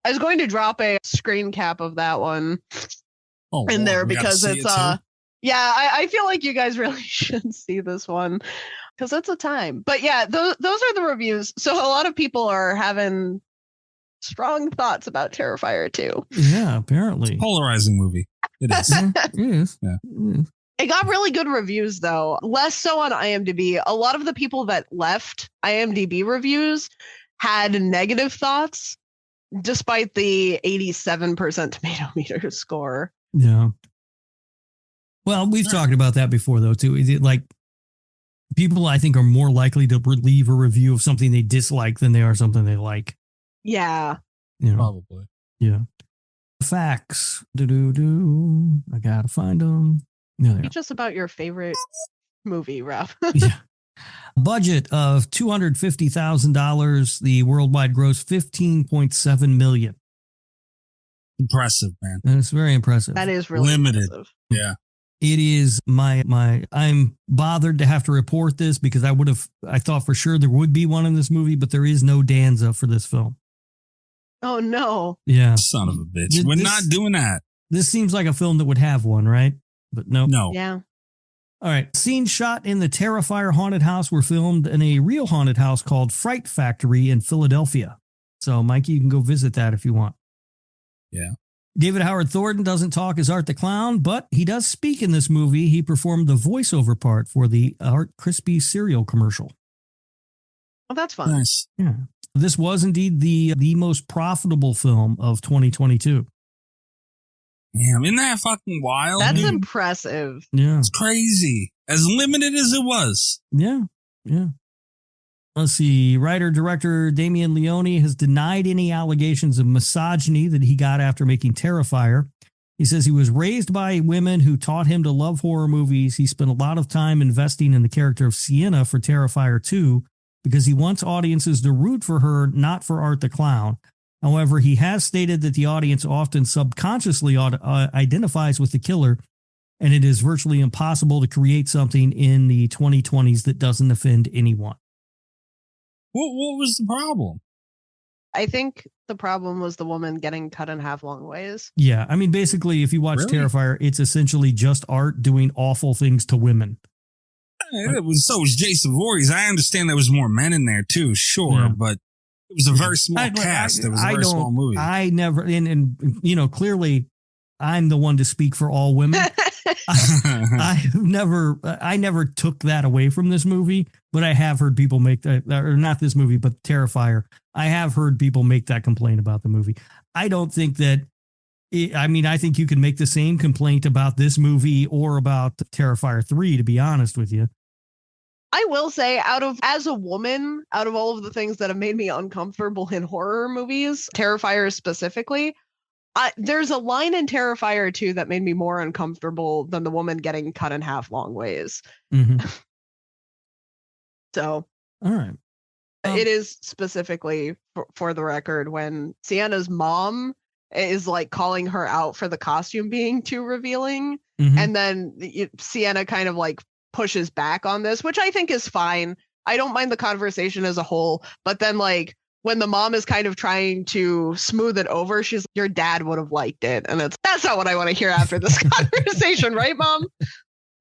I was going to drop a screen cap of that one in there because it's yeah, I feel like you guys really should see this one because it's a time. But yeah, those are the reviews. So a lot of people are having strong thoughts about Terrifier 2. Yeah, apparently. It's a polarizing movie. It is. It is. Yeah. It got really good reviews, though. Less so on IMDb. A lot of the people that left IMDb reviews had negative thoughts, despite the 87% tomato meter score. Yeah. Well, we've talked about that before, though, too. Like, people, I think, are more likely to leave a review of something they dislike than they are something they like. Yeah. You know? Probably. Yeah. Facts. I gotta find them. Yeah, it's just about your favorite movie, Rob. Yeah. Budget of $250,000. The worldwide gross $15.7 million. Impressive, man. And it's very impressive. That is really limited. Impressive. Yeah. It is I'm bothered to have to report this because I thought for sure there would be one in this movie, but there is no Danza for this film. Oh no. Yeah. Son of a bitch. We're not doing that. This seems like a film that would have one, right? But no. No. Yeah. All right. Scenes shot in the Terrifier haunted house were filmed in a real haunted house called Fright Factory in Philadelphia. So, Mikey, you can go visit that if you want. Yeah. David Howard Thornton doesn't talk as Art the Clown, but he does speak in this movie. He performed the voiceover part for the EyeRChris cereal commercial. Well, that's fun. Nice. Yeah. This was indeed the most profitable film of 2022. Damn, isn't that fucking wild? That's dude? impressive. Yeah. It's crazy. As limited as it was. Yeah. Yeah. Let's see. Writer-director Damien Leone has denied any allegations of misogyny that he got after making Terrifier. He says he was raised by women who taught him to love horror movies. He spent a lot of time investing in the character of Sienna for Terrifier 2 because he wants audiences to root for her, not for Art the Clown. However, he has stated that the audience often subconsciously identifies with the killer, and it is virtually impossible to create something in the 2020s that doesn't offend anyone. What was the problem? I think the problem was the woman getting cut in half long ways. Yeah. I mean, basically, if you watch Terrifier, it's essentially just Art doing awful things to women. So was Jason Voorhees. I understand there was more men in there too, sure, but it was a very small cast. It was a very small movie. I never, and you know, clearly I'm the one to speak for all women. I never took that away from this movie, but I have heard people make that, or not this movie, but Terrifier. I have heard people make that complaint about the movie. I don't think that, I think you can make the same complaint about this movie or about Terrifier 3, to be honest with you. I will say, as a woman, out of all of the things that have made me uncomfortable in horror movies, Terrifier specifically, there's a line in Terrifier 2 that made me more uncomfortable than the woman getting cut in half long ways. Mm-hmm. So, all right. It is specifically for the record when Sienna's mom is like calling her out for the costume being too revealing. Mm-hmm. And then Sienna kind of like pushes back on this, which I think is fine. I don't mind the conversation as a whole, but then like when the mom is kind of trying to smooth it over, she's your dad would have liked it. And that's not what I want to hear after this conversation, right, Mom?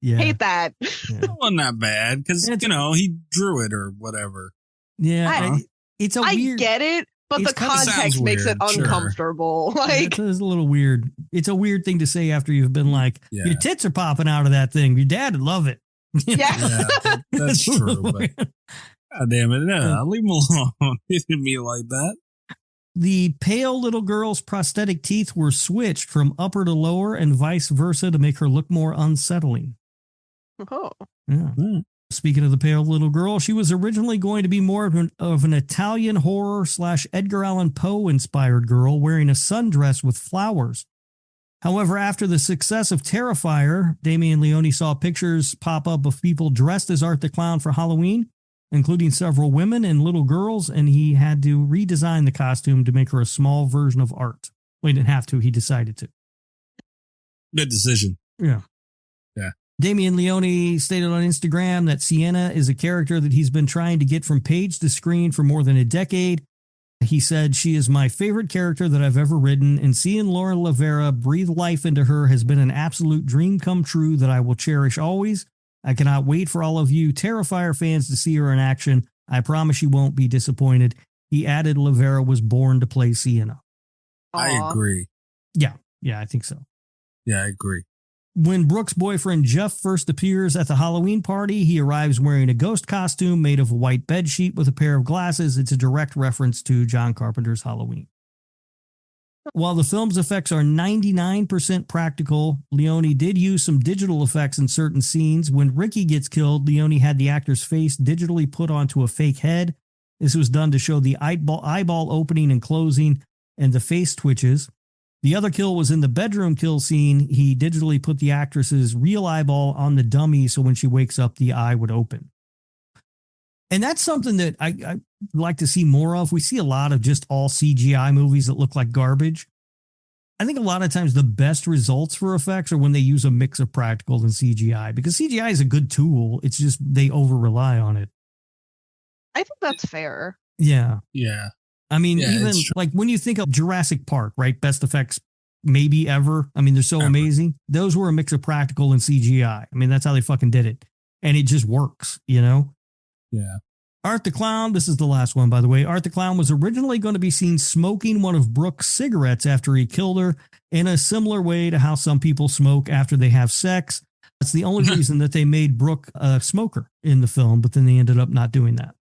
Yeah. Hate that. Yeah. It wasn't that bad because, he drew it or whatever. Yeah. It's a weird. I get it, But It's the kinda context sounds makes it weird, sure. uncomfortable. Like, it's a little weird. It's a weird thing to say after you've been like, Yeah. your tits are popping out of that thing. Your dad would love it. yeah. Yeah, that's It's a true. little But weird. God damn it. No, leave him alone. He didn't mean it like that. The pale little girl's prosthetic teeth were switched from upper to lower and vice versa to make her look more unsettling. Oh. Yeah. Speaking of the pale little girl, she was originally going to be more of an Italian horror / Edgar Allan Poe inspired girl wearing a sundress with flowers. However, after the success of Terrifier, Damien Leone saw pictures pop up of people dressed as Art the Clown for Halloween, including several women and little girls, and he had to redesign the costume to make her a small version of Art. Well, he didn't have to, he decided to. Good decision. Yeah. Yeah. Damien Leone stated on Instagram that Sienna is a character that he's been trying to get from page to screen for more than a decade. He said, she is my favorite character that I've ever written, and seeing Laura Lavera breathe life into her has been an absolute dream come true that I will cherish always. I cannot wait for all of you Terrifier fans to see her in action. I promise you won't be disappointed. He added Lavera was born to play Sienna. I Aw. agree. Yeah, I think so. Yeah, I agree. When Brooke's boyfriend Jeff first appears at the Halloween party, he arrives wearing a ghost costume made of a white bedsheet with a pair of glasses. It's a direct reference to John Carpenter's Halloween. While the film's effects are 99% practical, Leone did use some digital effects in certain scenes. When Ricky gets killed, Leone had the actor's face digitally put onto a fake head. This was done to show the eyeball opening and closing and the face twitches. The other kill was in the bedroom kill scene. He digitally put the actress's real eyeball on the dummy so when she wakes up, the eye would open. And that's something that I like to see more of. We see a lot of just all CGI movies that look like garbage. I think a lot of times the best results for effects are when they use a mix of practical and CGI, because CGI is a good tool. It's just they over-rely on it. I think that's fair. Yeah. Yeah. I mean, Yeah, even it's true. like when you think of Jurassic Park, right? Best effects maybe ever. I mean, they're so Ever. amazing. Those were a mix of practical and CGI. I mean, that's how they fucking did it. And it just works, you know? Yeah. Art the Clown, this is the last one, by the way. Art the Clown was originally going to be seen smoking one of Brooke's cigarettes after he killed her in a similar way to how some people smoke after they have sex. That's the only reason that they made Brooke a smoker in the film, but then they ended up not doing that.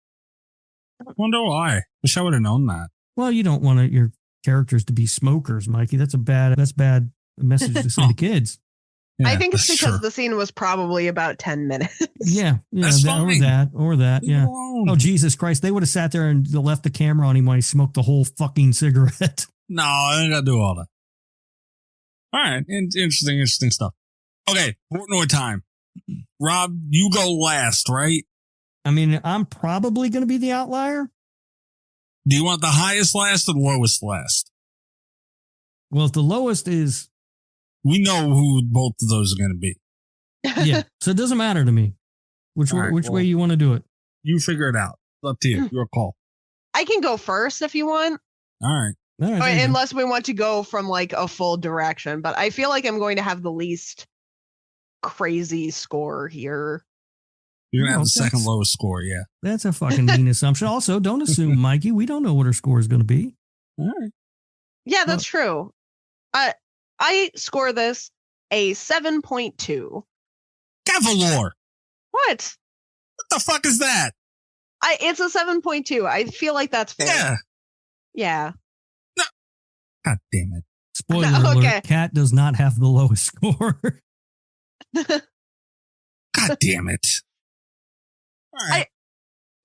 I wonder why. Wish I would have known that. Well, you don't want your characters to be smokers, Mikey. That's bad message to send to kids. Yeah, I think it's that's because true. the scene was probably about 10 minutes. Yeah, That's fine. or that. Leave Yeah. him alone. Oh, Jesus Christ. They would have sat there and left the camera on him while he smoked the whole fucking cigarette. No, I ain't got to do all that. All right. Interesting stuff. Okay. Portnoy time. Rob, you go last, right? I mean, I'm probably going to be the outlier. Do you want the highest last or the lowest last? Well, if the lowest is, We know who both of those are going to be. yeah. So it doesn't matter to me which All right, way well- you want to do it. You figure it out. It's up to you. Your call. I can go first if you want, All right. All right, or there you go. unless we want to go from like a full direction. But I feel like I'm going to have the least crazy score here. You're going to have Oh, the second that's- lowest score. Yeah. That's a fucking mean assumption. Also, don't assume, Mikey. We don't know what her score is going to be. All right. Yeah, that's true. I score this a 7.2. Cavalier. What? What the fuck is that? It's a 7.2. I feel like that's fair. Yeah. Yeah. God damn it. Spoiler No, alert, okay. Kat does not have the lowest score. God damn it. All right.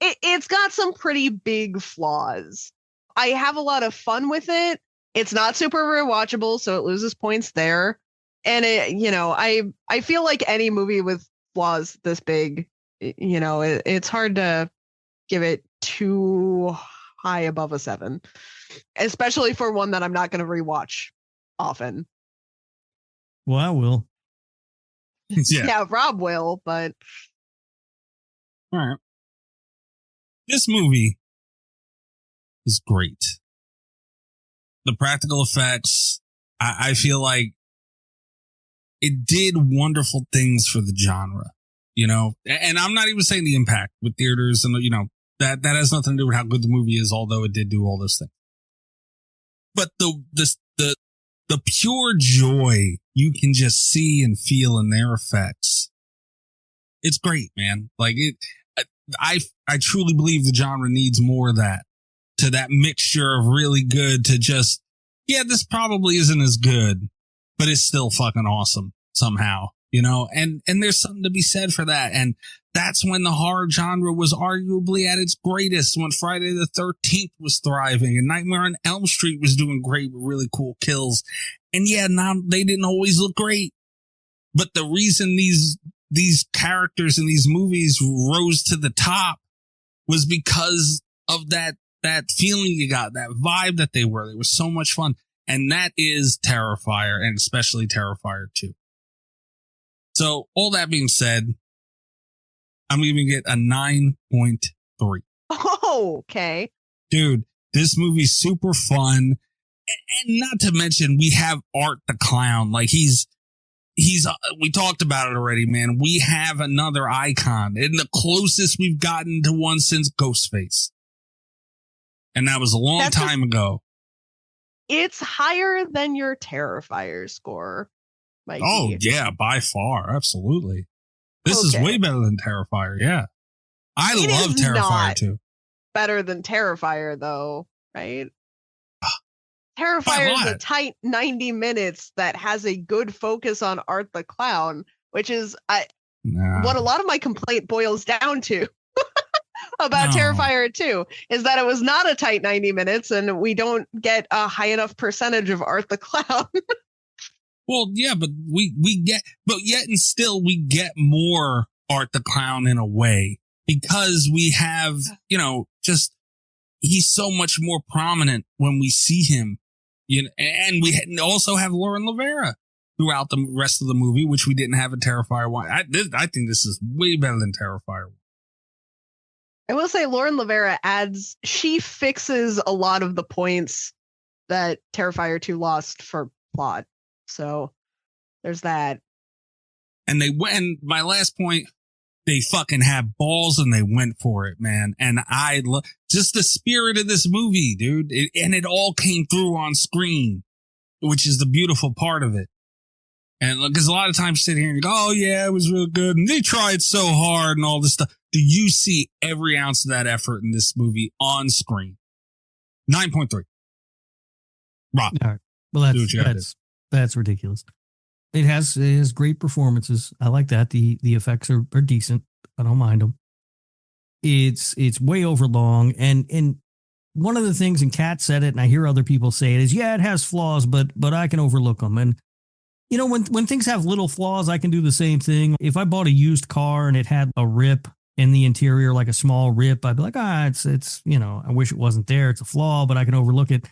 It's got some pretty big flaws. I have a lot of fun with it. It's not super rewatchable, so it loses points there. And I feel like any movie with flaws this big, it's hard to give it too high above a 7, especially for one that I'm not going to rewatch often. Well, I will. Yeah. Yeah, Rob will, but All right. This movie is great. The practical effects, I feel like it did wonderful things for the genre, and I'm not even saying the impact with theaters and, that has nothing to do with how good the movie is, although it did do all those things. but the pure joy you can just see and feel in their effects. It's great, man. Like I truly believe the genre needs more of that, to that mixture of really good to just, yeah, this probably isn't as good, but it's still fucking awesome somehow, you know? And there's something to be said for that. And that's when the horror genre was arguably at its greatest, when Friday the 13th was thriving and Nightmare on Elm Street was doing great with really cool kills. And yeah, now they didn't always look great, but the reason these characters in these movies rose to the top was because of that feeling you got, that vibe that they were so much fun. And that is Terrifier, and especially Terrifier 2. So all that being said, I'm giving it a 9.3. Oh, okay. Dude, this movie's super fun. And not to mention, we have Art the Clown. Like he's, we talked about it already, man. We have another icon, and the closest we've gotten to one since Ghostface. And that was a long time ago. It's higher than your Terrifier score, Mikey. Oh, yeah, by far. Absolutely. This is way better than Terrifier. Yeah. I love Terrifier too. Better than Terrifier, though, right? Terrifier is a tight 90 minutes that has a good focus on Art the Clown, which is what a lot of my complaint boils down to about Terrifier 2, is that it was not a tight 90 minutes and we don't get a high enough percentage of Art the Clown. Well, yeah, but yet and still we get more Art the Clown in a way, because we have, you know, just, he's so much more prominent when we see him. You know, and we also have Lauren Levera throughout the rest of the movie, which we didn't have in Terrifier 1. I think this is way better than Terrifier 1. I will say Lauren Levera she fixes a lot of the points that Terrifier 2 lost for plot. So there's that. And my last point, they fucking have balls and they went for it, man. And I love just the spirit of this movie, dude. It all came through on screen, which is the beautiful part of it. And because a lot of times you sit here and you go, oh yeah, it was real good. And they tried so hard and all this stuff. Do you see every ounce of that effort in this movie on screen? 9.3. Rob. All right. Well, that's ridiculous. It has great performances. I like that. The effects are decent. I don't mind them. It's way over long. And one of the things, and Kat said it, and I hear other people say it, is, yeah, it has flaws, but I can overlook them. And, you know, when things have little flaws, I can do the same thing. If I bought a used car and it had a rip in the interior, like a small rip, I'd be like, it's, you know, I wish it wasn't there. It's a flaw, but I can overlook it.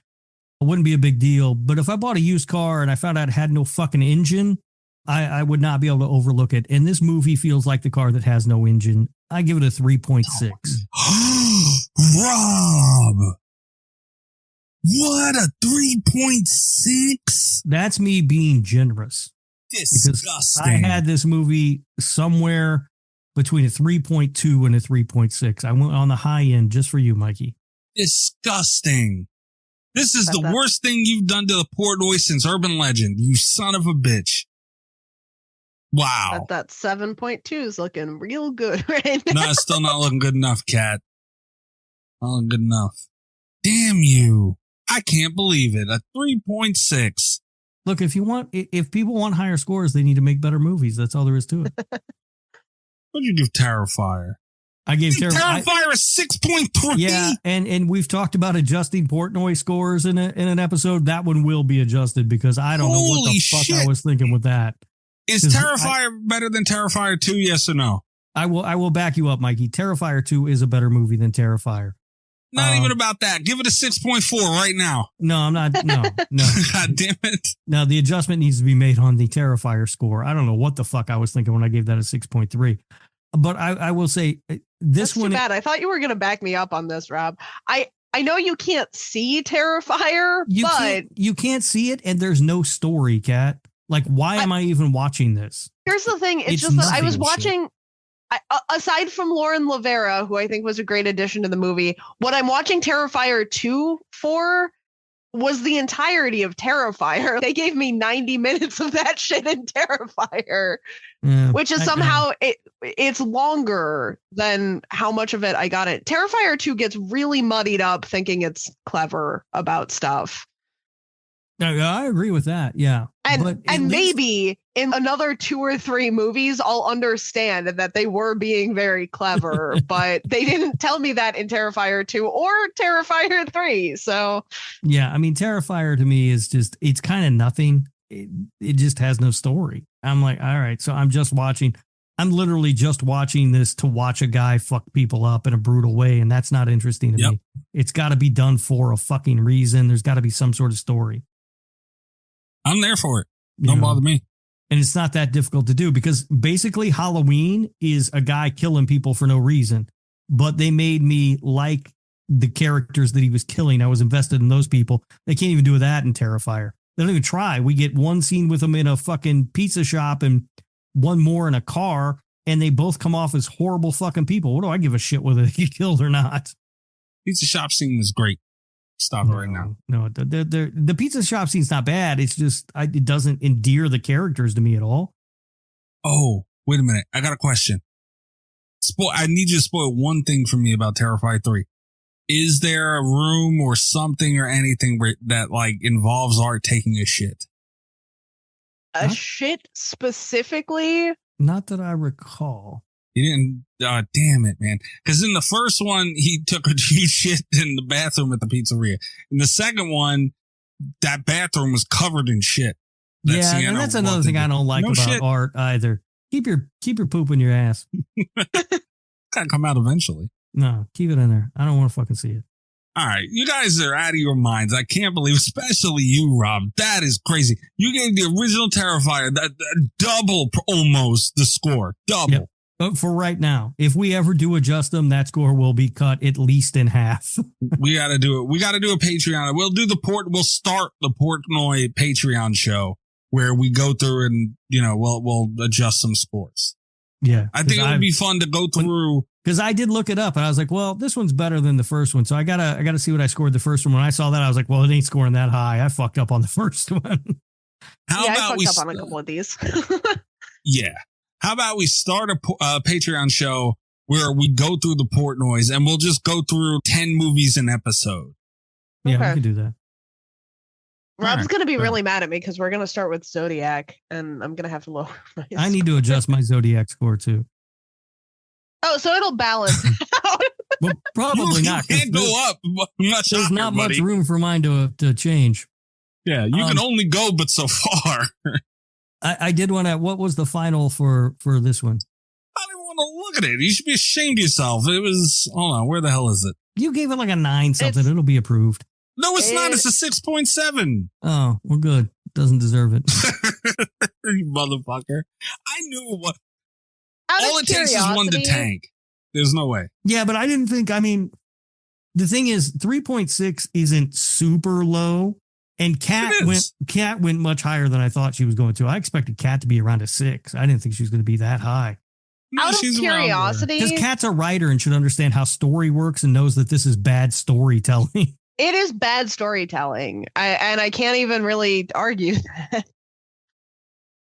It wouldn't be a big deal. But if I bought a used car and I found out it had no fucking engine, I would not be able to overlook it. And this movie feels like the car that has no engine. I give it a 3.6. Rob, what a 3.6? That's me being generous. Disgusting. Because I had this movie somewhere between a 3.2 and a 3.6. I went on the high end just for you, Mikey. Disgusting. This is the worst thing you've done to the Portnoy since Urban Legend, you son of a bitch. Wow. That 7.2 is looking real good right now. No, it's still not looking good enough, Kat. Not looking good enough. Damn you. I can't believe it. A 3.6. Look, if people want higher scores, they need to make better movies. That's all there is to it. What'd you give Terrifier? I gave Terrifier a 6.3. Yeah, and we've talked about adjusting Portnoy scores in an episode. That one will be adjusted because I don't know what the fuck I was thinking with that. Is Terrifier better than Terrifier 2? Yes or no? I will back you up, Mikey. Terrifier 2 is a better movie than Terrifier. Not even about that. Give it a 6.4 right now. No, I'm not. No. God damn it. No, the adjustment needs to be made on the Terrifier score. I don't know what the fuck I was thinking when I gave that a 6.3. But I will say this one. That's too bad. I thought you were going to back me up on this, Rob. I know you can't see Terrifier, but you can't see it, and there's no story, Kat. Like, why am I even watching this? Here's the thing. It's just that I was watching, aside from Lauren Levera, who I think was a great addition to the movie, what I'm watching Terrifier 2 for was the entirety of Terrifier. They gave me 90 minutes of that shit in Terrifier, which is somehow it's longer than how much of it I got it. Terrifier 2 gets really muddied up thinking it's clever about stuff. I agree with that. Yeah. And maybe in another 2 or 3 movies, I'll understand that they were being very clever, but they didn't tell me that in Terrifier 2 or Terrifier 3. So, yeah, I mean, Terrifier to me is just, it's kind of nothing. It just has no story. I'm like, all right, so I'm literally just watching this to watch a guy fuck people up in a brutal way. And that's not interesting to me. It's got to be done for a fucking reason. There's got to be some sort of story. I'm there for it. Don't bother me. And it's not that difficult to do because basically Halloween is a guy killing people for no reason. But they made me like the characters that he was killing. I was invested in those people. They can't even do that in Terrifier. They don't even try. We get one scene with them in a fucking pizza shop and one more in a car. And they both come off as horrible fucking people. What do I give a shit whether they get killed or not? Pizza shop scene is great. Stop it right now. No, the pizza shop scene's not bad. It's just it doesn't endear the characters to me at all. Oh, wait a minute. I got a question. I need you to spoil one thing for me about Terrifier 3. Is there a room or something or anything that like involves Art taking a shit? Shit specifically? Not that I recall. He didn't. Damn it, man. Because in the first one, he took a huge shit in the bathroom at the pizzeria. In the second one, that bathroom was covered in shit. And that's another thing I don't like about Art either. Keep your poop in your ass. Gotta come out eventually. No, keep it in there. I don't want to fucking see it. All right, you guys are out of your minds. I can't believe, especially you, Rob. That is crazy. You gave the original Terrifier that double almost the score. Double. Yep. But for right now, if we ever do adjust them, that score will be cut at least in half. We got to do it. We got to do a Patreon. We'll start the Portnoy Patreon show where we go through and, we'll adjust some scores. Yeah. I think it would be fun to go through. Because I did look it up and I was like, well, this one's better than the first one. So I gotta see what I scored the first one. When I saw that, I was like, well, it ain't scoring that high. I fucked up on the first one. I fucked up on a couple of these. Yeah. How about we start a Patreon show where we go through the Portnoys and we'll just go through 10 movies an episode. Yeah, we can do that. Rob's going to be really mad at me because we're going to start with Zodiac and I'm going to have to lower my score. I need to adjust my Zodiac score too. Oh, so it'll balance out. Well, probably not. You can't go up. There's not much room for mine to change. Yeah, you can only go but so far. I did want to. What was the final for this one? I don't even want to look at it. You should be ashamed of yourself. It was. Hold on. Where the hell is it? You gave it like a 9 something. It'll be approved. No, it's not. It's a 6.7. Oh, well, good. Doesn't deserve it. You motherfucker. I knew what. All it takes is one to tank. There's no way. Yeah, but I didn't think. I mean, the thing is, 3.6 isn't super low. And Kat went much higher than I thought she was going to. I expected Kat to be around a 6. I didn't think she was going to be that high. No, out of curiosity, because Kat's a writer and should understand how story works and knows that this is bad storytelling. It is bad storytelling, I can't even really argue that.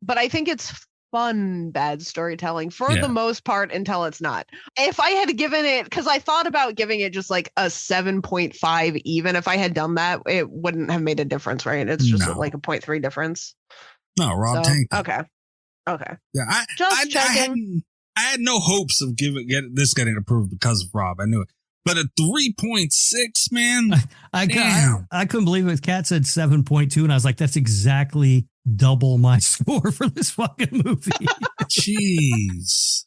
But I think it's fun bad storytelling for the most part until it's not. If I had given it, because I thought about giving it just like a 7.5 even, if I had done that, it wouldn't have made a difference, right? It's just like a 0.3 difference. No, Rob tanked. Okay. Yeah, I had no hopes of getting approved because of Rob. I knew it. But a 3.6, man. I couldn't believe it. Kat said 7.2, and I was like, that's exactly double my score for this fucking movie. Jeez.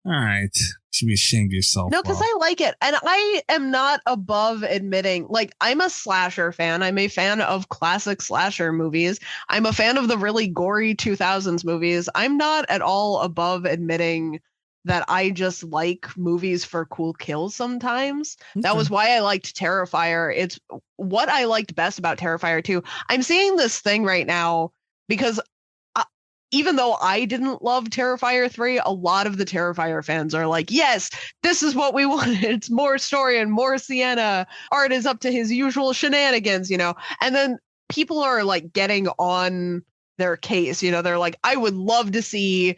All right. You should be ashamed of yourself. No, because I like it. And I am not above admitting, like, I'm a slasher fan. I'm a fan of classic slasher movies. I'm a fan of the really gory 2000s movies. I'm not at all above admitting that I just like movies for cool kills sometimes. Okay. That was why I liked Terrifier. It's what I liked best about Terrifier 2. I'm seeing this thing right now because even though I didn't love Terrifier 3, a lot of the Terrifier fans are like, yes, this is what we wanted. It's more story and more Sienna. Art is up to his usual shenanigans, you know? And then people are like getting on their case, you know? They're like, I would love to see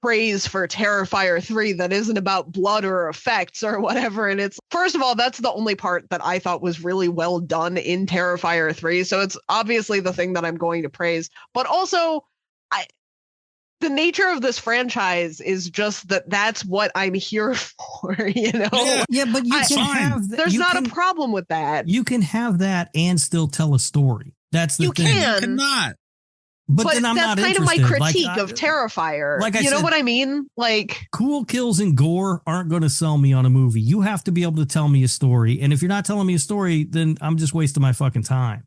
praise for Terrifier 3 that isn't about blood or effects or whatever. And it's, first of all, that's the only part that I thought was really well done in Terrifier 3. So it's obviously the thing that I'm going to praise. But also, the nature of this franchise is just that that's what I'm here for, you know? Yeah, but you can have that. There's not a problem with that. You can have that and still tell a story. That's the thing. You You cannot. But then I'm not that's kind interested. of my critique of Terrifier. Like I you know said, what I mean? Like, cool kills and gore aren't going to sell me on a movie. You have to be able to tell me a story. And if you're not telling me a story, then I'm just wasting my fucking time.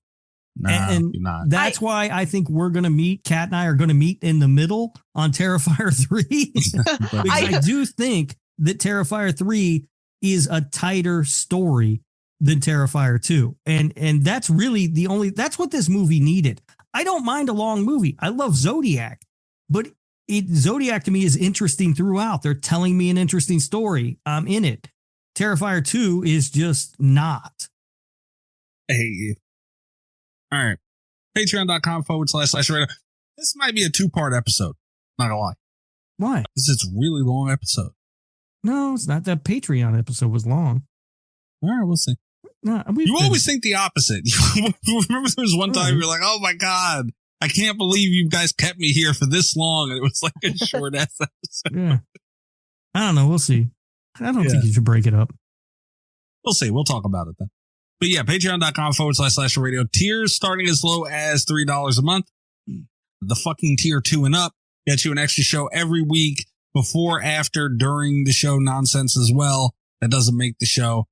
No, and you're not. That's why I think we're going to meet, Kat and I are going to meet in the middle on Terrifier 3. Because I do think that Terrifier 3 is a tighter story than Terrifier 2. And that's really that's what this movie needed. I don't mind a long movie. I love Zodiac, but Zodiac to me is interesting throughout. They're telling me an interesting story. I'm in it. Terrifier 2 is just not. Hey. All right. Patreon.com/radio. This might be a 2-part episode. Not gonna lie. Why? This is a really long episode. No, it's not. That Patreon episode was long. All right, we'll see. No, you always think the opposite. Remember there was one time you were like, oh my God, I can't believe you guys kept me here for this long. And it was like a short ass episode. Yeah. I don't know. We'll see. I don't think you should break it up. We'll see. We'll talk about it then. But yeah, patreon.com/radio. Tiers starting as low as $3 a month. The fucking tier 2 and up gets you an extra show every week, before, after, during the show nonsense as well. That doesn't make the show.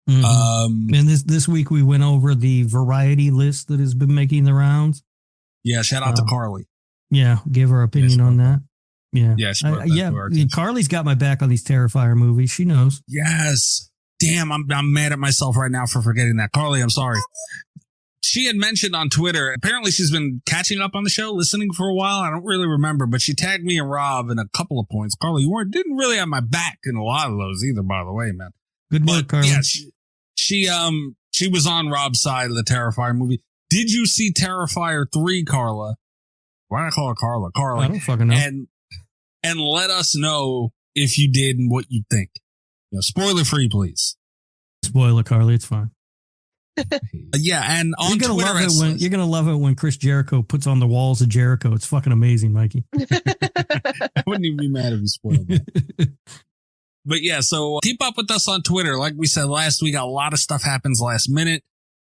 Mm-hmm. And this week we went over the variety list that has been making the rounds. Yeah, shout out to Carly. Yeah, give her opinion on that. Yeah, yeah, Carly's got my back on these Terrifier movies. She knows. Yes. Damn, I'm mad at myself right now for forgetting that. Carly, I'm sorry. She had mentioned on Twitter, apparently she's been catching up on the show, listening for a while. I don't really remember, but she tagged me and Rob in a couple of points. Carly, you didn't really have my back in a lot of those either, by the way, man. Good work, Carly. Yeah, she was on Rob's side of the Terrifier movie. Did you see Terrifier 3, Carla? Why did I call her Carla? Carly. I don't fucking know. And let us know if you did and what you think. Spoiler free, please. Spoiler, Carly. It's fine. Yeah, and on Twitter, you're gonna love it when Chris Jericho puts on the walls of Jericho. It's fucking amazing, Mikey. I wouldn't even be mad if you spoiled that. But yeah, so keep up with us on Twitter. Like we said last week, a lot of stuff happens last minute.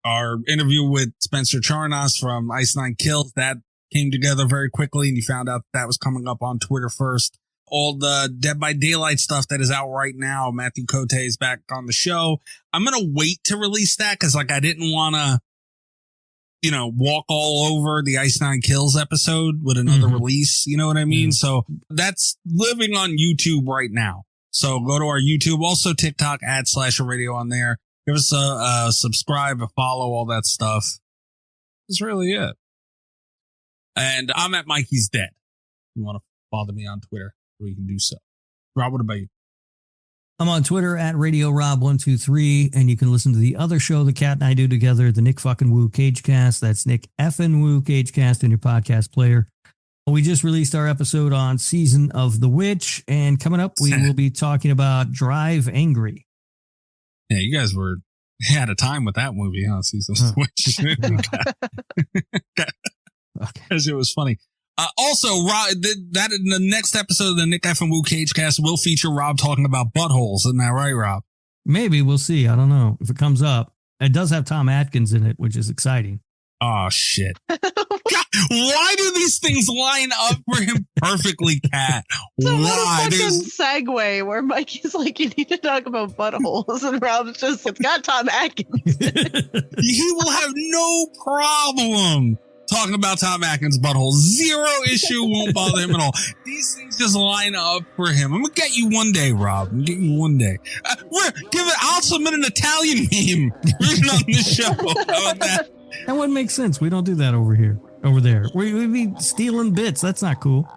Our interview with Spencer Charnas from Ice Nine Kills, that came together very quickly, and you found out that was coming up on Twitter first. All the Dead by Daylight stuff that is out right now. Matthew Cote is back on the show. I'm going to wait to release that because I didn't want to, walk all over the Ice Nine Kills episode with another release. You know what I mean? So that's living on YouTube right now. So go to our YouTube, also TikTok, @/radio on there. Give us a subscribe, a follow, all that stuff. That's really it. And I'm at Mikey's Dead. If you want to bother me on Twitter, we can do so. Rob, what about you? I'm on Twitter at RadioRob123, and you can listen to the other show the Cat and I do together, the Nick fucking Woo Cagecast. That's Nick effing Woo Cagecast in your podcast player. We just released our episode on Season of the Witch, and coming up, we will be talking about Drive Angry. Yeah, you guys had a time with that movie, huh? Season of the Witch. Because it was funny. Also, Rob, that in the next episode of the Nick F. and Woo Cagecast will feature Rob talking about buttholes. Isn't that right, Rob? Maybe. We'll see. I don't know if it comes up. It does have Tom Atkins in it, which is exciting. Oh, shit. God, why do these things line up for him perfectly, Kat? Why? What a fucking segue where Mikey's like, you need to talk about buttholes, and Rob's just, it's got Tom Atkins. He will have no problem talking about Tom Atkins' butthole. Zero issue, won't bother him at all. These things just line up for him. I'm gonna get you one day, Rob. I'm gonna get you one day. I'll submit an Italian meme. Read it on the show. How about that? That wouldn't make sense. We don't do that over here. over there. We'd be stealing bits. That's not cool.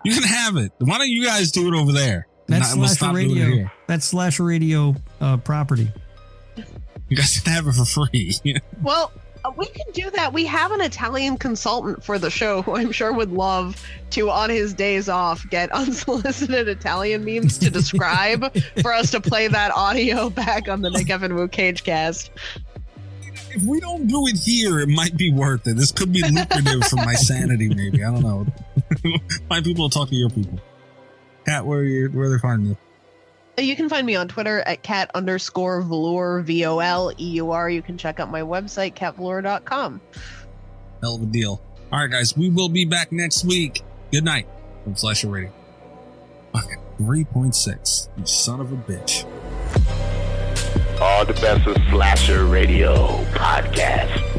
You can have it. Why don't you guys do it over there? That's Slasher Radio. That's Slasher Radio property. You guys can have it for free. Well, we can do that. We have an Italian consultant for the show who I'm sure would love to, on his days off, get unsolicited Italian memes to describe for us to play that audio back on the Nick Evan Wu Cage Cast. If we don't do it here, it might be worth it. This could be lucrative for my sanity, maybe. I don't know. My people will talk to your people. Kat, where are they finding you? You can find me on Twitter at cat_velour, VOLEUR. You can check out my website, catvelour.com. Hell of a deal. All right, guys, we will be back next week. Good night from Slasher Radio. Okay, 3.6. You son of a bitch. All the best of Slasher Radio podcast.